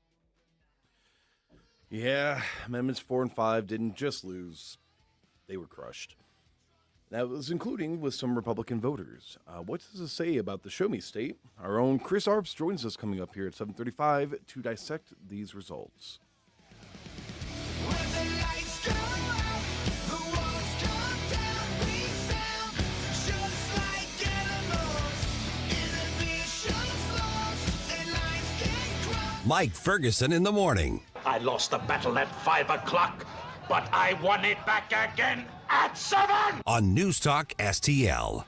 Yeah, Amendments 4 and 5 didn't just lose. They were crushed. That was including with some Republican voters. What does it say about the Show Me State? Our own Chris Arps joins us coming up here at 7:35 to dissect these results. Mike Ferguson in the morning. I lost the battle at 5 o'clock, but I won it back again at 7! On NewsTalk STL.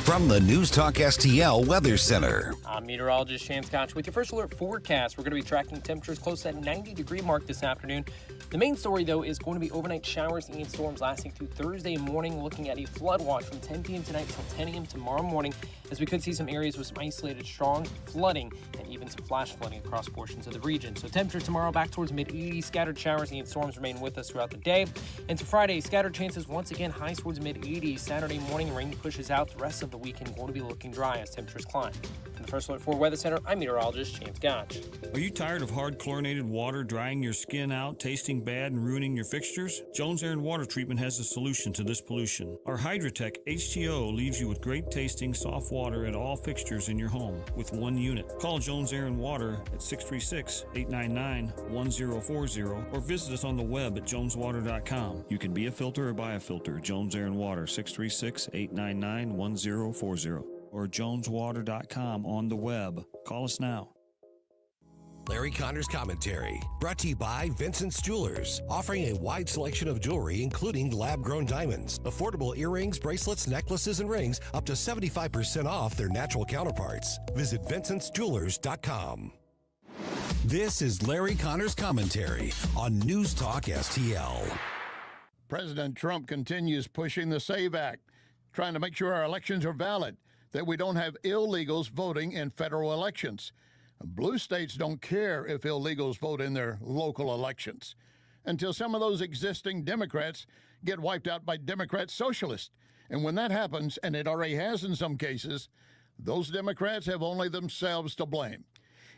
From the NewsTalk STL Weather Center. I'm meteorologist Shane Scotch with your first alert forecast. We're going to be tracking temperatures close to that 90-degree mark this afternoon. The main story, though, is going to be overnight showers and storms lasting through Thursday morning, looking at a flood watch from 10 p.m. tonight till 10 a.m. tomorrow morning, as we could see some areas with some isolated strong flooding and even some flash flooding across portions of the region. So temperatures tomorrow back towards mid-80s. Scattered showers and storms remain with us throughout the day. And to Friday, scattered chances once again highs towards mid-80s. Saturday morning, rain pushes out. The rest of the weekend going to be looking dry as temperatures climb. From the First Alert 4 Weather Center, I'm meteorologist James Gotch. Are you tired of hard chlorinated water drying your skin out, tasting bad, and ruining your fixtures? Jones Air and Water Treatment has a solution to this pollution. Our Hydratech H2O leaves you with great tasting soft water at all fixtures in your home with one unit. Call Jones Air and Water at 636-899-1040 or visit us on the web at joneswater.com. You can be a filter or buy a filter. Jones Air and Water, 636-899-1040 or joneswater.com on the web. Call us now. Larry Connor's Commentary, brought to you by Vincent's Jewelers, offering a wide selection of jewelry, including lab-grown diamonds, affordable earrings, bracelets, necklaces, and rings, up to 75% off their natural counterparts. Visit vincentsjewelers.com. This is Larry Connor's Commentary on NewsTalk STL. President Trump continues pushing the SAVE Act, trying to make sure our elections are valid, that we don't have illegals voting in federal elections. Blue states don't care if illegals vote in their local elections until some of those existing Democrats get wiped out by Democrat socialists. And when that happens, and it already has in some cases, those Democrats have only themselves to blame.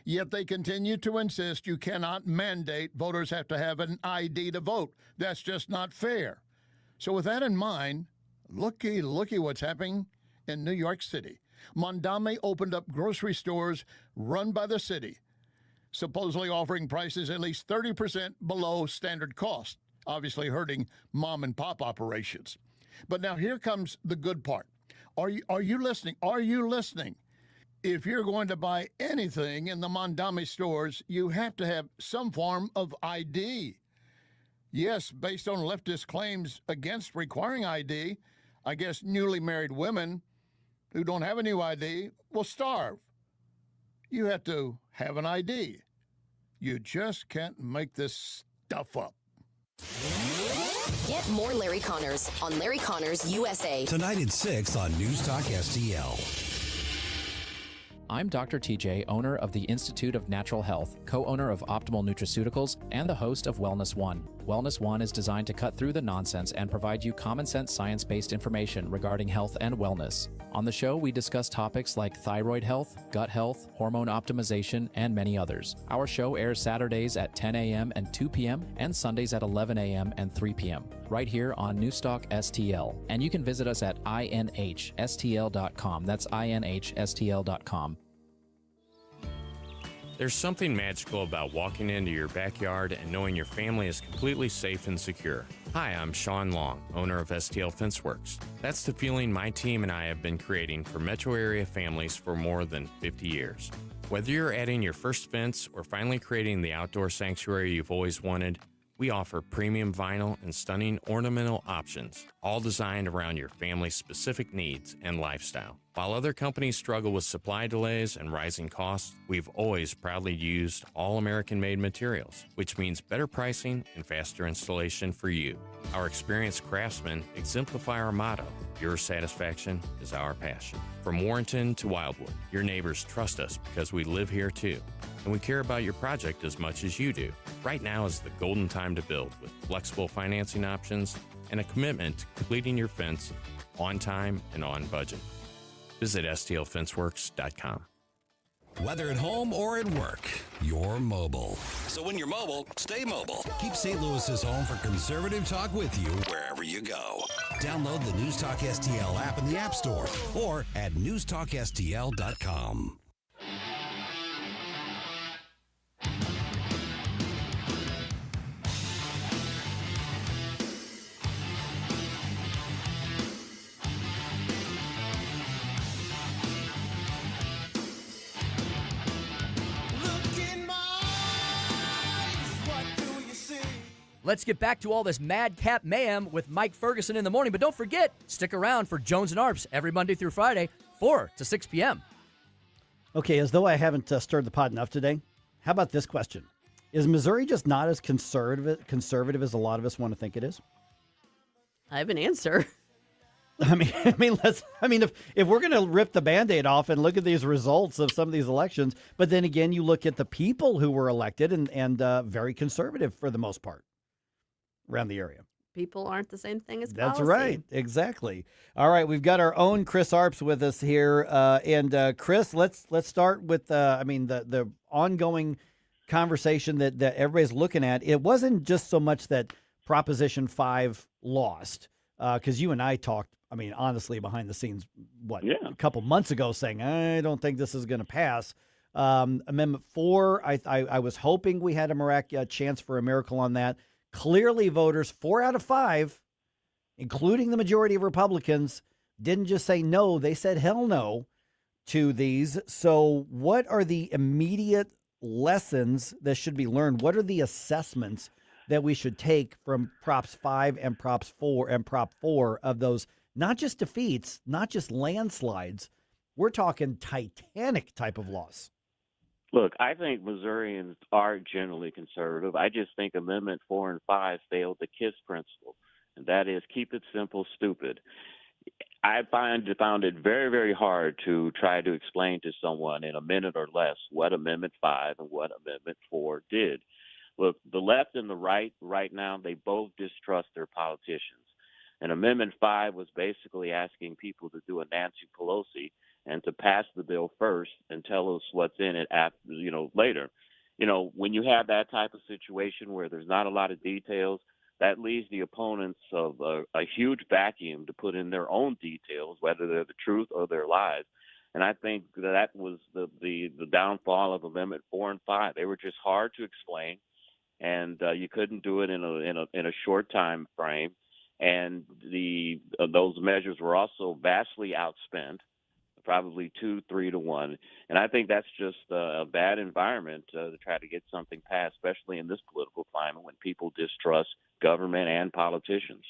Yet they continue to insist you cannot mandate voters have to have an ID to vote. That's just not fair. So with that in mind, looky what's happening in New York City. Mondami opened up grocery stores run by the city, supposedly offering prices at least 30% below standard cost, obviously hurting mom and pop operations. But now here comes the good part. Are you listening? Are you listening? If you're going to buy anything in the Mondami stores, you have to have some form of ID. Yes, based on leftist claims against requiring ID, I guess newly married women who don't have a new ID will starve. You have to have an ID. You just can't make this stuff up. Get more Larry Connors on Larry Connors USA. Tonight at 6 on NewsTalk STL. I'm Dr. TJ, owner of the Institute of Natural Health, co-owner of Optimal Nutraceuticals, and the host of Wellness One. Wellness One is designed to cut through the nonsense and provide you common-sense science-based information regarding health and wellness. On the show, we discuss topics like thyroid health, gut health, hormone optimization, and many others. Our show airs Saturdays at 10 a.m. and 2 p.m. and Sundays at 11 a.m. and 3 p.m. right here on NewsTalk STL. And you can visit us at inhstl.com. That's inhstl.com. There's something magical about walking into your backyard and knowing your family is completely safe and secure. Hi, I'm Sean Long, owner of STL Fence Works. That's the feeling my team and I have been creating for metro area families for more than 50 years. Whether you're adding your first fence or finally creating the outdoor sanctuary you've always wanted, We offer premium vinyl and stunning ornamental options, all designed around your family's specific needs and lifestyle. While other companies struggle with supply delays and rising costs, we've always proudly used all American-made materials, which means better pricing and faster installation for you. Our experienced craftsmen exemplify our motto, your satisfaction is our passion. From Warrenton to Wildwood, your neighbors trust us because we live here too. And we care about your project as much as you do. Right now is the golden time to build with flexible financing options and a commitment to completing your fence on time and on budget. Visit stlfenceworks.com. Whether at home or at work, you're mobile. So when you're mobile, stay mobile. Keep St. Louis's home for conservative talk with you wherever you go. Download the NewsTalk STL app in the App Store or at NewsTalkSTL.com. Let's get back to all this madcap mayhem with Mike Ferguson in the morning. But don't forget, stick around for Jones and Arps every Monday through Friday, 4 to 6 p.m. Okay, as though I haven't stirred the pot enough today, how about this question? Is Missouri just not as conservative as a lot of us want to think it is? I have an answer. If we're going to rip the Band-Aid off and look at these results of some of these elections, but then again, you look at the people who were elected and very conservative for the most part around the area. People aren't the same thing as That's policy. right. Exactly. All right, we've got our own Chris Arps with us here. Chris, let's start with the ongoing conversation that everybody's looking at. It wasn't just so much that Proposition 5 lost, because you and I talked, honestly, behind the scenes, a couple months ago saying, I don't think this is going to pass. Amendment 4, I was hoping we had a chance for a miracle on that. Clearly, voters, 4 out of 5, including the majority of Republicans, didn't just say no, they said hell no to these. So what are the immediate lessons that should be learned? What are the assessments that we should take from Props 5 and Props 4 and Prop 4 of those, not just defeats, not just landslides, we're talking Titanic type of loss? Look, I think Missourians are generally conservative. I just think Amendment 4 and 5 failed the KISS principle, and that is keep it simple, stupid. I found it very, very hard to try to explain to someone in a minute or less what Amendment 5 and what Amendment 4 did. Look, the left and the right now, they both distrust their politicians. And Amendment 5 was basically asking people to do a Nancy Pelosi and to pass the bill first and tell us what's in it after, later. When you have that type of situation where there's not a lot of details, that leaves the opponents of a huge vacuum to put in their own details, whether they're the truth or their lies. And I think that was the downfall of Amendment 4 and 5. They were just hard to explain, and you couldn't do it in a short time frame. And those measures were also vastly outspent, probably 2-3 to 1. And I think that's just a bad environment to try to get something passed, especially in this political climate when people distrust government and politicians.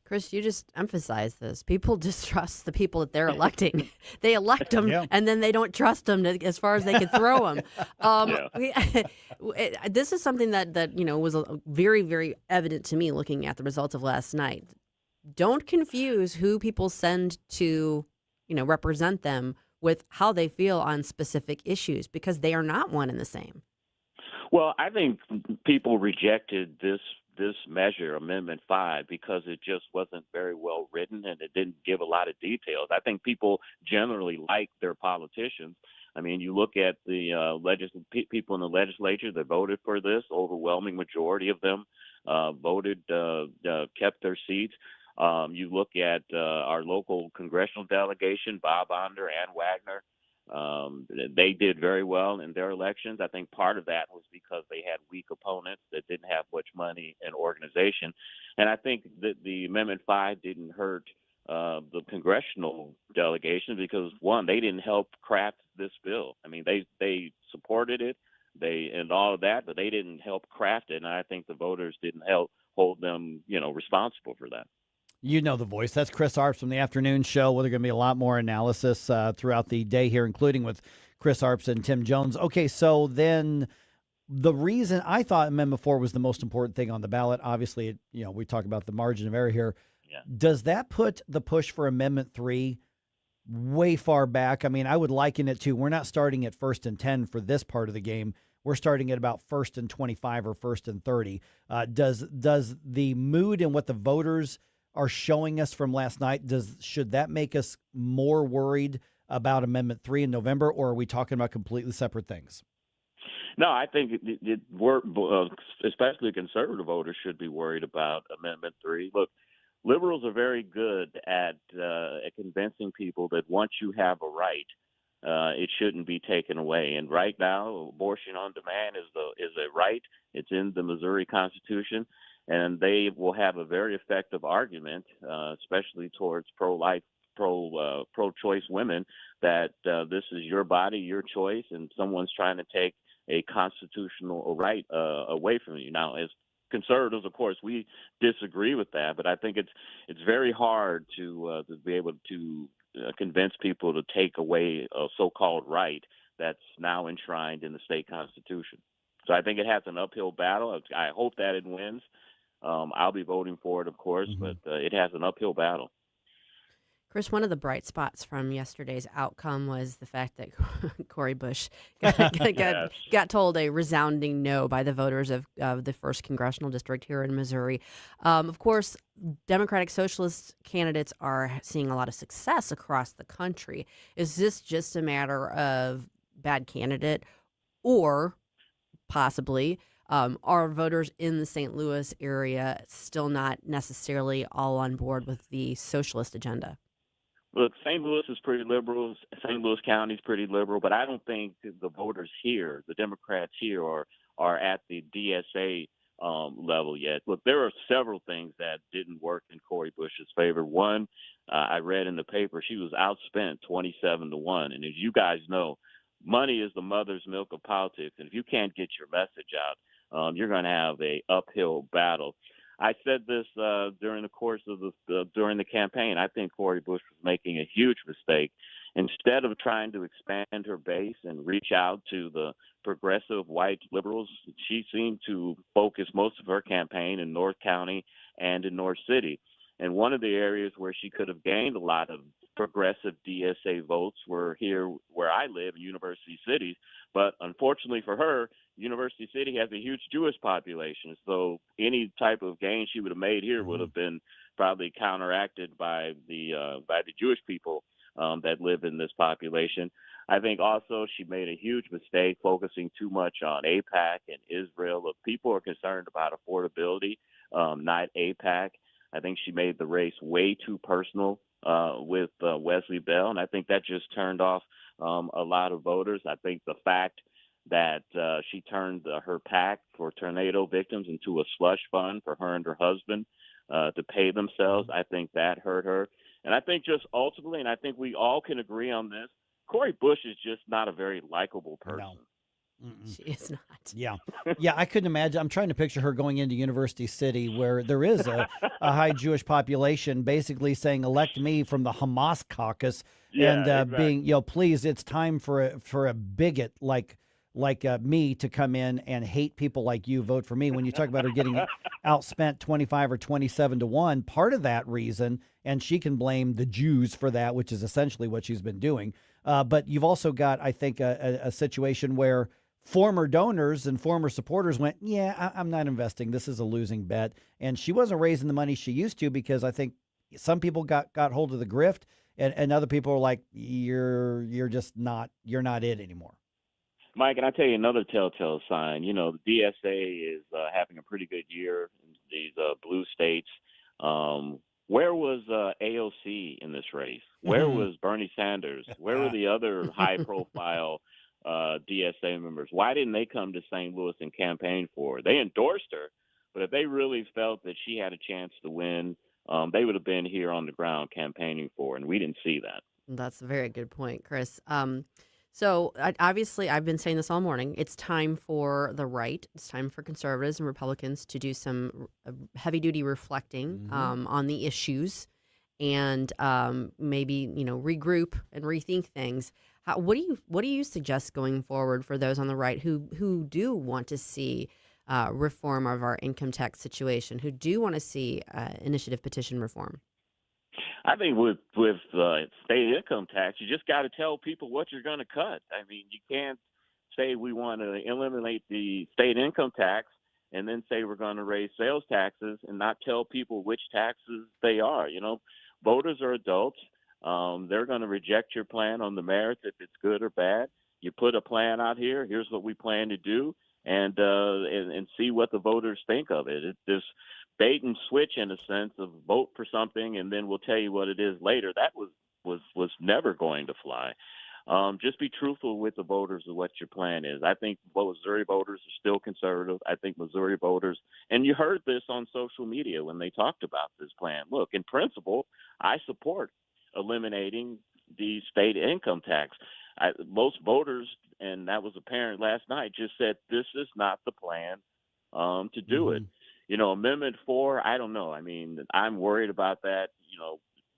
Chris, you just emphasized this. People distrust the people that they're electing. They elect them, and then they don't trust them as far as they can throw them. This is something that was very, very evident to me looking at the results of last night. Don't confuse who people send to represent them with how they feel on specific issues, because they are not one and the same. Well, I think people rejected this measure, Amendment 5, because it just wasn't very well written and it didn't give a lot of details. I think people generally like their politicians. You look at the people in the legislature that voted for this, overwhelming majority of them kept their seats. You look at our local congressional delegation, Bob Onder and Wagner. They did very well in their elections. I think part of that was because they had weak opponents that didn't have much money and organization. And I think that the Amendment 5 didn't hurt the congressional delegation because, one, they didn't help craft this bill. They supported it, and all of that, but they didn't help craft it, and I think the voters didn't help hold them, responsible for that. You know the voice. That's Chris Arps from the afternoon show. Well, there's going to be a lot more analysis throughout the day here, including with Chris Arps and Tim Jones. Okay, so then the reason I thought Amendment 4 was the most important thing on the ballot, obviously, we talk about the margin of error here. Yeah. Does that put the push for Amendment 3 way far back? I mean, I would liken it to, we're not starting at 1st and 10 for this part of the game. We're starting at about 1st and 25 or 1st and 30. Does the mood and what the voters are showing us from last night, should that make us more worried about Amendment 3 in November, or are we talking about completely separate things? No, I think especially conservative voters should be worried about Amendment 3. Look, liberals are very good at convincing people that once you have a right, it shouldn't be taken away. And right now, abortion on demand is a right. It's in the Missouri Constitution, and they will have a very effective argument, especially towards pro-life, pro-choice women, that this is your body, your choice, and someone's trying to take a constitutional right away from you. Now, as conservatives, of course, we disagree with that, but I think it's very hard to be able to convince people to take away a so-called right that's now enshrined in the state constitution. So I think it has an uphill battle. I hope that it wins. I'll be voting for it, of course, but it has an uphill battle. Chris, one of the bright spots from yesterday's outcome was the fact that Cori Bush got told a resounding no by the voters of the 1st Congressional District here in Missouri. Of course, Democratic Socialist candidates are seeing a lot of success across the country. Is this just a matter of bad candidate, or possibly are voters in the St. Louis area still not necessarily all on board with the socialist agenda? Look, St. Louis is pretty liberal. St. Louis County is pretty liberal, but I don't think the voters here, the Democrats here, are at the DSA level yet. Look, there are several things that didn't work in Cori Bush's favor. One, I read in the paper, she was outspent 27-1. And as you guys know, money is the mother's milk of politics. And if you can't get your message out, you're going to have a uphill battle. I said this during the course of during the campaign. I think Cori Bush was making a huge mistake. Instead of trying to expand her base and reach out to the progressive white liberals, she seemed to focus most of her campaign in North County and in North City. And one of the areas where she could have gained a lot of progressive DSA votes were here where I live in University City. But unfortunately for her, University City has a huge Jewish population. So any type of gain she would have made here would have been probably counteracted by the Jewish people that live in this population. I think also she made a huge mistake focusing too much on AIPAC and Israel. If people are concerned about affordability, not AIPAC. I think she made the race way too personal with Wesley Bell, and I think that just turned off a lot of voters. I think the fact that she turned her PAC for tornado victims into a slush fund for her and her husband to pay themselves, I think that hurt her. And I think just ultimately, and I think we all can agree on this, Cori Bush is just not a very likable person. No. She is not. Yeah. I couldn't imagine. I'm trying to picture her going into University City where there is a high Jewish population basically saying, elect me from the Hamas caucus, and exactly. being, please, it's time for a bigot like me to come in and hate people like you, vote for me. When you talk about her getting outspent 25 or 27-1, part of that reason, and she can blame the Jews for that, which is essentially what she's been doing. But you've also got, I think, a situation where former donors and former supporters went, I'm not investing. This is a losing bet. And she wasn't raising the money she used to, because I think some people got hold of the grift, and other people are like, you're not it anymore. Mike, and I tell you another telltale sign. The DSA is having a pretty good year in these blue states. Where was AOC in this race? Where was Bernie Sanders? Where were the other high-profile DSA members? Why didn't they come to St. Louis and campaign for her? They endorsed her, but if they really felt that she had a chance to win, they would have been here on the ground campaigning for her, and we didn't see that. That's a very good point, Chris. So obviously, I've been saying this all morning. It's time for the right. It's time for conservatives and Republicans to do some heavy-duty reflecting on the issues, and maybe regroup and rethink things. What do you suggest going forward for those on the right who do want to see reform of our income tax situation, who do want to see initiative petition reform? I think with state income tax, you just got to tell people what you're going to cut. I mean, you can't say we want to eliminate the state income tax and then say we're going to raise sales taxes and not tell people which taxes they are. Voters are adults. They're going to reject your plan on the merits if it's good or bad. You put a plan out here. Here's what we plan to do, and see what the voters think of it. It's this bait and switch in a sense of vote for something and then we'll tell you what it is later. That was never going to fly. Just be truthful with the voters of what your plan is. I think Missouri voters are still conservative. I think Missouri voters, and you heard this on social media when they talked about this plan. Look, in principle, I support eliminating the state income tax. Most voters, and that was apparent last night, just said this is not the plan to do it. Amendment 4, I don't know. I mean, I'm worried about that.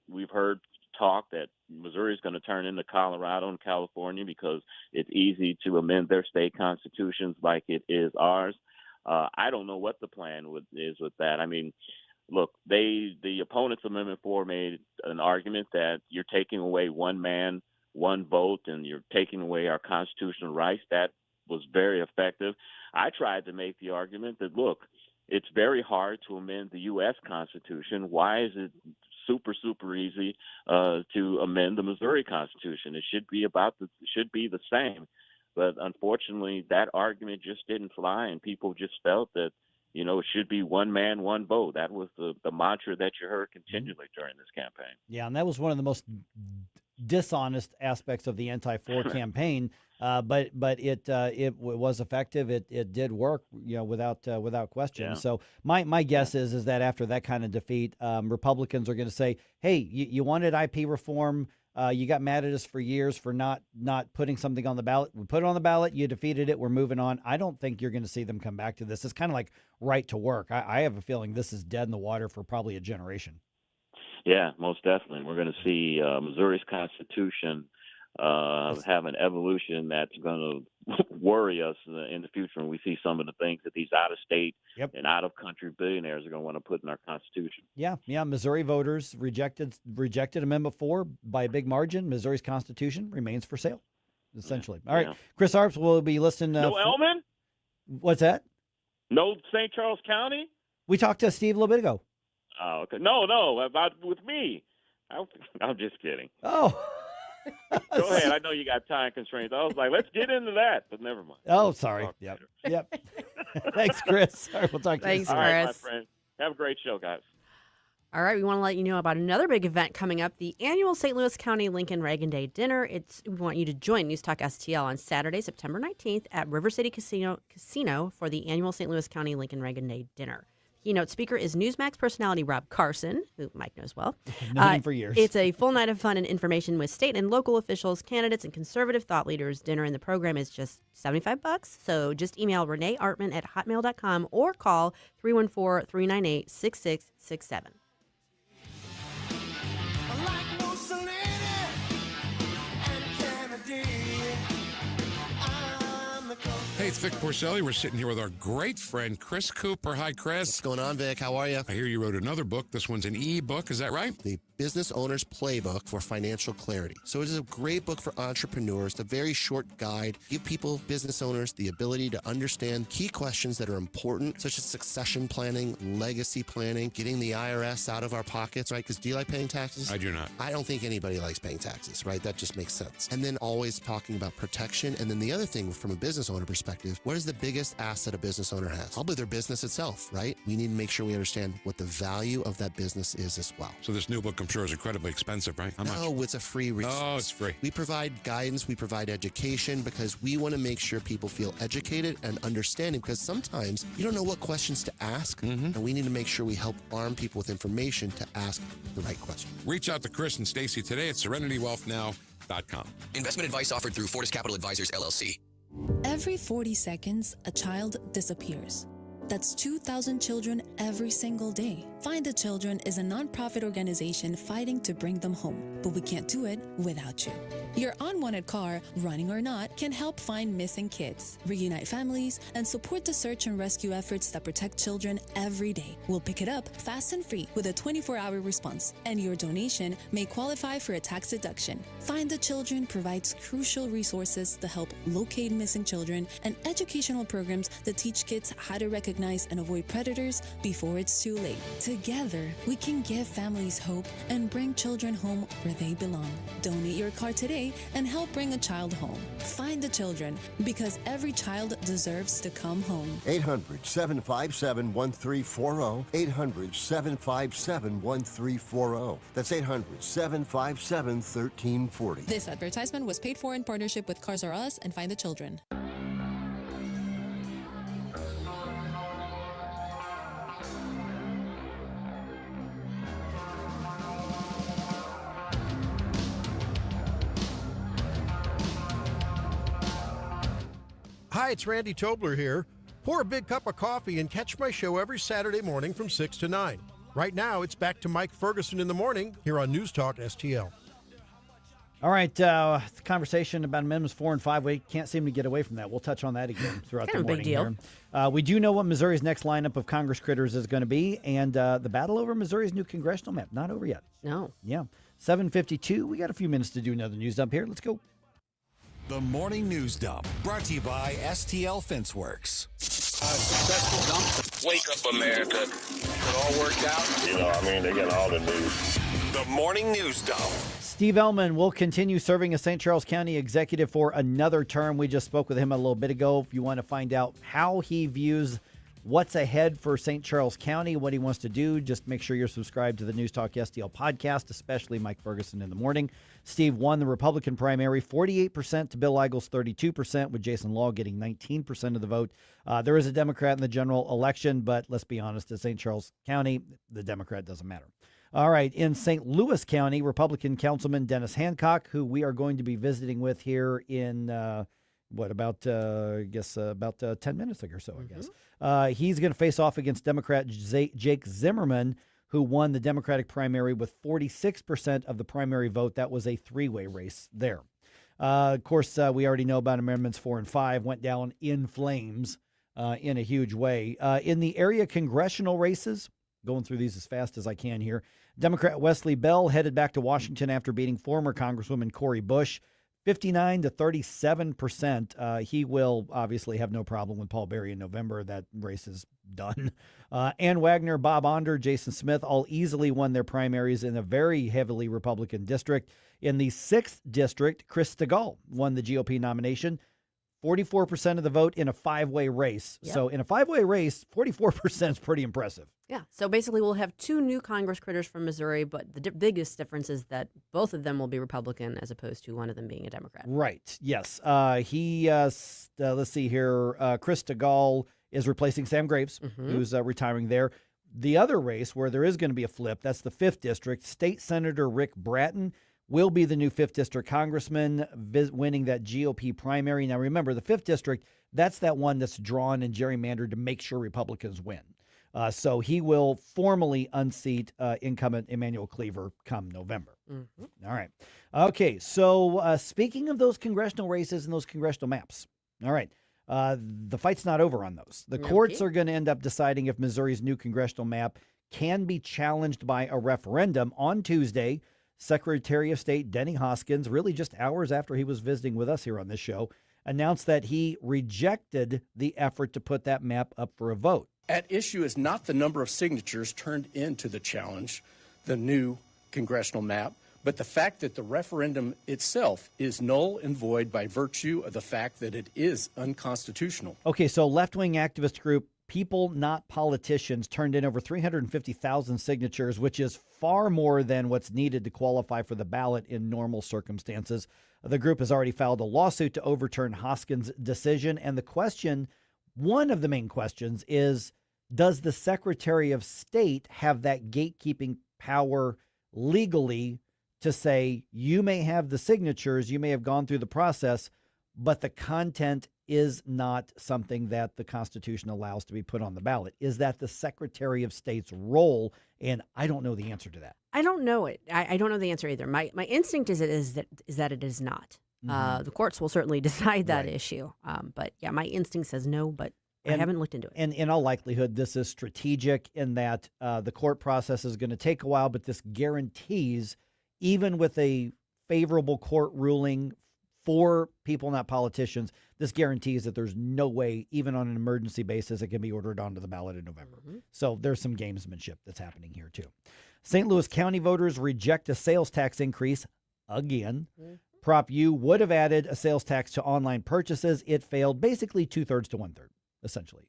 We've heard talk that Missouri is going to turn into Colorado and California because it's easy to amend their state constitutions like it is ours. I don't know what the plan is with that. I mean, look, the opponents of Amendment 4 made an argument that you're taking away one man, one vote, and you're taking away our constitutional rights. That was very effective. I tried to make the argument that, look, it's very hard to amend the U.S. Constitution. Why is it super easy to amend the Missouri Constitution? It should be the same. But unfortunately, that argument just didn't fly, and people just felt that it should be one man, one vote. That was the mantra that you heard continually during this campaign. Yeah, and that was one of the most dishonest aspects of the anti-4 campaign. But it was effective. It did work, without question. Yeah. So my guess is that after that kind of defeat, Republicans are going to say, "Hey, you wanted IP reform. You got mad at us for years for not putting something on the ballot. We put it on the ballot. You defeated it. We're moving on." I don't think you're going to see them come back to this. It's kind of like right to work. I have a feeling this is dead in the water for probably a generation. Yeah, most definitely. We're going to see Missouri's Constitution have an evolution that's going to worry us in the future when we see some of the things that these out-of-state and out-of-country billionaires are going to want to put in our Constitution. Yeah. Missouri voters rejected Amendment 4 by a big margin. Missouri's Constitution remains for sale, essentially. All right, Chris Arps will be listening. No Ehlmann? What's that? No St. Charles County? We talked to Steve a little bit ago. Oh, okay. No, with me. I'm just kidding. Oh. Go ahead. I know you got time constraints. I was like, let's get into that, but never mind. Oh, sorry. Yep. Thanks, Chris. All right, we'll talk to you soon. Thanks, Chris. All right, my friend. Have a great show, guys. All right, we want to let you know about another big event coming up, the annual St. Louis County Lincoln Reagan Day Dinner. We want you to join News Talk STL on Saturday, September 19th at River City Casino for the annual St. Louis County Lincoln Reagan Day Dinner. Keynote speaker is Newsmax personality Rob Carson, who Mike knows well. Known him for years. It's a full night of fun and information with state and local officials, candidates, and conservative thought leaders. Dinner in the program is just $75, so just email Renee Artman at hotmail.com or call 314-398-6667. Hey, it's Vic Porcelli. We're sitting here with our great friend, Chris Cooper. Hi, Chris. What's going on, Vic? How are you? I hear you wrote another book. This one's an e-book. Is that right? The Business Owner's Playbook for Financial Clarity. So it is a great book for entrepreneurs. It's a very short guide. Give people, business owners, the ability to understand key questions that are important, such as succession planning, legacy planning, getting the IRS out of our pockets, right? Because do you like paying taxes? I do not. I don't think anybody likes paying taxes, right? That just makes sense. And then always talking about protection. And then the other thing from a business owner perspective perspective, what is the biggest asset a business owner has? Probably their business itself, right? We need to make sure we understand what the value of that business is as well. So this new book, I'm sure, is incredibly expensive, right? How much? No, it's a free resource. Oh, it's free. We provide guidance, we provide education because we want to make sure people feel educated and understanding because sometimes you don't know what questions to ask, and we need to make sure we help arm people with information to ask the right question. Reach out to Chris and Stacy today at SerenityWealthNow.com. Investment advice offered through Fortis Capital Advisors, LLC. Every 40 seconds, a child disappears. That's 2,000 children every single day. Find the Children is a nonprofit organization fighting to bring them home, but we can't do it without you. Your unwanted car, running or not, can help find missing kids, reunite families, and support the search and rescue efforts that protect children every day. We'll pick it up fast and free with a 24-hour response, and your donation may qualify for a tax deduction. Find the Children provides crucial resources to help locate missing children and educational programs that teach kids how to recognize and avoid predators before it's too late. Together, we can give families hope and bring children home where they belong. Donate your car today and help bring a child home. Find the Children, because every child deserves to come home. 800-757-1340. 800-757-1340. That's 800-757-1340. This advertisement was paid for in partnership with Cars R Us and Find the Children. Hi, it's Randy Tobler here. Pour a big cup of coffee and catch my show every Saturday morning from 6 to 9. Right now, it's back to Mike Ferguson in the morning here on News Talk STL. All right, the conversation about Amendments 4 and 5, we can't seem to get away from that. We'll touch on that again throughout the morning. Big deal. Here. We do know what Missouri's next lineup of Congress critters is going to be, and the battle over Missouri's new congressional map, not over yet. No. Yeah. 7:52, we got a few minutes to do another news dump here. Let's go. The Morning News Dump, brought to you by STL Fenceworks. Wake up, America. It all worked out. They get all the news. The Morning News Dump. Steve Ehlmann will continue serving as St. Charles County Executive for another term. We just spoke with him a little bit ago. If you want to find out how he views what's ahead for St. Charles County, what he wants to do, just make sure you're subscribed to the News Talk STL podcast, especially Mike Ferguson in the morning. Steve won the Republican primary, 48% to Bill Eigel's 32%, with Jason Law getting 19% of the vote. There is a Democrat in the general election, but let's be honest, in St. Charles County, the Democrat doesn't matter. All right, in St. Louis County, Republican Councilman Dennis Hancock, who we are going to be visiting with here in, about 10 minutes or so, I guess. He's going to face off against Democrat Jake Zimmerman, who won the Democratic primary with 46% of the primary vote. That was a three-way race there. Of course, we already know about Amendments 4 and 5, went down in flames in a huge way. In the area congressional races, going through these as fast as I can here, Democrat Wesley Bell headed back to Washington after beating former Congresswoman Cori Bush, 59 to 37%. He will obviously have no problem with Paul Berry in November. That race is done. Ann Wagner, Bob Onder, Jason Smith all easily won their primaries in a very heavily Republican district. In the 6th district, Chris Stegall won the GOP nomination, 44% of the vote in a five-way race. Yep. So in a five-way race, 44% is pretty impressive. Yeah. So basically, we'll have two new Congress critters from Missouri, but the biggest difference is that both of them will be Republican as opposed to one of them being a Democrat. Right. Yes. Let's see here. Chris Stegall is replacing Sam Graves, who's retiring there. The other race where there is going to be a flip, that's the 5th district. State Senator Rick Bratton will be the new 5th district congressman, winning that GOP primary. Now, remember, the 5th district, that's that one that's drawn and gerrymandered to make sure Republicans win. So he will formally unseat incumbent Emmanuel Cleaver come November. All right. Okay, so speaking of those congressional races and those congressional maps, all right, the fight's not over on those. The courts are going to end up deciding if Missouri's new congressional map can be challenged by a referendum. On Tuesday, Secretary of State Denny Hoskins, really just hours after he was visiting with us here on this show, announced that he rejected the effort to put that map up for a vote. At issue is not the number of signatures turned into the challenge, the new congressional map, But the fact that the referendum itself is null and void by virtue of the fact that it is unconstitutional. Okay, so left-wing activist group People Not Politicians turned in over 350,000 signatures, which is far more than what's needed to qualify for the ballot in normal circumstances. The group has already filed a lawsuit to overturn Hoskins' decision. And the question, one of the main questions, is does the Secretary of State have that gatekeeping power legally to say you may have the signatures, you may have gone through the process, but the content is not something that the Constitution allows to be put on the ballot? Is that the Secretary of State's role? And I don't know the answer to that. I don't know it. I don't know the answer either. My instinct is that it is not. Mhm. The courts will certainly decide that Right. issue. But yeah, my instinct says no, but I haven't looked into it. And in all likelihood, this is strategic in that the court process is going to take a while, but this guarantees, even with a favorable court ruling for people, not politicians, this guarantees that there's no way, even on an emergency basis, it can be ordered onto the ballot in November. So there's some gamesmanship that's happening here, too. St. Louis County voters reject a sales tax increase again. Prop U would have added a sales tax to online purchases. It failed basically 2/3 to 1/3, essentially.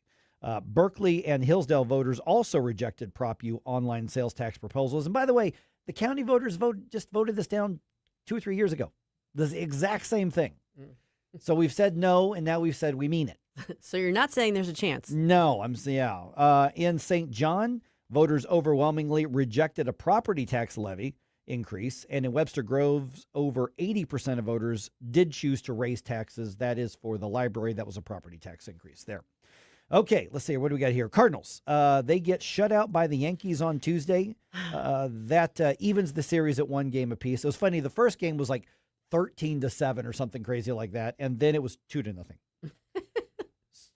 Berkeley and Hillsdale voters also rejected Prop U online sales tax proposals. And by the way, the county voters just voted this down 2 or 3 years ago. The exact same thing. So we've said no, and now we've said we mean it. So you're not saying there's a chance? No, in St. John, voters overwhelmingly rejected a property tax levy increase, and in Webster Groves, over 80% of voters did choose to raise taxes. That is for the library. That was a property tax increase there. Okay, let's see. What do we got here? Cardinals. They get shut out by the Yankees on Tuesday. That evens the series at 1 game apiece. It was funny. The first game was like 13-7 or something crazy like that, and then it was 2-0.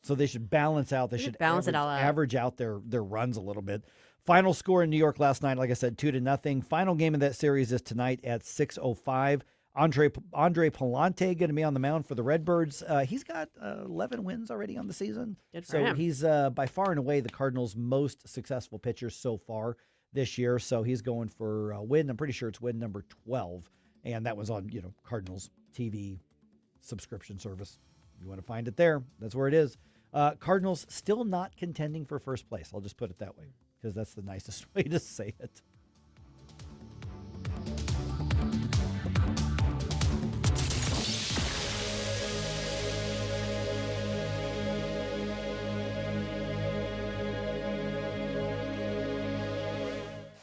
So they should balance out. They should balance it all out. Average out their runs a little bit. Final score in New York last night, like I said, 2-0. Final game of that series is tonight at 6:05. Andre Palante going to be on the mound for the Redbirds. He's got 11 wins already on the season. Good for so him. he's by far and away the Cardinals' most successful pitcher so far this year. So he's going for win. I'm pretty sure it's win number 12. And that was on, Cardinals TV subscription service. You want to find it there. That's where it is. Cardinals still not contending for first place. I'll just put it that way because that's the nicest way to say it.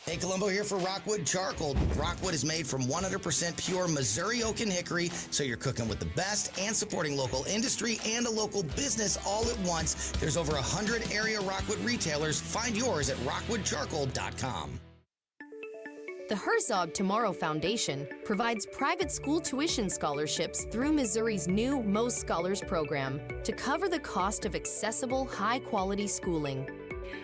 Hey, Columbo here for Rockwood Charcoal. Rockwood is made from 100% pure Missouri oak and hickory, so you're cooking with the best and supporting local industry and a local business all at once. There's over 100 area Rockwood retailers. Find yours at rockwoodcharcoal.com. The Herzog Tomorrow Foundation provides private school tuition scholarships through Missouri's new Most Scholars program to cover the cost of accessible, high-quality schooling.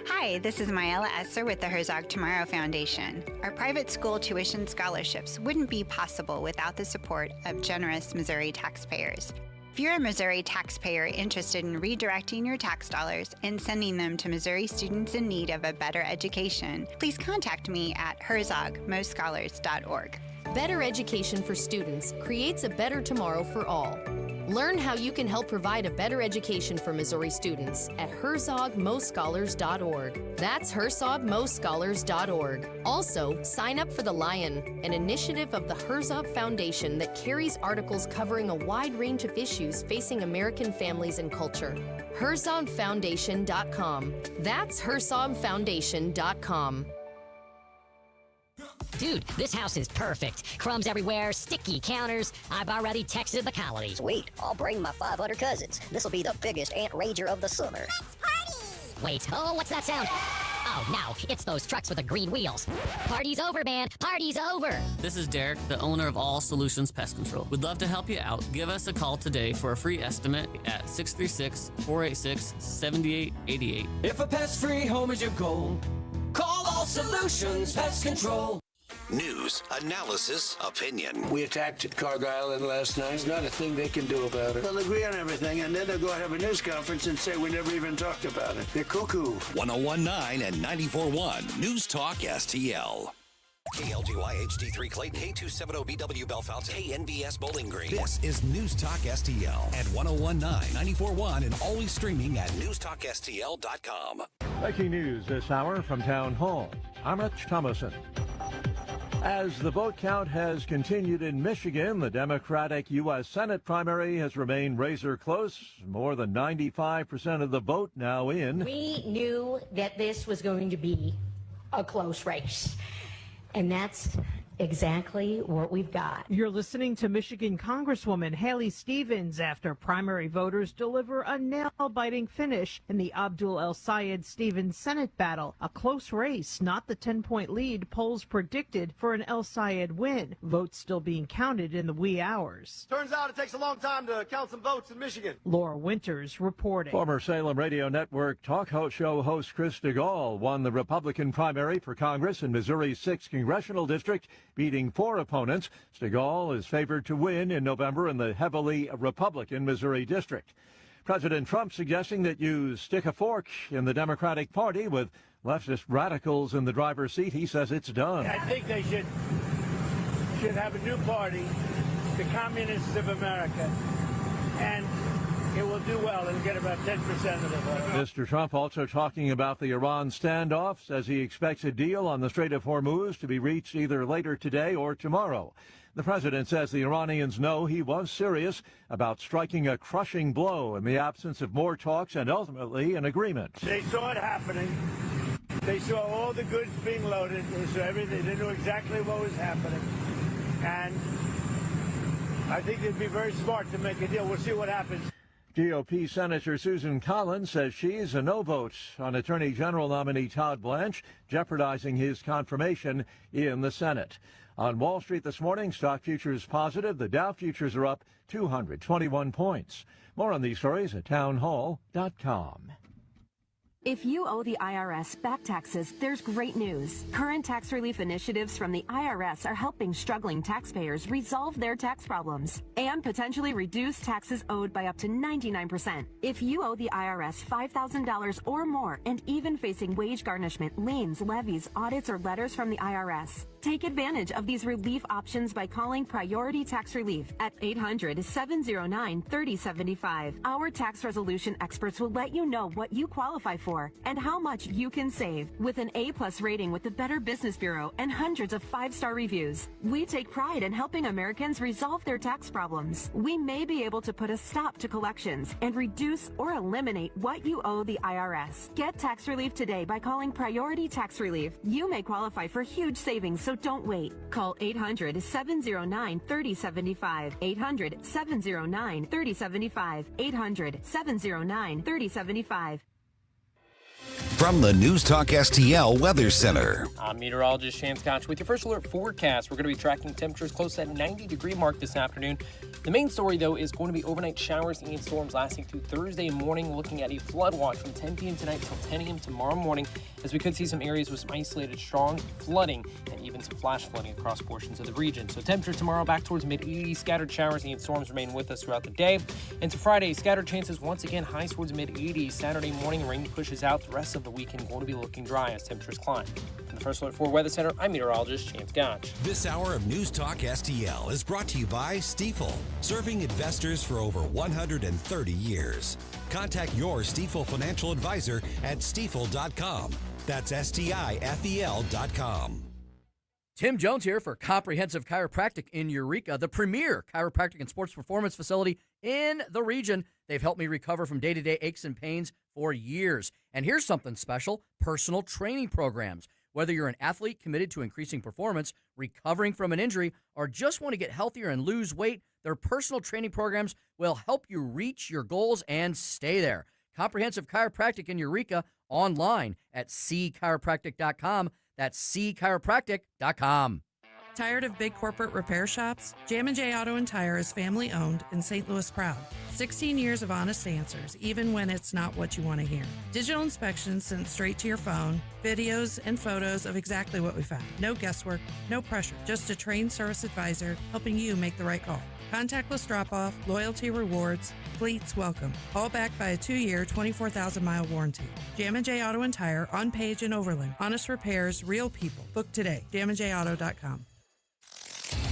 Hi, this is Myella Esser with the Herzog Tomorrow Foundation. Our private school tuition scholarships wouldn't be possible without the support of generous Missouri taxpayers. If you're a Missouri taxpayer interested in redirecting your tax dollars and sending them to Missouri students in need of a better education, please contact me at herzogmostscholars.org. Better education for students creates a better tomorrow for all. Learn how you can help provide a better education for Missouri students at herzogmostscholars.org. That's herzogmostscholars.org. Also, sign up for The Lion, an initiative of the Herzog Foundation that carries articles covering a wide range of issues facing American families and culture. herzogfoundation.com. That's herzogfoundation.com. Dude, this house is perfect. Crumbs everywhere, sticky counters. I've already texted the colony. Sweet, I'll bring my 500 cousins. This'll be the biggest ant rager of the summer. Let's party! Wait, what's that sound? Oh, no, it's those trucks with the green wheels. Party's over, man. Party's over. This is Derek, the owner of All Solutions Pest Control. We'd love to help you out. Give us a call today for a free estimate at 636-486-7888. If a pest-free home is your goal, call All Solutions Pest Control. News, analysis, opinion. We attacked Cargo Island last night. There's not a thing they can do about it. They'll agree on everything, and then they'll go have a news conference and say we never even talked about it. They're cuckoo. 101.9 and 94.1 News Talk STL. KLGY HD3 Clayton, K270BW Bellefonte, KNBS Bowling Green. This is News Talk STL at 1019, 94.1, and always streaming at NewsTalkSTL.com. Breaking news this hour from Town Hall. I'm Rich Thomason. As the vote count has continued in Michigan, the Democratic U.S. Senate primary has remained razor close. More than 95% of the vote now in. We knew that this was going to be a close race, and that's exactly what we've got. You're listening to Michigan Congresswoman Haley Stevens after primary voters deliver a nail-biting finish in the Abdul El Sayed Stevens Senate battle. A close race, not the 10-point lead polls predicted for an El Sayed win. Votes still being counted in the wee hours. Turns out it takes a long time to count some votes in Michigan. Laura Winters reporting. Former Salem Radio Network talk show host Chris DeGaulle won the Republican primary for Congress in Missouri's 6th congressional district, beating 4 opponents. DeGaulle is favored to win in November in the heavily Republican Missouri district. President Trump suggesting that you stick a fork in the Democratic Party with leftist radicals in the driver's seat. He says it's done. I think they should have a new party, the Communists of America, and it will do well. It'll get about 10% of the vote. Mr. Trump also talking about the Iran standoff, says he expects a deal on the Strait of Hormuz to be reached either later today or tomorrow. The president says the Iranians know he was serious about striking a crushing blow in the absence of more talks and ultimately an agreement. They saw it happening. They saw all the goods being loaded. They saw everything. They knew exactly what was happening. And I think it'd be very smart to make a deal. We'll see what happens. GOP Senator Susan Collins says she's a no vote on Attorney General nominee Todd Blanche, jeopardizing his confirmation in the Senate. On Wall Street this morning, stock futures positive. The Dow futures are up 221 points. More on these stories at townhall.com. If you owe the IRS back taxes, there's great news. Current tax relief initiatives from the IRS are helping struggling taxpayers resolve their tax problems and potentially reduce taxes owed by up to 99%. If you owe the IRS $5,000 or more and even facing wage garnishment, liens, levies, audits, or letters from the IRS, take advantage of these relief options by calling Priority Tax Relief at 800-709-3075. Our tax resolution experts will let you know what you qualify for and how much you can save. With an A+ rating with the Better Business Bureau and hundreds of 5-star reviews, we take pride in helping Americans resolve their tax problems. We may be able to put a stop to collections and reduce or eliminate what you owe the IRS. Get tax relief today by calling Priority Tax Relief. You may qualify for huge savings, so don't wait. Call 800-709-3075. 800-709-3075. 800-709-3075. From the News Talk STL Weather Center. I'm meteorologist Shan Scotch with your first alert forecast. We're going to be tracking temperatures close to that 90-degree mark this afternoon. The main story, though, is going to be overnight showers and storms lasting through Thursday morning, looking at a flood watch from 10 p.m. tonight till 10 a.m. tomorrow morning, as we could see some areas with some isolated strong flooding and even some flash flooding across portions of the region. So temperatures tomorrow back towards mid-80s. Scattered showers and storms remain with us throughout the day. Into Friday, scattered chances once again highs towards mid-80s. Saturday morning, rain pushes out. The rest of the weekend going to be looking dry as temperatures climb. From the First Alert 4 Weather Center, I'm meteorologist James Gotch. This hour of News Talk STL is brought to you by Stifel, serving investors for over 130 years. Contact your Stifel financial advisor at stifel.com. That's STIFEL.com. Tim Jones here for Comprehensive Chiropractic in Eureka, the premier chiropractic and sports performance facility in the region. They've helped me recover from day-to-day aches and pains for years. And here's something special, personal training programs. Whether you're an athlete committed to increasing performance, recovering from an injury, or just want to get healthier and lose weight, their personal training programs will help you reach your goals and stay there. Comprehensive Chiropractic in Eureka, online at cchiropractic.com. That's cchiropractic.com. Tired of big corporate repair shops? Jam & J Auto and Tire is family owned and St. Louis proud. 16 years of honest answers, even when it's not what you want to hear. Digital inspections sent straight to your phone, videos and photos of exactly what we found. No guesswork, no pressure, just a trained service advisor helping you make the right call. Contactless drop-off, loyalty rewards, fleets welcome. All backed by a 2-year, 24,000-mile warranty. Jam & J Auto and Tire, on Page in Overland. Honest repairs, real people. Book today. jamandjauto.com.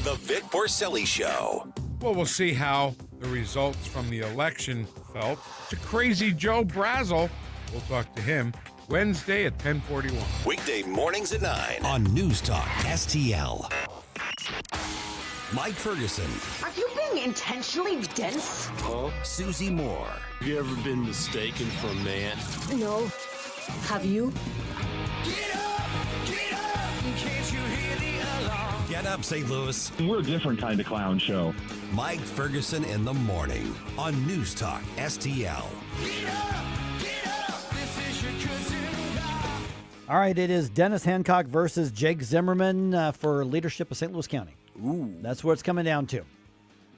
The Vic Porcelli Show. Well, we'll see how the results from the election felt to Crazy Joe Brazel. We'll talk to him Wednesday at 10:41. Weekday mornings at 9 on News Talk STL. Mike Ferguson. Are you being intentionally dense? Huh? Susie Moore. Have you ever been mistaken for a man? No. Have you? Get up, St. Louis. We're a different kind of clown show. Mike Ferguson in the morning on News Talk STL. All right, it is Dennis Hancock versus Jake Zimmerman for leadership of St. Louis County. Ooh. That's what it's coming down to.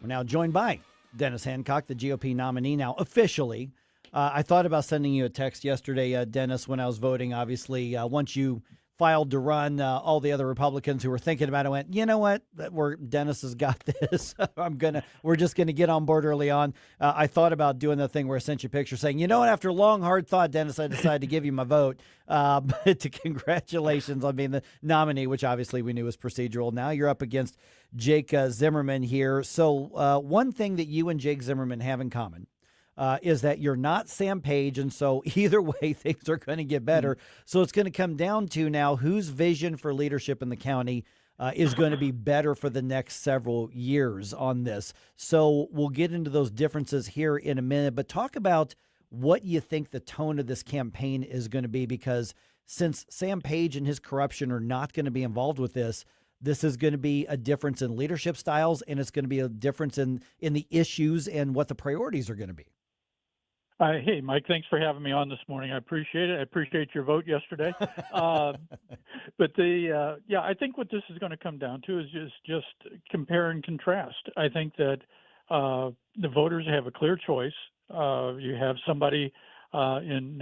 We're now joined by Dennis Hancock, the GOP nominee now officially. I thought about sending you a text yesterday, Dennis, when I was voting. Obviously, once you filed to run, all the other Republicans who were thinking about it went, you know what, Dennis has got this. We're just gonna get on board early on. I thought about doing the thing where I sent you a picture saying, you know what, after long hard thought, Dennis, I decided to give you my vote. But congratulations on being the nominee, which obviously we knew was procedural. Now you're up against Jake Zimmerman here. So one thing that you and Jake Zimmerman have in common is that you're not Sam Page, and so either way, things are going to get better. So it's going to come down to now whose vision for leadership in the county is going to be better for the next several years on this. So we'll get into those differences here in a minute, but talk about what you think the tone of this campaign is going to be, because since Sam Page and his corruption are not going to be involved with this, this is going to be a difference in leadership styles, and it's going to be a difference in the issues and what the priorities are going to be. Hey, Mike, thanks for having me on this morning. I appreciate it. I appreciate your vote yesterday. But I think what this is going to come down to is just compare and contrast. I think that the voters have a clear choice. You have somebody in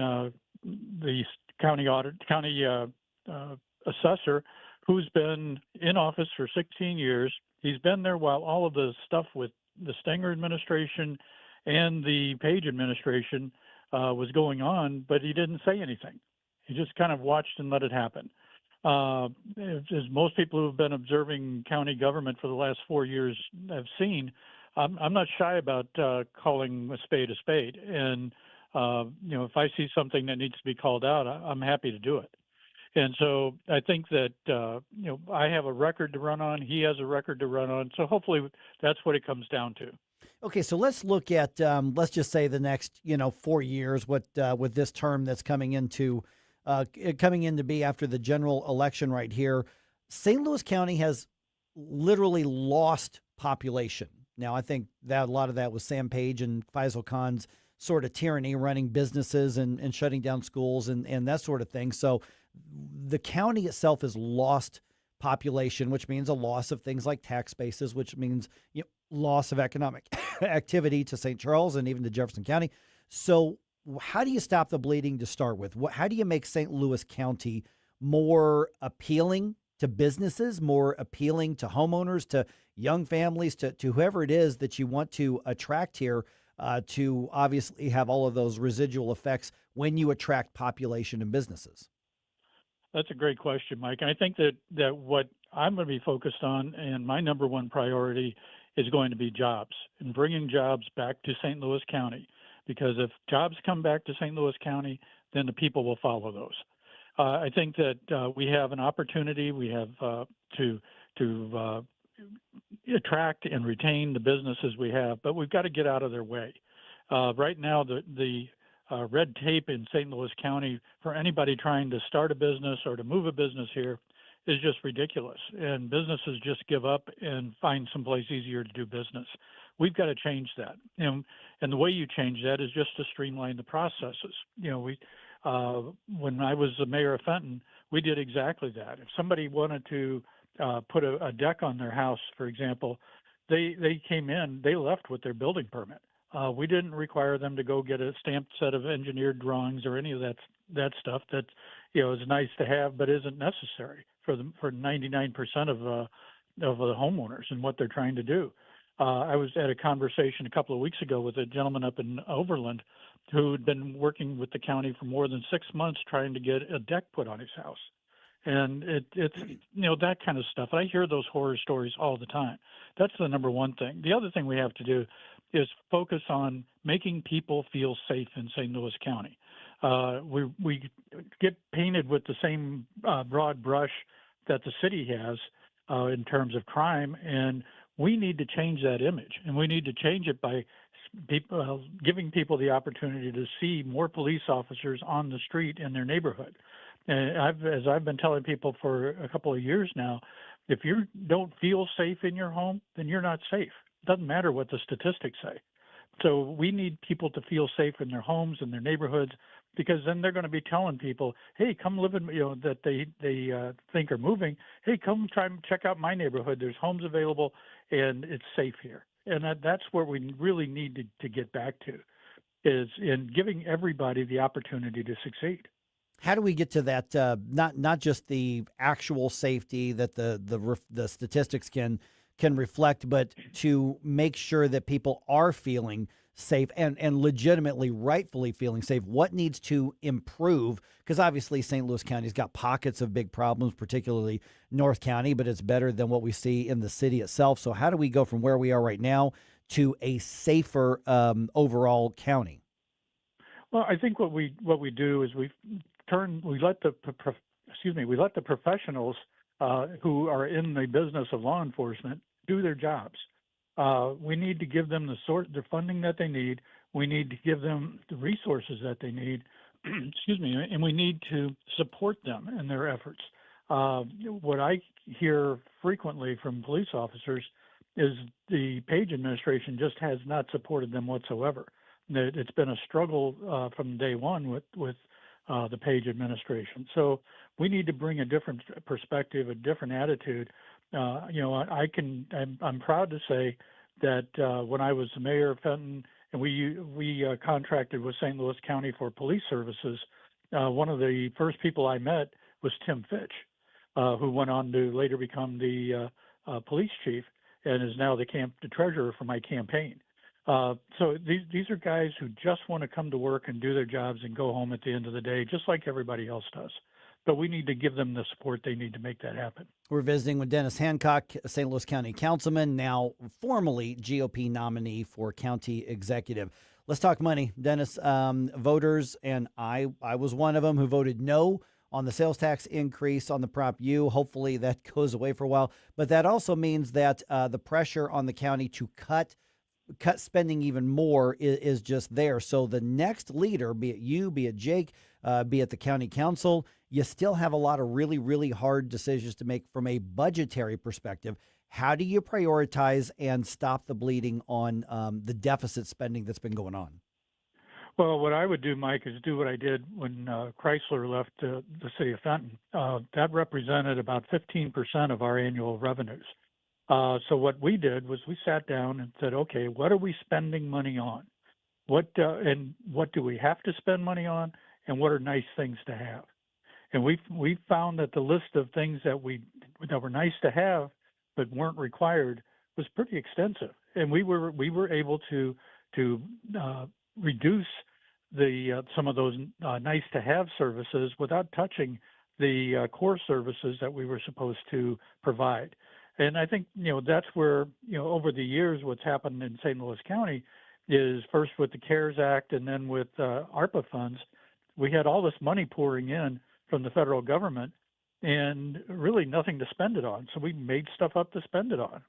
the county assessor who's been in office for 16 years. He's been there while all of the stuff with the Stenger administration and the Page administration was going on, but he didn't say anything. He just kind of watched and let it happen. As most people who have been observing county government for the last 4 years have seen, I'm not shy about calling a spade. And, if I see something that needs to be called out, I'm happy to do it. And so I think that, I have a record to run on. He has a record to run on. So hopefully that's what it comes down to. Okay, so let's look at let's just say the next 4 years. With this term that's coming into be after the general election right here, St. Louis County has literally lost population. Now, I think that a lot of that was Sam Page and Faisal Khan's sort of tyranny, running businesses and shutting down schools and that sort of thing. So the county itself has lost population, which means a loss of things like tax bases, which means loss of economic activity to St. Charles and even to Jefferson County. So how do you stop the bleeding to start with? How do you make St. Louis County more appealing to businesses, more appealing to homeowners, to young families, to whoever it is that you want to attract here, to obviously have all of those residual effects when you attract population and businesses? That's a great question, Mike. And I think that what I'm going to be focused on, and my number one priority, is going to be jobs and bringing jobs back to St. Louis County. Because if jobs come back to St. Louis County, then the people will follow those. I think that we have an opportunity. We have to attract and retain the businesses we have, but we've got to get out of their way. Right now, the red tape in St. Louis County for anybody trying to start a business or to move a business here is just ridiculous. And businesses just give up and find someplace easier to do business. We've got to change that. And the way you change that is just to streamline the processes. When I was the mayor of Fenton, we did exactly that. If somebody wanted to put a deck on their house, for example, they came in, they left with their building permit. We didn't require them to go get a stamped set of engineered drawings or any of that stuff that is nice to have but isn't necessary for 99% of the homeowners and what they're trying to do. I was at a conversation a couple of weeks ago with a gentleman up in Overland who had been working with the county for more than 6 months trying to get a deck put on his house. And it's that kind of stuff. I hear those horror stories all the time. That's the number one thing. The other thing we have to do is focus on making people feel safe in St. Louis County. We get painted with the same broad brush that the city has in terms of crime, and we need to change that image. And we need to change it by giving people the opportunity to see more police officers on the street in their neighborhood. And as I've been telling people for a couple of years now, if you don't feel safe in your home, then you're not safe. It doesn't matter what the statistics say. So we need people to feel safe in their homes and their neighborhoods, because then they're going to be telling people, hey, come live in, that they think are moving. Hey, come try and check out my neighborhood. There's homes available and it's safe here. And that's where we really need to get back to, is in giving everybody the opportunity to succeed. How do we get to that? Not just the actual safety that the statistics can reflect, but to make sure that people are feeling safe and legitimately, rightfully feeling safe. What needs to improve? Because obviously St. Louis County's got pockets of big problems, particularly North County, but it's better than what we see in the city itself. So how do we go from where we are right now to a safer overall county? Well, I think what we do is we let the professionals who are in the business of law enforcement do their jobs. We need to give them the funding that they need. We need to give them the resources that they need. And we need to support them in their efforts. What I hear frequently from police officers is the Page administration just has not supported them whatsoever. It's been a struggle from day one with the Page administration. So we need to bring a different perspective, a different attitude. I'm proud to say that when I was the mayor of Fenton and we contracted with St. Louis County for police services, one of the first people I met was Tim Fitch, who went on to later become the police chief and is now the treasurer for my campaign. So these are guys who just want to come to work and do their jobs and go home at the end of the day, just like everybody else does. But we need to give them the support they need to make that happen. We're visiting with Dennis Hancock, St. Louis County Councilman, now formally GOP nominee for county executive. Let's talk money. Dennis, voters, and I was one of them who voted no on the sales tax increase on the Prop U. Hopefully that goes away for a while. But that also means that the pressure on the county to cut spending even more is just there. So the next leader, be it you, be it Jake, be it the county council, you still have a lot of really, really hard decisions to make from a budgetary perspective. How do you prioritize and stop the bleeding on the deficit spending that's been going on? Well, what I would do, Mike, is do what I did when Chrysler left the city of Fenton. That represented about 15% of our annual revenues. So what we did was we sat down and said, okay, what are we spending money on? What do we have to spend money on? And what are nice things to have? And we found that the list of things that were nice to have but weren't required was pretty extensive. And we were able to reduce some of those nice to have services without touching the core services that we were supposed to provide. And I think, that's where, over the years, what's happened in St. Louis County is first with the CARES Act and then with ARPA funds, we had all this money pouring in from the federal government and really nothing to spend it on. So we made stuff up to spend it on,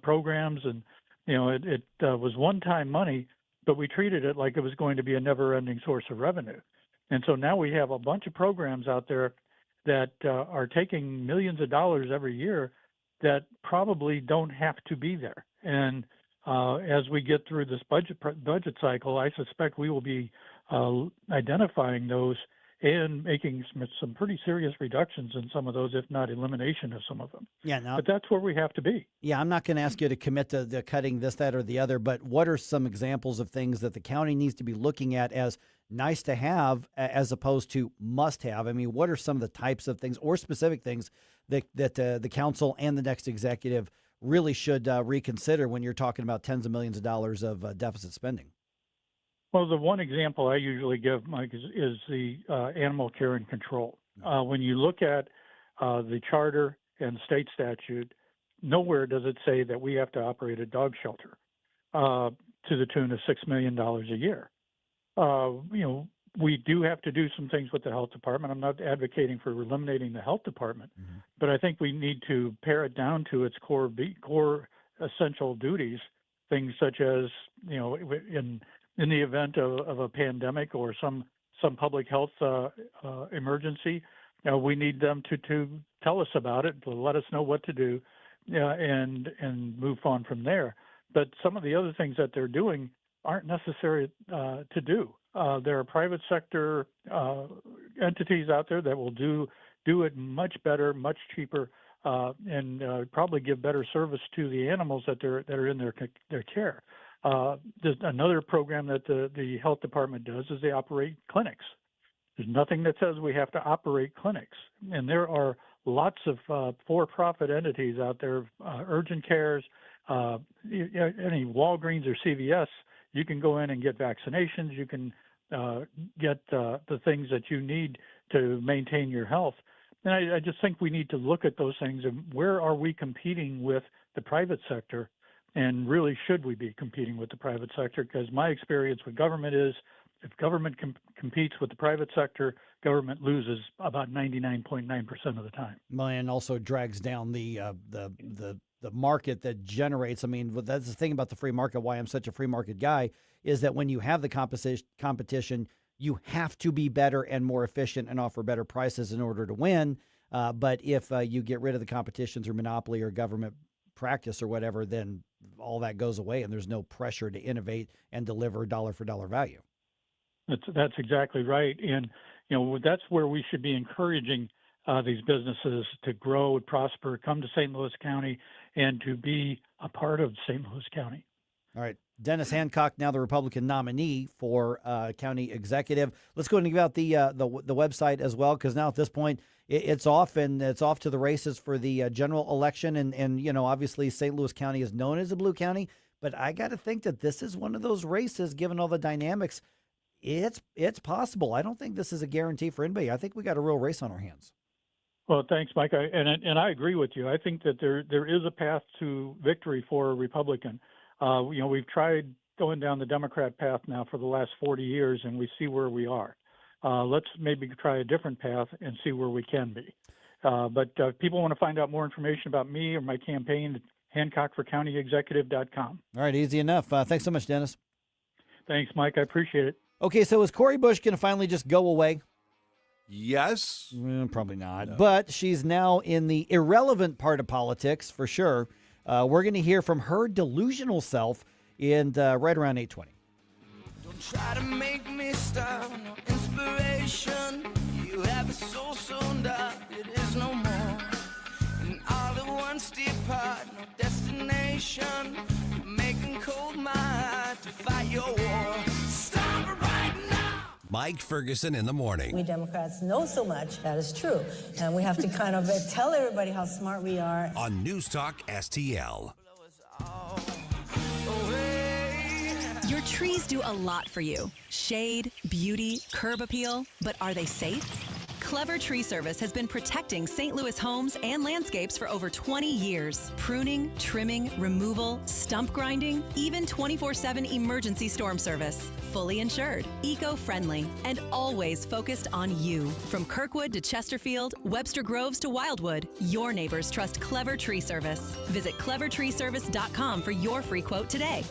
programs. And, it was one-time money, but we treated it like it was going to be a never-ending source of revenue. And so now we have a bunch of programs out there that are taking millions of dollars every year that probably don't have to be there. And as we get through this budget cycle, I suspect we will be identifying those and making some pretty serious reductions in some of those, if not elimination of some of them. Yeah, no. But that's where we have to be. Yeah, I'm not going to ask you to commit to the cutting this, that, or the other, but what are some examples of things that the county needs to be looking at as nice to have as opposed to must have? I mean, what are some of the types of things or specific things that the council and the next executive really should reconsider when you're talking about tens of millions of dollars of deficit spending? Well, the one example I usually give, Mike, is the animal care and control. When you look at the charter and state statute, nowhere does it say that we have to operate a dog shelter to the tune of $6 million a year. We do have to do some things with the health department. I'm not advocating for eliminating the health department, but I think we need to pare it down to its core essential duties, things such as, in the event of a pandemic or some public health emergency, we need them to tell us about it, to let us know what to do, and move on from there. But some of the other things that they're doing aren't necessary to do. There are private sector entities out there that will do it much better, much cheaper, and probably give better service to the animals that are in their care. There's another program that the health department does is they operate clinics. There's nothing that says we have to operate clinics. And there are lots of for-profit entities out there, urgent cares, any Walgreens or CVS, you can go in and get vaccinations. You can get the things that you need to maintain your health. And I just think we need to look at those things and where are we competing with the private sector, and really should we be competing with the private sector? Because my experience with government is if government competes with the private sector, government loses about 99.9% of the time. And also drags down the market that generates. I mean, that's the thing about the free market, why I'm such a free market guy, is that when you have the competition, you have to be better and more efficient and offer better prices in order to win. But if you get rid of the competition through monopoly or government practice or whatever, then all that goes away and there's no pressure to innovate and deliver dollar for dollar value. That's exactly right. And, that's where we should be encouraging these businesses to grow and prosper, come to St. Louis County, and to be a part of St. Louis County. All right. Dennis Hancock, now the Republican nominee for county executive. Let's go and give out the website as well, because now at this point it's off, and it's off to the races for the general election. And obviously St. Louis County is known as a blue county, but I got to think that this is one of those races, given all the dynamics. It's possible. I don't think this is a guarantee for anybody. I think we got a real race on our hands. Well, thanks, Mike. And I agree with you. I think that there is a path to victory for a Republican. We've tried going down the Democrat path now for the last 40 years, and we see where we are. Let's maybe try a different path and see where we can be. But if people want to find out more information about me or my campaign, HancockForCountyExecutive.com. All right, easy enough. Thanks so much, Dennis. Thanks, Mike. I appreciate it. Okay, so is Cori Bush going to finally just go away? Yes. Probably not. No. But she's now in the irrelevant part of politics, for sure. We're going to hear from her delusional self in right around 8:20. Don't try to make me stop, no inspiration. You have a soul so dark, it is no more. And all at once depart, no destination. You're making cold my heart to fight your war. Stop it right now. Mike Ferguson in the morning. We Democrats know so much, that is true. And we have to kind of tell everybody how smart we are. On News Talk STL. Your trees do a lot for you. Shade, beauty, curb appeal. But are they safe? Clever Tree Service has been protecting St. Louis homes and landscapes for over 20 years. Pruning, trimming, removal, stump grinding, even 24/7 emergency storm service. Fully insured, eco-friendly, and always focused on you. From Kirkwood to Chesterfield, Webster Groves to Wildwood, your neighbors trust Clever Tree Service. Visit clevertreeservice.com for your free quote today.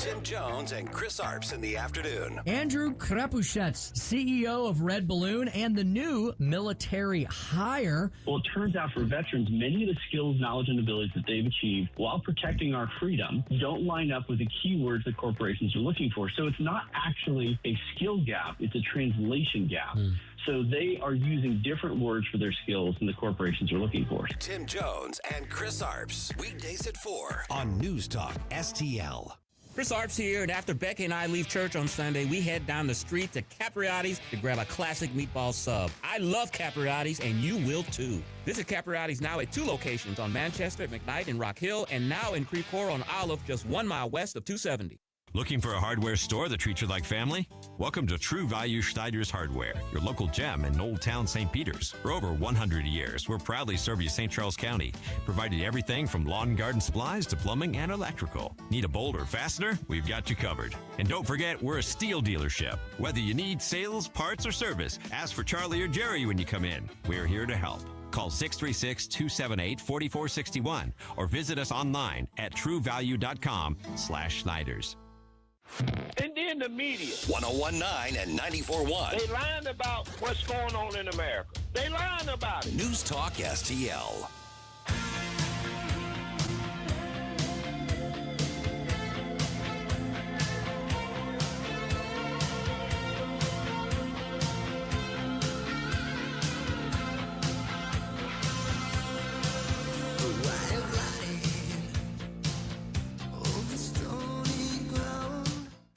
Tim Jones and Chris Arps in the afternoon. Andrew Krapushets, CEO of Red Balloon and the new military hire. Well, it turns out for veterans, many of the skills, knowledge, and abilities that they've achieved while protecting our freedom don't line up with the keywords that corporations are looking for. So it's not actually a skill gap, it's a translation gap. So they are using different words for their skills than the corporations are looking for. Tim Jones and Chris Arps, weekdays at 4 on News Talk STL. Chris Arps here, and after Becky and I leave church on Sunday, we head down the street to Capriotti's to grab a classic meatball sub. I love Capriotti's, and you will too. Visit Capriotti's now at 2 locations on Manchester at McKnight and Rock Hill, and now in Creve Coeur on Olive, just 1 mile west of 270. Looking for a hardware store that treats you like family? Welcome to True Value Schneider's Hardware, your local gem in Old Town St. Peters. For over 100 years, we're proudly serve you St. Charles County, providing everything from lawn and garden supplies to plumbing and electrical. Need a bolt or fastener? We've got you covered. And don't forget, we're a steel dealership. Whether you need sales, parts, or service, ask for Charlie or Jerry when you come in. We're here to help. Call 636-278-4461 or visit us online at truevalue.com/Schneiders. And then the media. 101.9 and 94.1. They lying about what's going on in America. They lying about it. News Talk STL.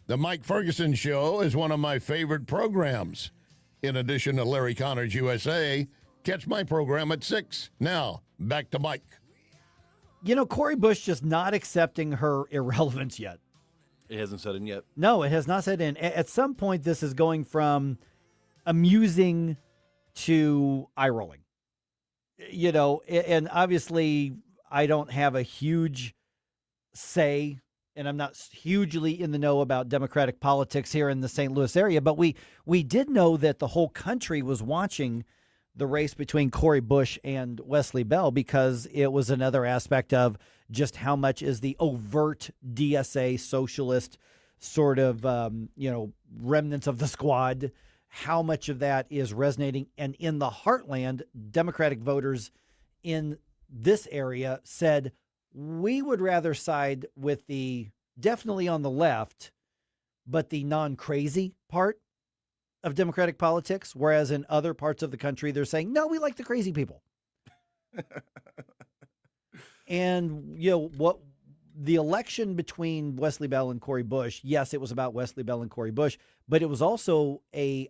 The Mike Ferguson Show is one of my favorite programs. In addition to Larry Connor's USA, catch my program at 6. Now, back to Mike. You know, Cori Bush just not accepting her irrelevance yet. It hasn't set in yet. No, it has not set in. At some point, this is going from amusing to eye-rolling. You know, and obviously, I don't have a huge say, and I'm not hugely in the know about Democratic politics here in the St. Louis area, but we did know that the whole country was watching the race between Cori Bush and Wesley Bell because it was another aspect of just how much is the overt DSA socialist sort of, remnants of the squad, how much of that is resonating. And in the heartland, Democratic voters in this area said, we would rather side with the definitely on the left, but the non-crazy part of Democratic politics, whereas in other parts of the country, they're saying, no, we like the crazy people. And, what the election between Wesley Bell and Cori Bush, yes, it was about Wesley Bell and Cori Bush, but it was also an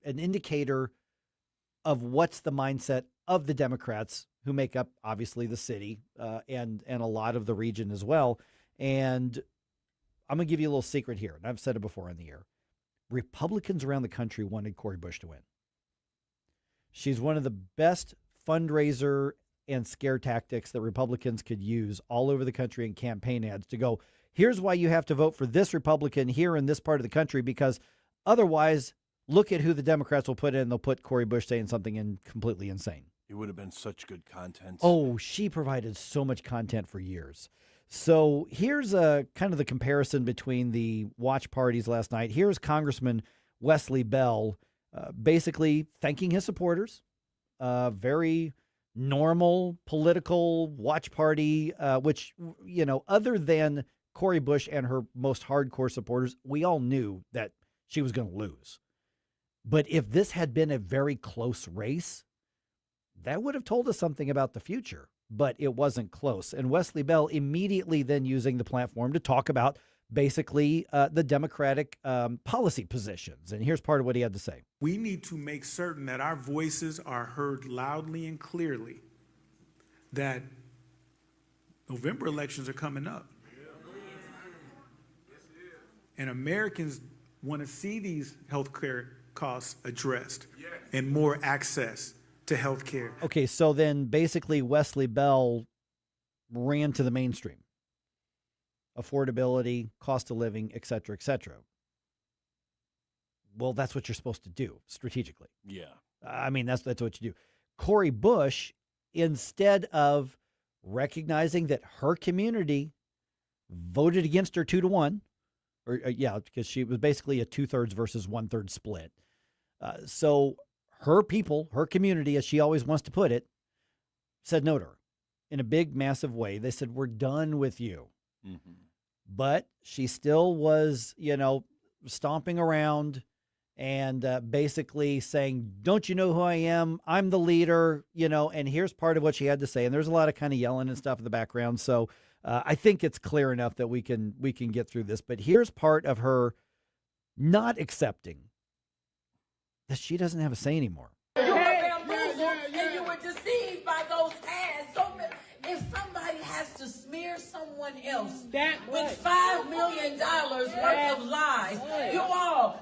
indicator of what's the mindset of the Democrats who make up, obviously, the city and a lot of the region as well. And I'm going to give you a little secret here, and I've said it before on the air. Republicans around the country wanted Cori Bush to win. She's one of the best fundraiser and scare tactics that Republicans could use all over the country in campaign ads to go, here's why you have to vote for this Republican here in this part of the country, because otherwise, look at who the Democrats will put in. They'll put Cori Bush saying something completely insane. It would have been such good content. Oh, she provided so much content for years. So here's a kind of the comparison between the watch parties last night. Here's Congressman Wesley Bell basically thanking his supporters. Very normal political watch party, which, other than Cori Bush and her most hardcore supporters, we all knew that she was going to lose. But if this had been a very close race, that would have told us something about the future, but it wasn't close. And Wesley Bell immediately then using the platform to talk about basically the Democratic policy positions. And here's part of what he had to say. We need to make certain that our voices are heard loudly and clearly, that November elections are coming up. And Americans want to see these health care costs addressed and more access to health care. Okay, so then basically Wesley Bell ran to the mainstream. Affordability, cost of living, et cetera, et cetera. Well, that's what you're supposed to do strategically. Yeah. I mean, that's what you do. Cori Bush, instead of recognizing that her community voted against her 2-1, or because she was basically a 2/3 versus 1/3 split. So her people, her community, as she always wants to put it, said no to her in a big, massive way. They said, we're done with you. Mm-hmm. But she still was, stomping around and basically saying, don't you know who I am? I'm the leader, and here's part of what she had to say. And there's a lot of kind of yelling and stuff in the background. So I think it's clear enough that we can get through this. But here's part of her not accepting that she doesn't have a say anymore. You were bamboozled and you were deceived by those ads. So if somebody has to smear someone else with $5 million worth of lies,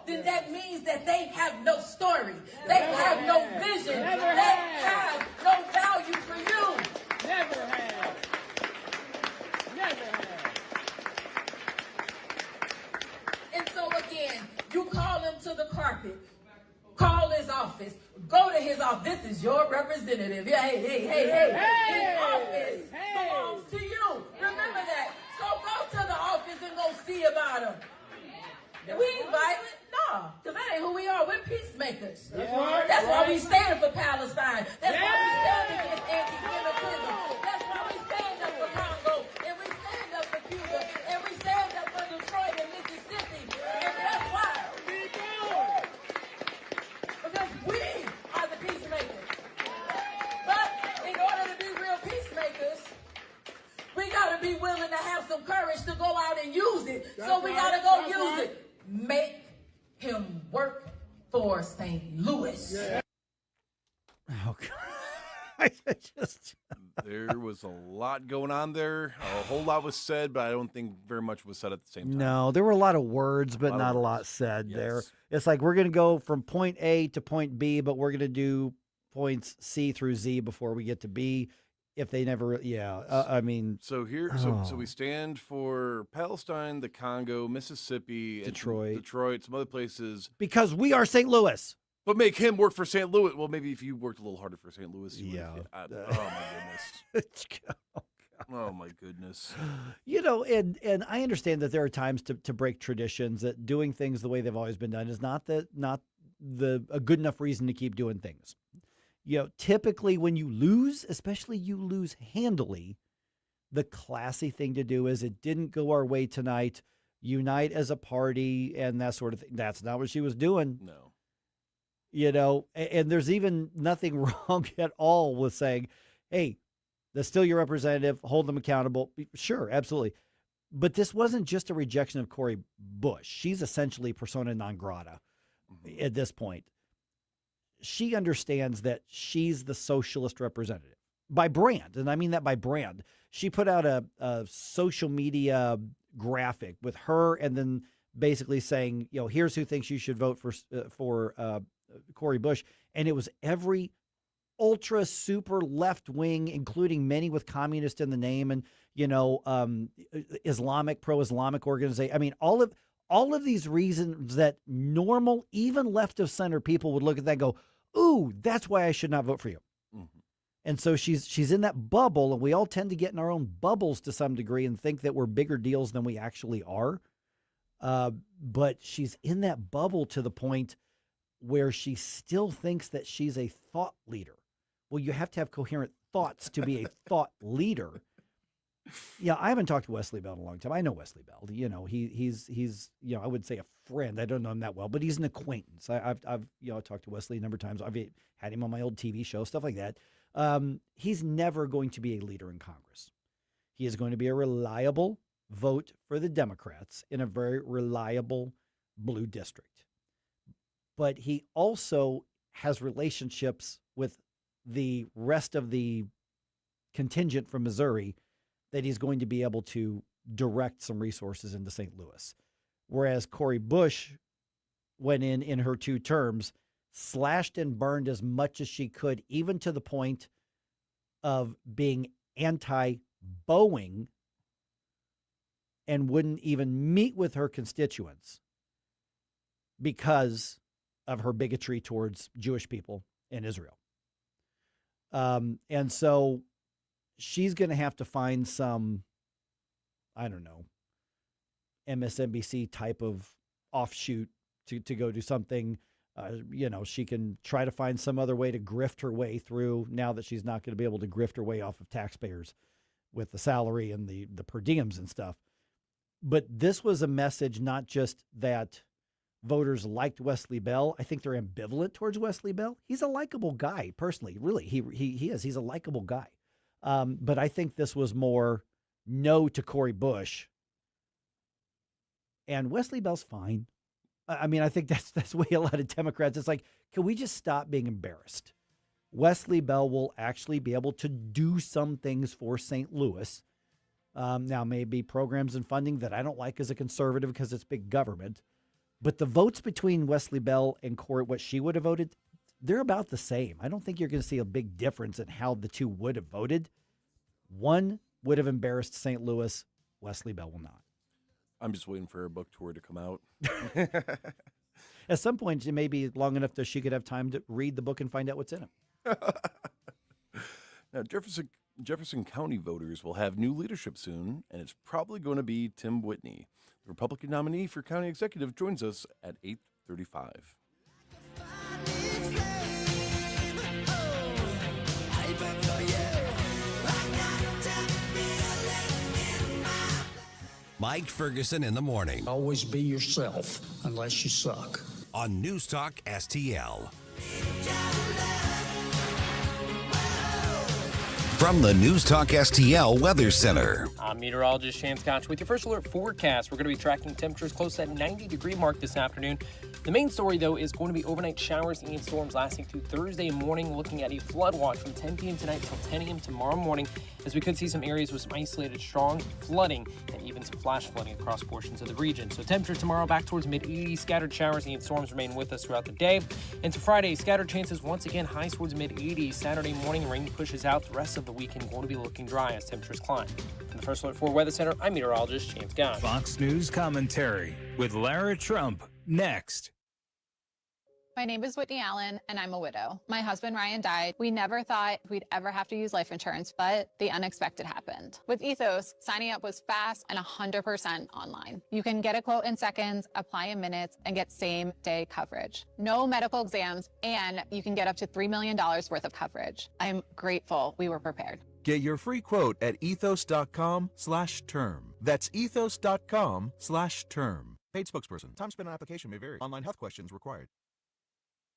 then that means that they have no story. They have no vision. They have no value for you. Never have. Never have. And so again, you call him to the carpet. Call his office. Go to his office. This is your representative. Yeah, hey. His office belongs to you. Remember that. So go to the office and go see about him. We ain't violent. No, because that ain't who we are. We're peacemakers. That's why we stand for Palestine. That's why we stand against anti-Semitism. That's why we stand up for Congo. And we stand up for Cuba. And we stand up for Detroit and Mississippi. And that's why. Because we are the peacemakers. But in order to be real peacemakers, we got to be willing to have some courage to go out and use it. So we got to go use it. Make him work for St. Louis. Yeah. Oh, God. There was a lot going on there. A whole lot was said, but I don't think very much was said at the same time. No, there were a lot of words, but not a lot said there. It's like we're going to go from point A to point B, but we're going to do points C through Z before we get to B. If they never, So here, so we stand for Palestine, the Congo, Mississippi, Detroit, some other places. Because we are St. Louis. But make him work for St. Louis. Well, maybe if you worked a little harder for St. Louis. Oh, my goodness. Oh, my goodness. And I understand that there are times to break traditions, that doing things the way they've always been done is not a good enough reason to keep doing things. Typically when you lose, especially you lose handily, the classy thing to do is, it didn't go our way tonight, unite as a party and that sort of thing. That's not what she was doing. No. And there's even nothing wrong at all with saying, hey, that's still your representative, hold them accountable. Sure, absolutely. But this wasn't just a rejection of Cori Bush. She's essentially persona non grata at this point. She understands that she's the socialist representative by brand. And I mean that by brand. She put out a social media graphic with her and then basically saying, here's who thinks you should vote for Cori Bush. And it was every ultra super left wing, including many with communist in the name and, pro-Islamic organization. I mean, all of these reasons that normal, even left of center people would look at that and go, ooh, that's why I should not vote for you. Mm-hmm. And so she's in that bubble, and we all tend to get in our own bubbles to some degree and think that we're bigger deals than we actually are. But she's in that bubble to the point where she still thinks that she's a thought leader. Well, you have to have coherent thoughts to be a thought leader. Yeah, I haven't talked to Wesley Bell in a long time. I know Wesley Bell. He's I would say a friend. I don't know him that well, but he's an acquaintance. I've talked to Wesley a number of times. I've had him on my old TV show, stuff like that. He's never going to be a leader in Congress. He is going to be a reliable vote for the Democrats in a very reliable blue district. But he also has relationships with the rest of the contingent from Missouri that he's going to be able to direct some resources into St. Louis. Whereas Cori Bush went in her 2 terms, slashed and burned as much as she could, even to the point of being anti-Boeing, and wouldn't even meet with her constituents because of her bigotry towards Jewish people in Israel. And so she's going to have to find some, I don't know, MSNBC type of offshoot to go do something. She can try to find some other way to grift her way through now that she's not going to be able to grift her way off of taxpayers with the salary and the per diems and stuff. But this was a message not just that voters liked Wesley Bell. I think they're ambivalent towards Wesley Bell. He's a likable guy, personally. Really, he is. He's a likable guy. But I think this was more no to Cori Bush. And Wesley Bell's fine. I mean, I think that's the way a lot of Democrats, it's like, can we just stop being embarrassed? Wesley Bell will actually be able to do some things for St. Louis. Now, maybe programs and funding that I don't like as a conservative because it's big government. But the votes between Wesley Bell and Cori, what she would have voted, they're about the same. I don't think you're going to see a big difference in how the two would have voted. One would have embarrassed St. Louis. Wesley Bell will not. I'm just waiting for her book tour to come out. At some point, it may be long enough that she could have time to read the book and find out what's in it. Now, Jefferson County voters will have new leadership soon, and it's probably going to be Tim Whitney. The Republican nominee for county executive joins us at 8:35. Mike Ferguson in the morning. Always be yourself, unless you suck. On News Talk STL. From the News Talk STL Weather Center. I'm meteorologist Shane Scotch with your first alert forecast. We're going to be tracking temperatures close to that 90-degree mark this afternoon. The main story, though, is going to be overnight showers and storms lasting through Thursday morning, looking at a flood watch from 10 p.m. tonight till 10 a.m. tomorrow morning, as we could see some areas with some isolated strong flooding and even some flash flooding across portions of the region. So temperatures tomorrow back towards mid-80s. Scattered showers and storms remain with us throughout the day. Into Friday, scattered chances once again highs towards mid-80s. Saturday morning, rain pushes out. The rest of the weekend going to be looking dry as temperatures climb. From the First Alert 4 Weather Center, I'm meteorologist James Gott. Fox News Commentary with Lara Trump next. My name is Whitney Allen, and I'm a widow. My husband, Ryan, died. We never thought we'd ever have to use life insurance, but the unexpected happened. With Ethos, signing up was fast and 100% online. You can get a quote in seconds, apply in minutes, and get same-day coverage. No medical exams, and you can get up to $3 million worth of coverage. I'm grateful we were prepared. Get your free quote at ethos.com/term. That's ethos.com/term. Paid spokesperson. Time spent on application may vary. Online health questions required.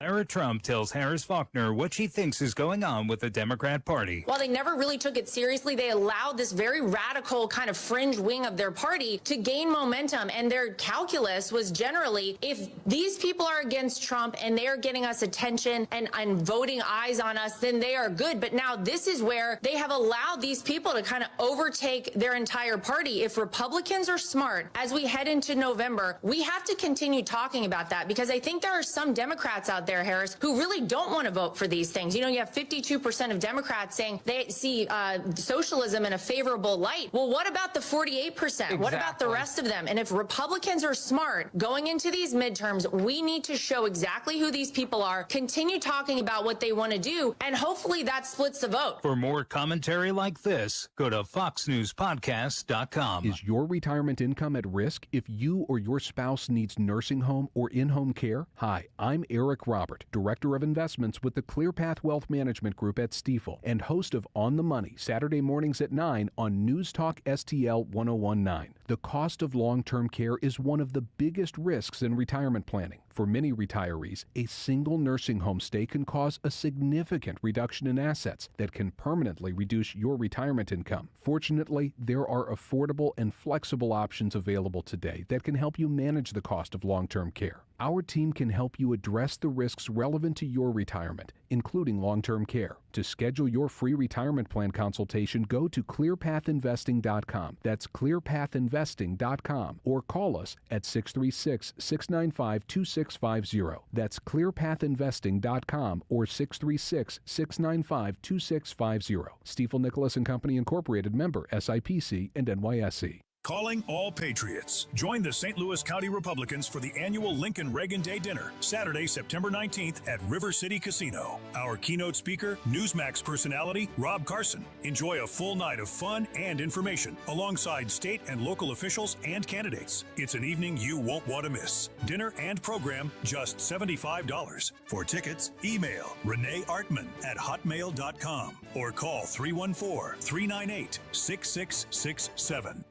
Lara Trump tells Harris Faulkner what she thinks is going on with the Democrat Party. While they never really took it seriously, they allowed this very radical kind of fringe wing of their party to gain momentum. And their calculus was generally, if these people are against Trump and they are getting us attention and voting eyes on us, then they are good. But now this is where they have allowed these people to kind of overtake their entire party. If Republicans are smart, as we head into November, we have to continue talking about that, because I think there are some Democrats out there, Harris, who really don't want to vote for these things. You know, you have 52% of Democrats saying they see socialism in a favorable light. Well, what about the 48%? Exactly. What about the rest of them? And if Republicans are smart going into these midterms, we need to show exactly who these people are, continue talking about what they want to do, and hopefully that splits the vote. For more commentary like this, go to foxnewspodcast.com. Is your retirement income at risk if you or your spouse needs nursing home or in-home care? Hi, I'm Eric Robert, Director of Investments with the ClearPath Wealth Management Group at Stifel and host of On the Money, Saturday mornings at 9 on News Talk STL 1019. The cost of long-term care is one of the biggest risks in retirement planning. For many retirees, a single nursing home stay can cause a significant reduction in assets that can permanently reduce your retirement income. Fortunately, there are affordable and flexible options available today that can help you manage the cost of long-term care. Our team can help you address the risks relevant to your retirement, including long-term care. To schedule your free retirement plan consultation, go to clearpathinvesting.com. That's clearpathinvesting.com, or call us at 636-695-2650. That's clearpathinvesting.com or 636-695-2650. Stifel Nicholas and Company Incorporated, member SIPC and NYSE. Calling all patriots. Join the St. Louis County Republicans for the annual Lincoln Reagan Day Dinner, Saturday, September 19th at River City Casino. Our keynote speaker, Newsmax personality Rob Carson. Enjoy a full night of fun and information alongside state and local officials and candidates. It's an evening you won't want to miss. Dinner and program, just $75. For tickets, email reneeartman@hotmail.com or call 314-398-6667.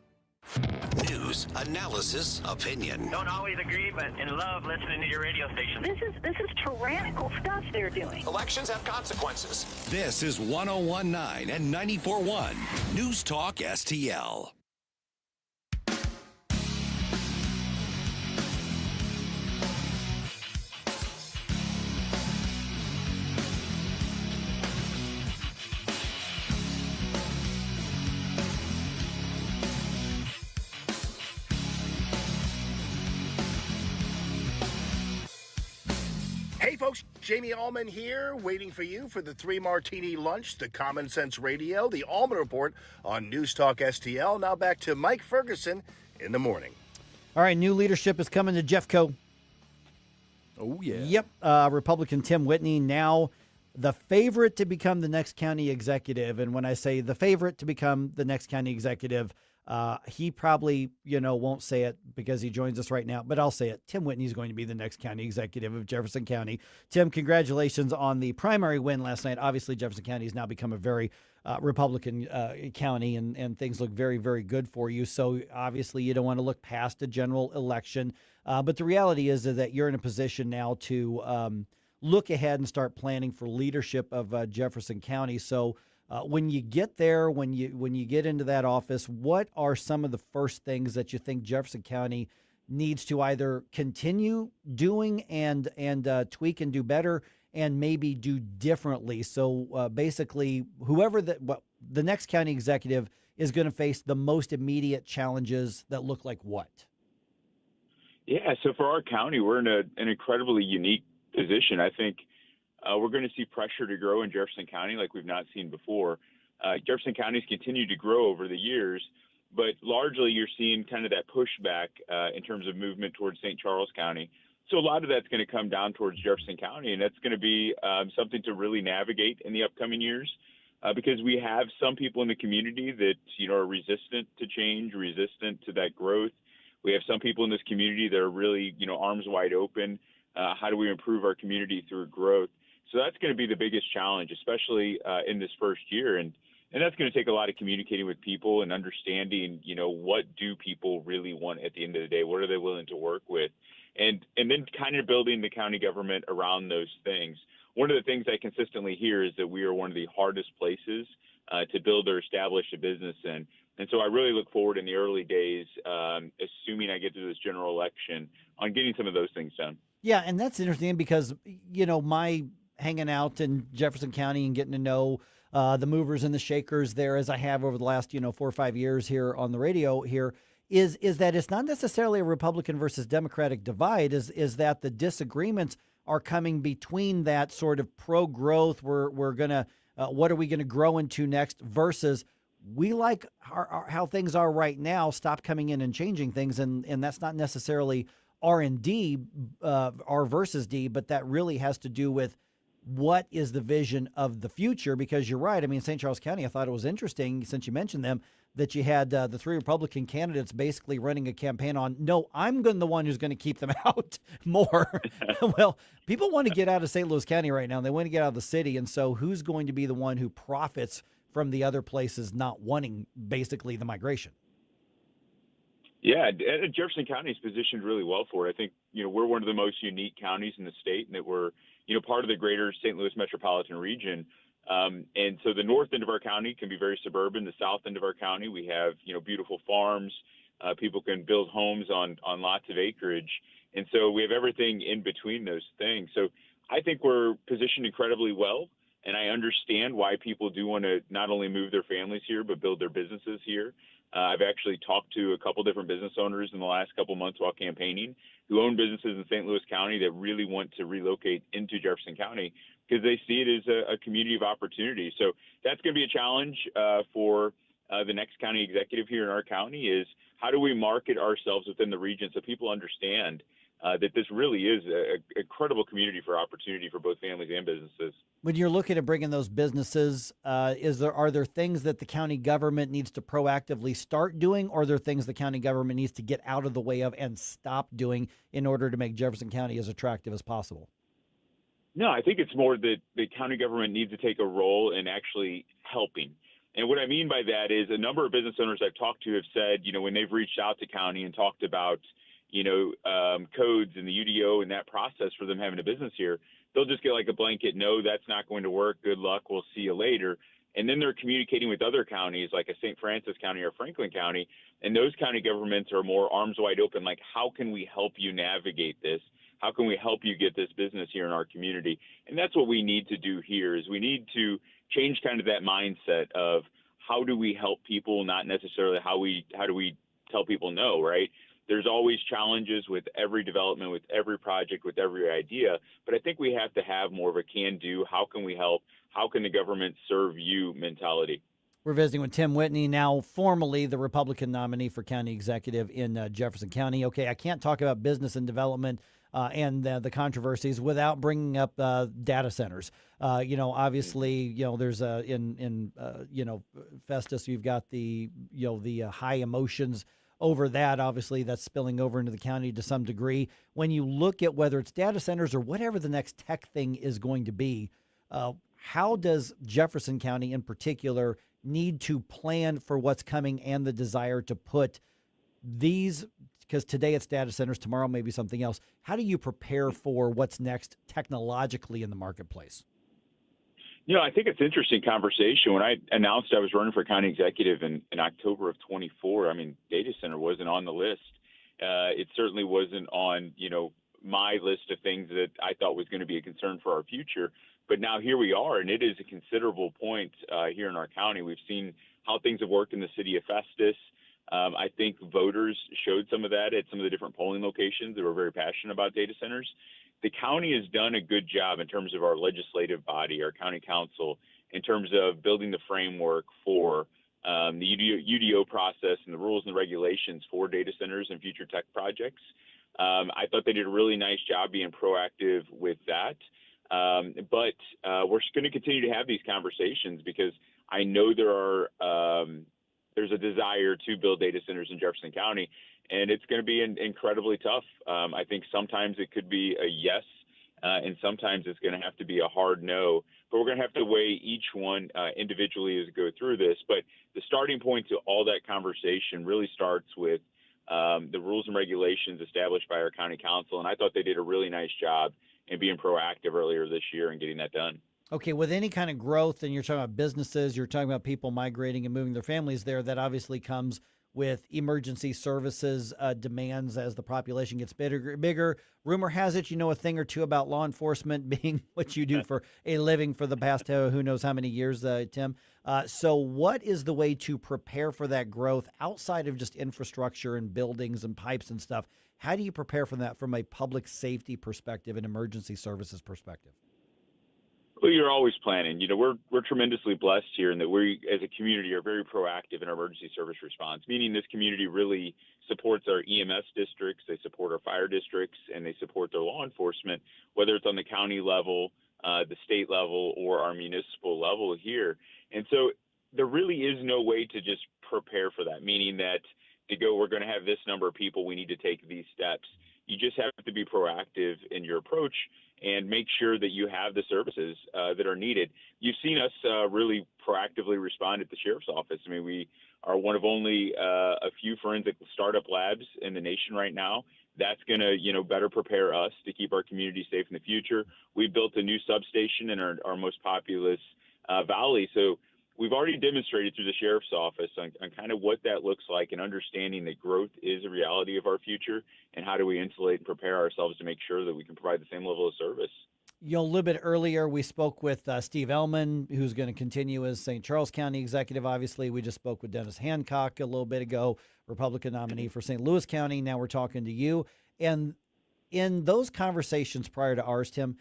News, analysis, opinion. Don't always agree, but in love listening to your radio station. This is tyrannical stuff they're doing. Elections have consequences. This is 101.9 and 94.1 News Talk STL. Hey folks, Jamie Ehlmann here, waiting for you for the 3 Martini Lunch, the Common Sense Radio, the Ehlmann Report on News Talk STL. Now back to Mike Ferguson in the morning. All right, new leadership is coming to Jeffco. Oh, yeah. Yep, Republican Tim Whitney now the favorite to become the next county executive. And when I say the favorite to become the next county executive, he probably, won't say it because he joins us right now, but I'll say it. Tim Whitney is going to be the next county executive of Jefferson County. Tim, congratulations on the primary win last night. Obviously, Jefferson County has now become a very Republican county, and things look very, very good for you. So obviously, you don't want to look past a general election. But the reality is that you're in a position now to look ahead and start planning for leadership of Jefferson County. So when you get there, when you get into that office, what are some of the first things that you think Jefferson County needs to either continue doing and tweak and do better, and maybe do differently? So basically, whoever the next county executive is going to face the most immediate challenges that look like what? Yeah, so for our county, we're in an incredibly unique position. I think we're going to see pressure to grow in Jefferson County like we've not seen before. Jefferson County's continued to grow over the years, but largely you're seeing kind of that pushback in terms of movement towards St. Charles County. So a lot of that's going to come down towards Jefferson County, and that's going to be something to really navigate in the upcoming years because we have some people in the community that, are resistant to change, resistant to that growth. We have some people in this community that are really, arms wide open. How do we improve our community through growth? So that's going to be the biggest challenge, especially in this first year. And that's going to take a lot of communicating with people and understanding, what do people really want at the end of the day? What are they willing to work with? And then kind of building the county government around those things. One of the things I consistently hear is that we are one of the hardest places to build or establish a business in. And so I really look forward in the early days, assuming I get through this general election, on getting some of those things done. Yeah, and that's interesting because, my hanging out in Jefferson County and getting to know the movers and the shakers there, as I have over the last, 4 or 5 years here on the radio here, is that it's not necessarily a Republican versus Democratic divide, is that the disagreements are coming between that sort of pro-growth, we're going to, what are we going to grow into next, versus we like how things are right now, stop coming in and changing things, and that's not necessarily R&D, R versus D, but that really has to do with what is the vision of the future, because you're right. I mean, St. Charles County, I thought it was interesting, since you mentioned them, that you had the 3 Republican candidates basically running a campaign on, no, I'm the one who's going to keep them out more. Well, people want to get out of St. Louis County right now. They want to get out of the city, and so who's going to be the one who profits from the other places not wanting basically the migration? Yeah, Jefferson County is positioned really well for it. I think, we're one of the most unique counties in the state, and that we're, part of the greater St. Louis metropolitan region. And so the north end of our county can be very suburban. The south end of our county, we have, beautiful farms. People can build homes on lots of acreage. And so we have everything in between those things. So I think we're positioned incredibly well. And I understand why people do want to not only move their families here, but build their businesses here. I've actually talked to a couple different business owners in the last couple months while campaigning who own businesses in St. Louis County that really want to relocate into Jefferson County because they see it as a community of opportunity. So that's going to be a challenge for the next county executive here in our county, is How do we market ourselves within the region so people understand that this really is an incredible community for opportunity for both families and businesses? When you're looking at bringing those businesses, are there things that the county government needs to proactively start doing, or are there things the county government needs to get out of the way of and stop doing in order to make Jefferson County as attractive as possible? No, I think it's more that the county government needs to take a role in actually helping. And what I mean by that is a number of business owners I've talked to have said, when they've reached out to county and talked about, codes and the UDO and that process for them having a business here, they'll just get like a blanket, no, that's not going to work. Good luck. We'll see you later. And then they're communicating with other counties like a St. Francis County or Franklin County. And those county governments are more arms wide open. Like, how can we help you navigate this? How can we help you get this business here in our community? And that's what we need to do here is we need to change kind of that mindset of how do we help people, not necessarily how do we tell people no, right? There's always challenges with every development, with every project, with every idea. But I think we have to have more of a can-do, how can we help, how can the government serve you mentality. We're visiting with Tim Whitney, now formerly the Republican nominee for county executive in Jefferson County. Okay, I can't talk about business and development and the controversies without bringing up data centers. Obviously, there's in Festus, you've got the high emotions over that. Obviously, that's spilling over into the county to some degree. When you look at whether it's data centers or whatever the next tech thing is going to be, how does Jefferson County in particular need to plan for what's coming and the desire to put these, because today it's data centers, tomorrow maybe something else. How do you prepare for what's next technologically in the marketplace? I think it's an interesting conversation. When I announced I was running for county executive in October of 24, data center wasn't on the list. It certainly wasn't on, my list of things that I thought was going to be a concern for our future. But now here we are, and it is a considerable point here in our county. We've seen how things have worked in the city of Festus. I think voters showed some of that at some of the different polling locations that were very passionate about data centers. The county has done a good job in terms of our legislative body, our county council, in terms of building the framework for the UDO process and the rules and the regulations for data centers and future tech projects. I thought they did a really nice job being proactive with that. But we're going to continue to have these conversations because I know there's a desire to build data centers in Jefferson County, and it's going to be incredibly tough. I think sometimes it could be a yes, and sometimes it's going to have to be a hard no. But we're going to have to weigh each one individually as we go through this. But the starting point to all that conversation really starts with the rules and regulations established by our county council, and I thought they did a really nice job in being proactive earlier this year and getting that done. Okay, with any kind of growth, and you're talking about businesses, you're talking about people migrating and moving their families there, that obviously comes with emergency services demands as the population gets bigger. Rumor has it you know a thing or two about law enforcement being what you do for a living for the past who knows how many years, Tim. So what is the way to prepare for that growth outside of just infrastructure and buildings and pipes and stuff? How do you prepare for that from a public safety perspective and emergency services perspective? Well, you're always planning. We're tremendously blessed here in that we, as a community, are very proactive in our emergency service response, meaning this community really supports our EMS districts, they support our fire districts, and they support their law enforcement, whether it's on the county level, the state level, or our municipal level here. And so there really is no way to just prepare for that, meaning that to go, we're going to have this number of people, we need to take these steps. You just have to be proactive in your approach and make sure that you have the services that are needed. You've seen us really proactively respond at the sheriff's office. We are one of only a few forensic startup labs in the nation right now. That's going to, better prepare us to keep our community safe in the future. We built a new substation in our most populous valley. So we've already demonstrated through the sheriff's office on kind of what that looks like and understanding that growth is a reality of our future and how do we insulate and prepare ourselves to make sure that we can provide the same level of service. A little bit earlier, we spoke with Steve Ehlmann, who's going to continue as St. Charles County executive. Obviously, we just spoke with Dennis Hancock a little bit ago, Republican nominee for St. Louis County. Now we're talking to you. And in those conversations prior to ours, Tim,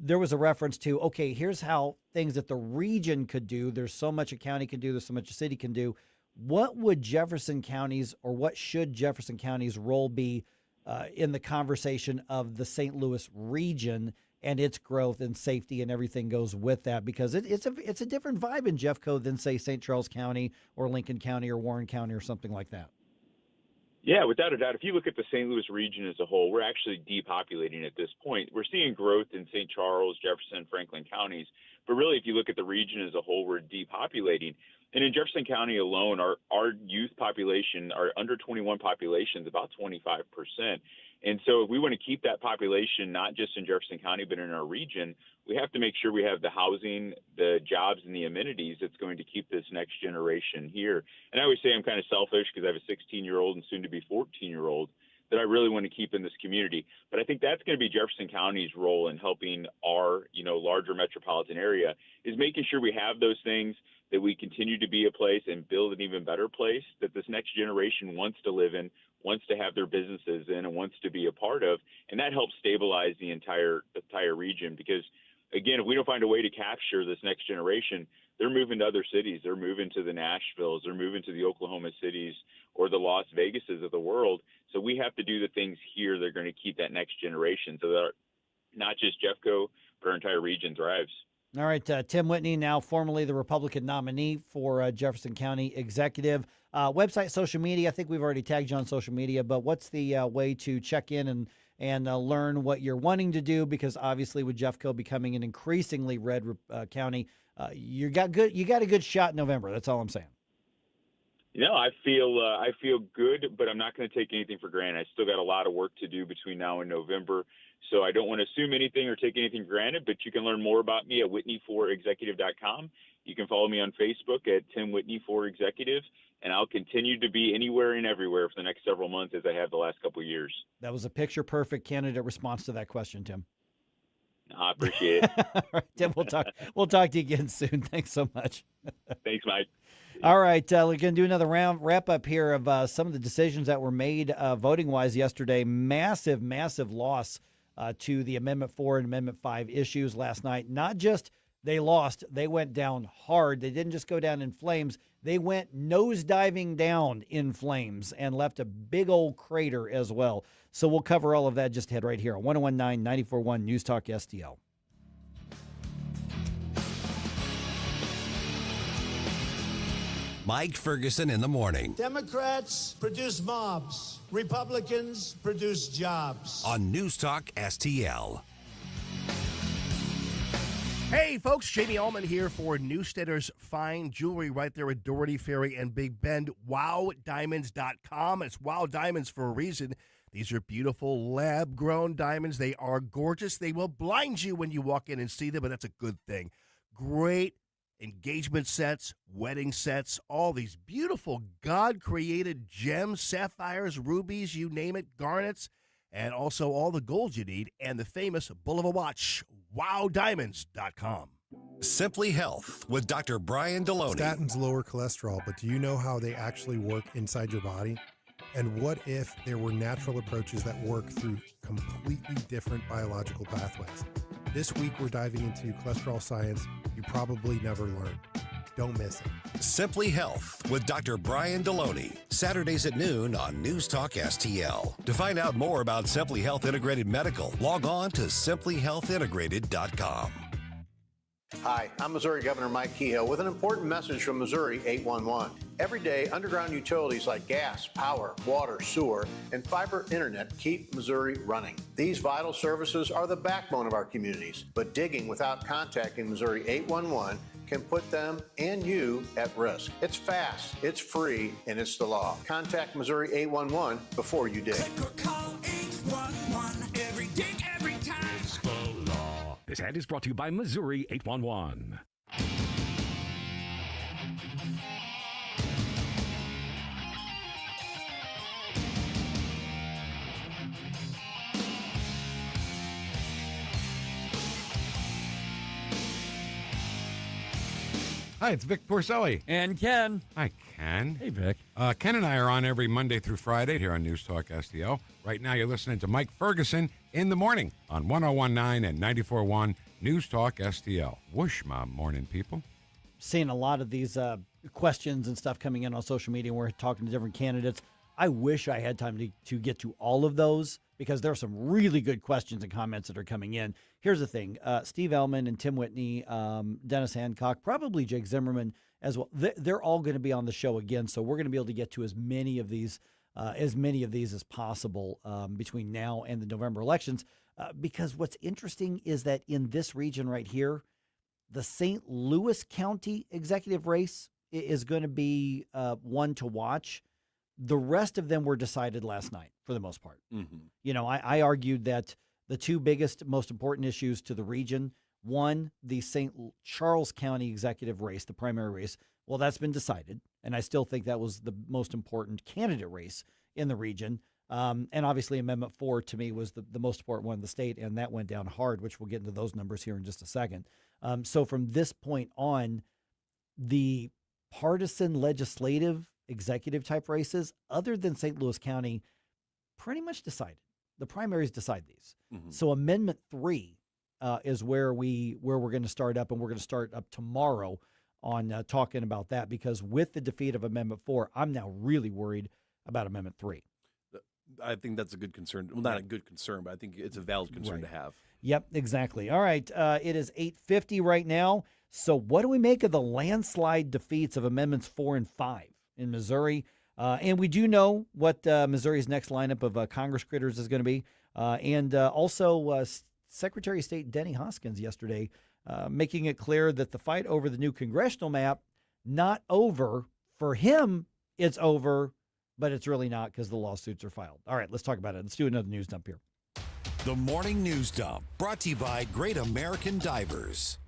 there was a reference to, okay, here's how things that the region could do. There's so much a county can do. There's so much a city can do. what would Jefferson County's, or what should Jefferson County's role be in the conversation of the St. Louis region and its growth and safety and everything goes with that? Because it's a different vibe in Jeffco than, say, St. Charles County or Lincoln County or Warren County or something like that. Yeah, without a doubt. If you look at the St. Louis region as a whole, we're actually depopulating at this point. We're seeing growth in St. Charles, Jefferson, Franklin counties. But really, if you look at the region as a whole, we're depopulating. And in Jefferson County alone, our youth population, our under 21 population is about 25%. And so if we want to keep that population, not just in Jefferson County, but in our region, we have to make sure we have the housing, the jobs, and the amenities that's going to keep this next generation here. And I always say I'm kind of selfish because I have a 16-year-old and soon to be 14-year-old that I really want to keep in this community. But I think that's going to be Jefferson County's role in helping our, larger metropolitan area, is making sure we have those things, that we continue to be a place and build an even better place that this next generation wants to live in, wants to have their businesses in, and wants to be a part of. And that helps stabilize the entire region, because, again, if we don't find a way to capture this next generation, they're moving to other cities. They're moving to the Nashvilles. They're moving to the Oklahoma cities or the Las Vegases of the world. So we have to do the things here that are going to keep that next generation, so that not just Jeffco, but our entire region thrives. All right, Tim Whitney, now formerly the Republican nominee for Jefferson County Executive. Website, social media, I think we've already tagged you on social media, but what's the way to check in and learn what you're wanting to do? Because obviously with Jeffco becoming an increasingly red county, you got a good shot in November. That's all I'm saying. I feel good, but I'm not going to take anything for granted. I still got a lot of work to do between now and November, so I don't want to assume anything or take anything for granted. But you can learn more about me at Whitney4Executive.com. You can follow me on Facebook at Tim Whitney4Executive, and I'll continue to be anywhere and everywhere for the next several months as I have the last couple of years. That was a picture-perfect candidate response to that question, Tim. I appreciate it. All right, Tim, we'll talk to you again soon. Thanks so much. Thanks, Mike. All right, we're going to do another wrap-up here of some of the decisions that were made voting-wise yesterday. Massive, massive loss to the Amendment 4 and Amendment 5 issues last night. Not just they lost, they went down hard. They didn't just go down in flames. They went nosediving down in flames and left a big old crater as well. So we'll cover all of that just ahead right here on 101.9, 94.1 News Talk STL. Mike Ferguson in the morning. Democrats produce mobs. Republicans produce jobs. On News Talk STL. Hey, folks, Jamie Ehlmann here for Newstedter's Fine Jewelry right there at Doherty Ferry and Big Bend. WowDiamonds.com. It's Wow Diamonds for a reason. These are beautiful lab-grown diamonds. They are gorgeous. They will blind you when you walk in and see them, but that's a good thing. Great engagement sets, wedding sets, all these beautiful God-created gems, sapphires, rubies, you name it, garnets, and also all the gold you need, and the famous bull of a watch, WowDiamonds.com. Simply Health with Dr. Brian Deloney. Statins lower cholesterol, but do you know how they actually work inside your body? And what if there were natural approaches that work through completely different biological pathways? This week, we're diving into cholesterol science you probably never learned. Don't miss it. Simply Health with Dr. Brian Deloney. Saturdays at noon on News Talk STL. To find out more about Simply Health Integrated Medical, log on to simplyhealthintegrated.com. Hi, I'm Missouri Governor Mike Kehoe with an important message from Missouri 811. Every day, underground utilities like gas, power, water, sewer, and fiber internet keep Missouri running. These vital services are the backbone of our communities, but digging without contacting Missouri 811 can put them and you at risk. It's fast, it's free, and it's the law. Contact Missouri 811 before you dig. Click or call 811 every dig, every time. It's the law. This ad is brought to you by Missouri 811. Hi, it's Vic Porcelli. And Ken. Hi, Ken. Hey, Vic. Ken and I are on every Monday through Friday here on News Talk STL. Right now, you're listening to Mike Ferguson in the morning on 101.9 and 94.1 News Talk STL. Whoosh, my morning people. Seeing a lot of these questions and stuff coming in on social media. We're talking to different candidates. I wish I had time to get to all of those because there are some really good questions and comments that are coming in. Here's the thing. Steve Ehlmann and Tim Whitney, Dennis Hancock, probably Jake Zimmerman as well. They're all going to be on the show again, so we're going to be able to get to as many of these as possible between now and the November elections. Because what's interesting is that in this region right here, the St. Louis County executive race is going to be one to watch. The rest of them were decided last night for the most part. You know, I argued that the two biggest, most important issues to the region, one, the St. Charles County executive race, the primary race, well, that's been decided. And I still think that was the most important candidate race in the region. And obviously Amendment 4 to me was the most important one in the state, and that went down hard, which we'll get into those numbers here in just a second. So from this point on, the partisan legislative executive type races, other than St. Louis County, pretty much decided. The primaries decide these. So Amendment 3 is where we're going to start up, and we're going to start up tomorrow on talking about that, because with the defeat of Amendment 4, I'm now really worried about Amendment 3. I think that's a good concern. Well, not a good concern, but I think it's a valid concern to have. Yep, exactly. All right, it is 8:50 right now. So what do we make of the landslide defeats of Amendments 4 and 5 in Missouri? And we do know what Missouri's next lineup of Congress critters is going to be. And also Secretary of State Denny Hoskins yesterday making it clear that the fight over the new congressional map, not over. For him, it's over, but it's really not because the lawsuits are filed. All right, let's talk about it. Let's do another news dump here. The Morning News Dump, brought to you by Great American Divers.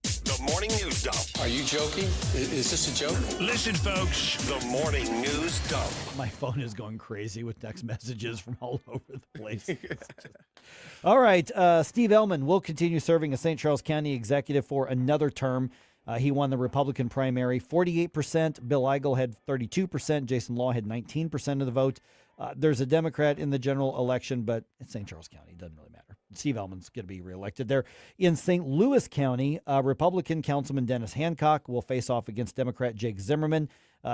The Morning News Dump. Are you joking? Is this a joke? Listen, folks, the Morning News Dump. My phone is going crazy with text messages from all over the place. All right, Steve Ehlmann will continue serving as St. Charles County executive for another term. He won the Republican primary, 48%. Bill Eigel had 32%. Jason Law had 19% of the vote. There's a Democrat in the general election, but it's St. Charles County. It doesn't really matter. Steve Ehlmann's going to be reelected there. In St. Louis County, Republican Councilman Dennis Hancock will face off against Democrat Jake Zimmerman.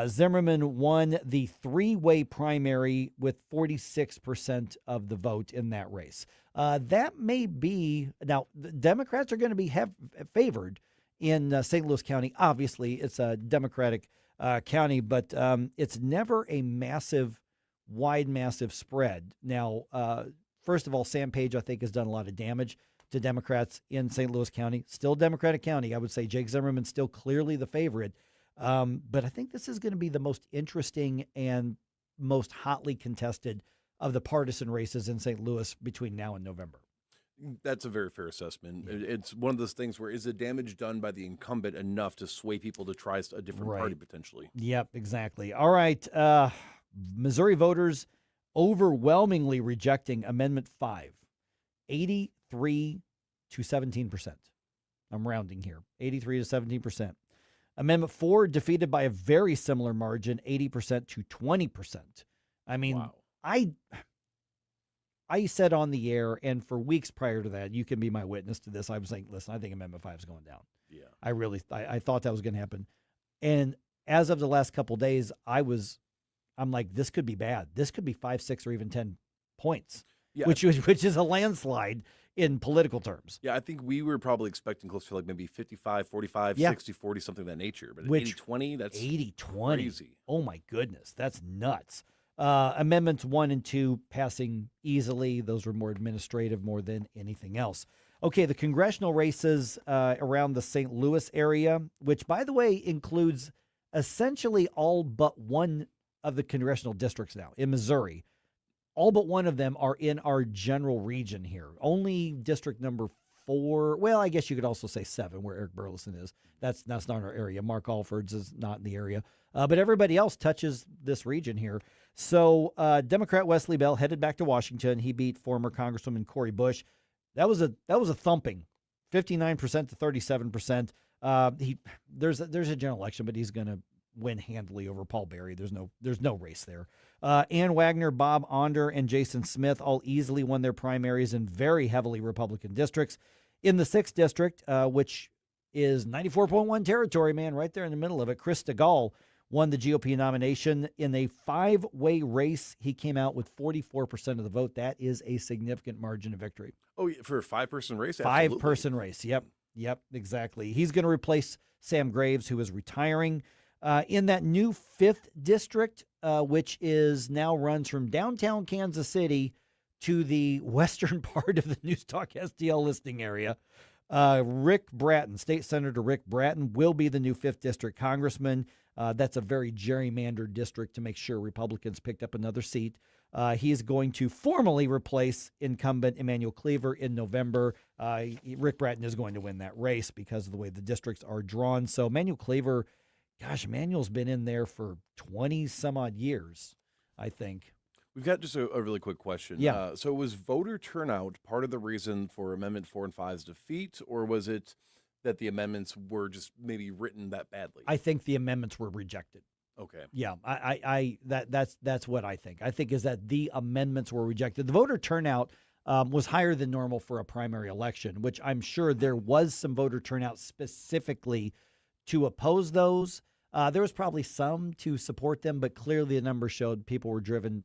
Zimmerman won the three-way primary with 46% of the vote in that race. That may be – now, the Democrats are going to be favored in St. Louis County. Obviously, it's a Democratic county, but it's never a massive spread. Now, first of all, Sam Page, I think, has done a lot of damage to Democrats in St. Louis County. Still Democratic county. I would say Jake Zimmerman's still clearly the favorite. But I think this is going to be the most interesting and most hotly contested of the partisan races in St. Louis between now and November. That's a very fair assessment. It's one of those things where is the damage done by the incumbent enough to sway people to try a different party potentially? Yep, exactly. All right. Missouri voters overwhelmingly rejecting Amendment 5, 83 to 17%. I'm rounding here, 83 to 17%. Amendment 4 defeated by a very similar margin, 80% to 20%. I mean, wow. I said on the air, and for weeks prior to that, you can be my witness to this, I was saying, listen, I think Amendment 5 is going down. Yeah. I thought that was going to happen. And as of the last couple of days, I'm like, this could be bad. This could be 5, 6, or even 10 points, which is a landslide in political terms. Yeah, I think we were probably expecting close to like maybe 55, 45, 60, 40, something of that nature. But 80-20, that's 80-20. Crazy. Oh, my goodness. That's nuts. Amendments 1 and 2 passing easily. Those were more administrative more than anything else. Okay, the congressional races around the St. Louis area, which, by the way, includes essentially all but one of the congressional districts now in Missouri. All but one of them are in our general region here. Only district number 4, well, I guess you could also say 7, where Eric Burleson is. That's not our area. Mark Alfords is not in the area. But everybody else touches this region here. So Democrat Wesley Bell headed back to Washington. He beat former Congresswoman Cori Bush. That was a thumping, 59% to 37%. There's a general election, but he's going to win handily over Paul Berry. There's no race there. Ann Wagner, Bob Onder, and Jason Smith all easily won their primaries in very heavily Republican districts. In the 6th district, which is 94.1 territory, man, right there in the middle of it. Chris DeGaulle won the GOP nomination in a 5-way race. He came out with 44% of the vote. That is a significant margin of victory. Oh, yeah, for a 5-person race? 5-person race. Yep, exactly. He's going to replace Sam Graves, who is retiring. In that new 5th district, which is now runs from downtown Kansas City to the western part of the Newstalk STL listing area, Rick Bratton, State Senator Rick Bratton, will be the new 5th district congressman. That's a very gerrymandered district to make sure Republicans picked up another seat. He is going to formally replace incumbent Emmanuel Cleaver in November. Rick Bratton is going to win that race because of the way the districts are drawn. So Emmanuel Cleaver, gosh, Emmanuel's been in there for 20-some-odd years, I think. We've got just a really quick question. Yeah. So was voter turnout part of the reason for Amendment 4 and 5's defeat, or was it that the amendments were just maybe written that badly? I think the amendments were rejected. Okay. Yeah, that's what I think. I think is that the amendments were rejected. The voter turnout was higher than normal for a primary election, which I'm sure there was some voter turnout specifically to oppose those. There was probably some to support them, but clearly the numbers showed people were driven,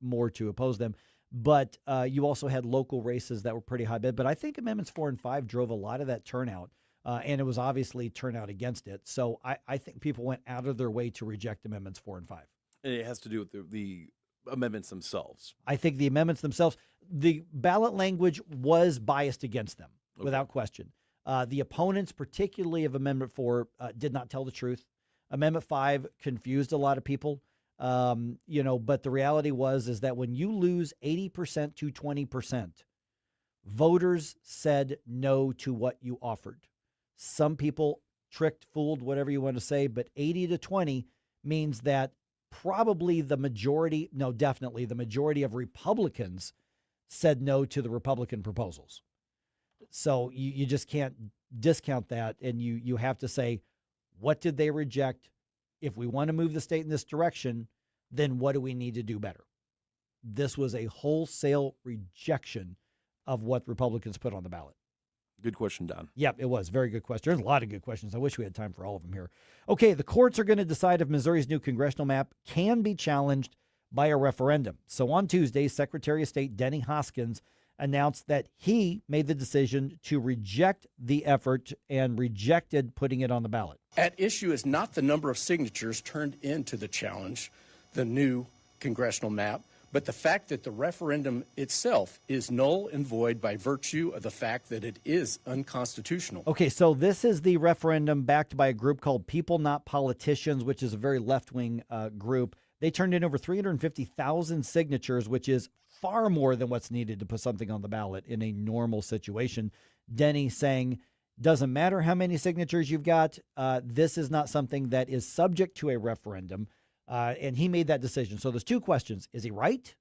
more to oppose them. But you also had local races that were pretty high bid. But I think Amendments 4 and 5 drove a lot of that turnout, and it was obviously turnout against it. So I think people went out of their way to reject Amendments 4 and 5. And it has to do with the amendments themselves. I think the amendments themselves, the ballot language was biased against them, without question. The opponents, particularly of Amendment 4, did not tell the truth. Amendment 5 confused a lot of people, but the reality is that when you lose 80% to 20%, voters said no to what you offered. Some people tricked, fooled, whatever you want to say, but 80 to 20 means that probably definitely the majority of Republicans said no to the Republican proposals. So you just can't discount that, and you have to say, what did they reject? If we want to move the state in this direction, then what do we need to do better? This was a wholesale rejection of what Republicans put on the ballot. Good question, Don. Yep, it was. Very good question. There's a lot of good questions. I wish we had time for all of them here. Okay, the courts are going to decide if Missouri's new congressional map can be challenged by a referendum. So on Tuesday, Secretary of State Denny Hoskins announced that he made the decision to reject the effort and rejected putting it on the ballot. At issue is not the number of signatures turned into the challenge, the new congressional map, but the fact that the referendum itself is null and void by virtue of the fact that it is unconstitutional. Okay, so this is the referendum backed by a group called People Not Politicians, which is a very left-wing group. They turned in over 350,000 signatures, which is far more than what's needed to put something on the ballot in a normal situation. Denny saying, doesn't matter how many signatures you've got, this is not something that is subject to a referendum. And he made that decision. So there's two questions. Is he right?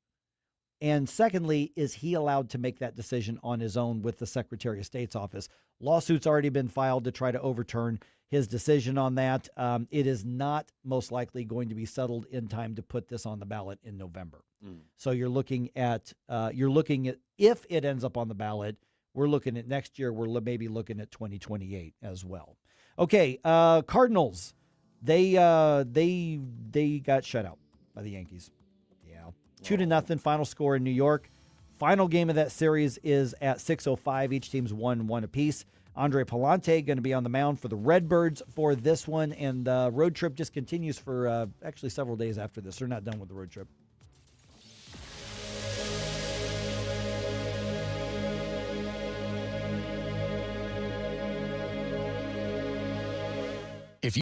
And secondly, is he allowed to make that decision on his own with the Secretary of State's office? Lawsuit's already been filed to try to overturn his decision on that. It is not most likely going to be settled in time to put this on the ballot in November. So you're looking at if it ends up on the ballot, we're looking at next year. We're maybe looking at 2028 as well. Okay, Cardinals. They got shut out by the Yankees. Yeah, 2-0 final score in New York. Final game of that series is at 6:05. Each team's 1-1 apiece. Andre Palante going to be on the mound for the Redbirds for this one, and the road trip just continues for actually several days after this. They're not done with the road trip.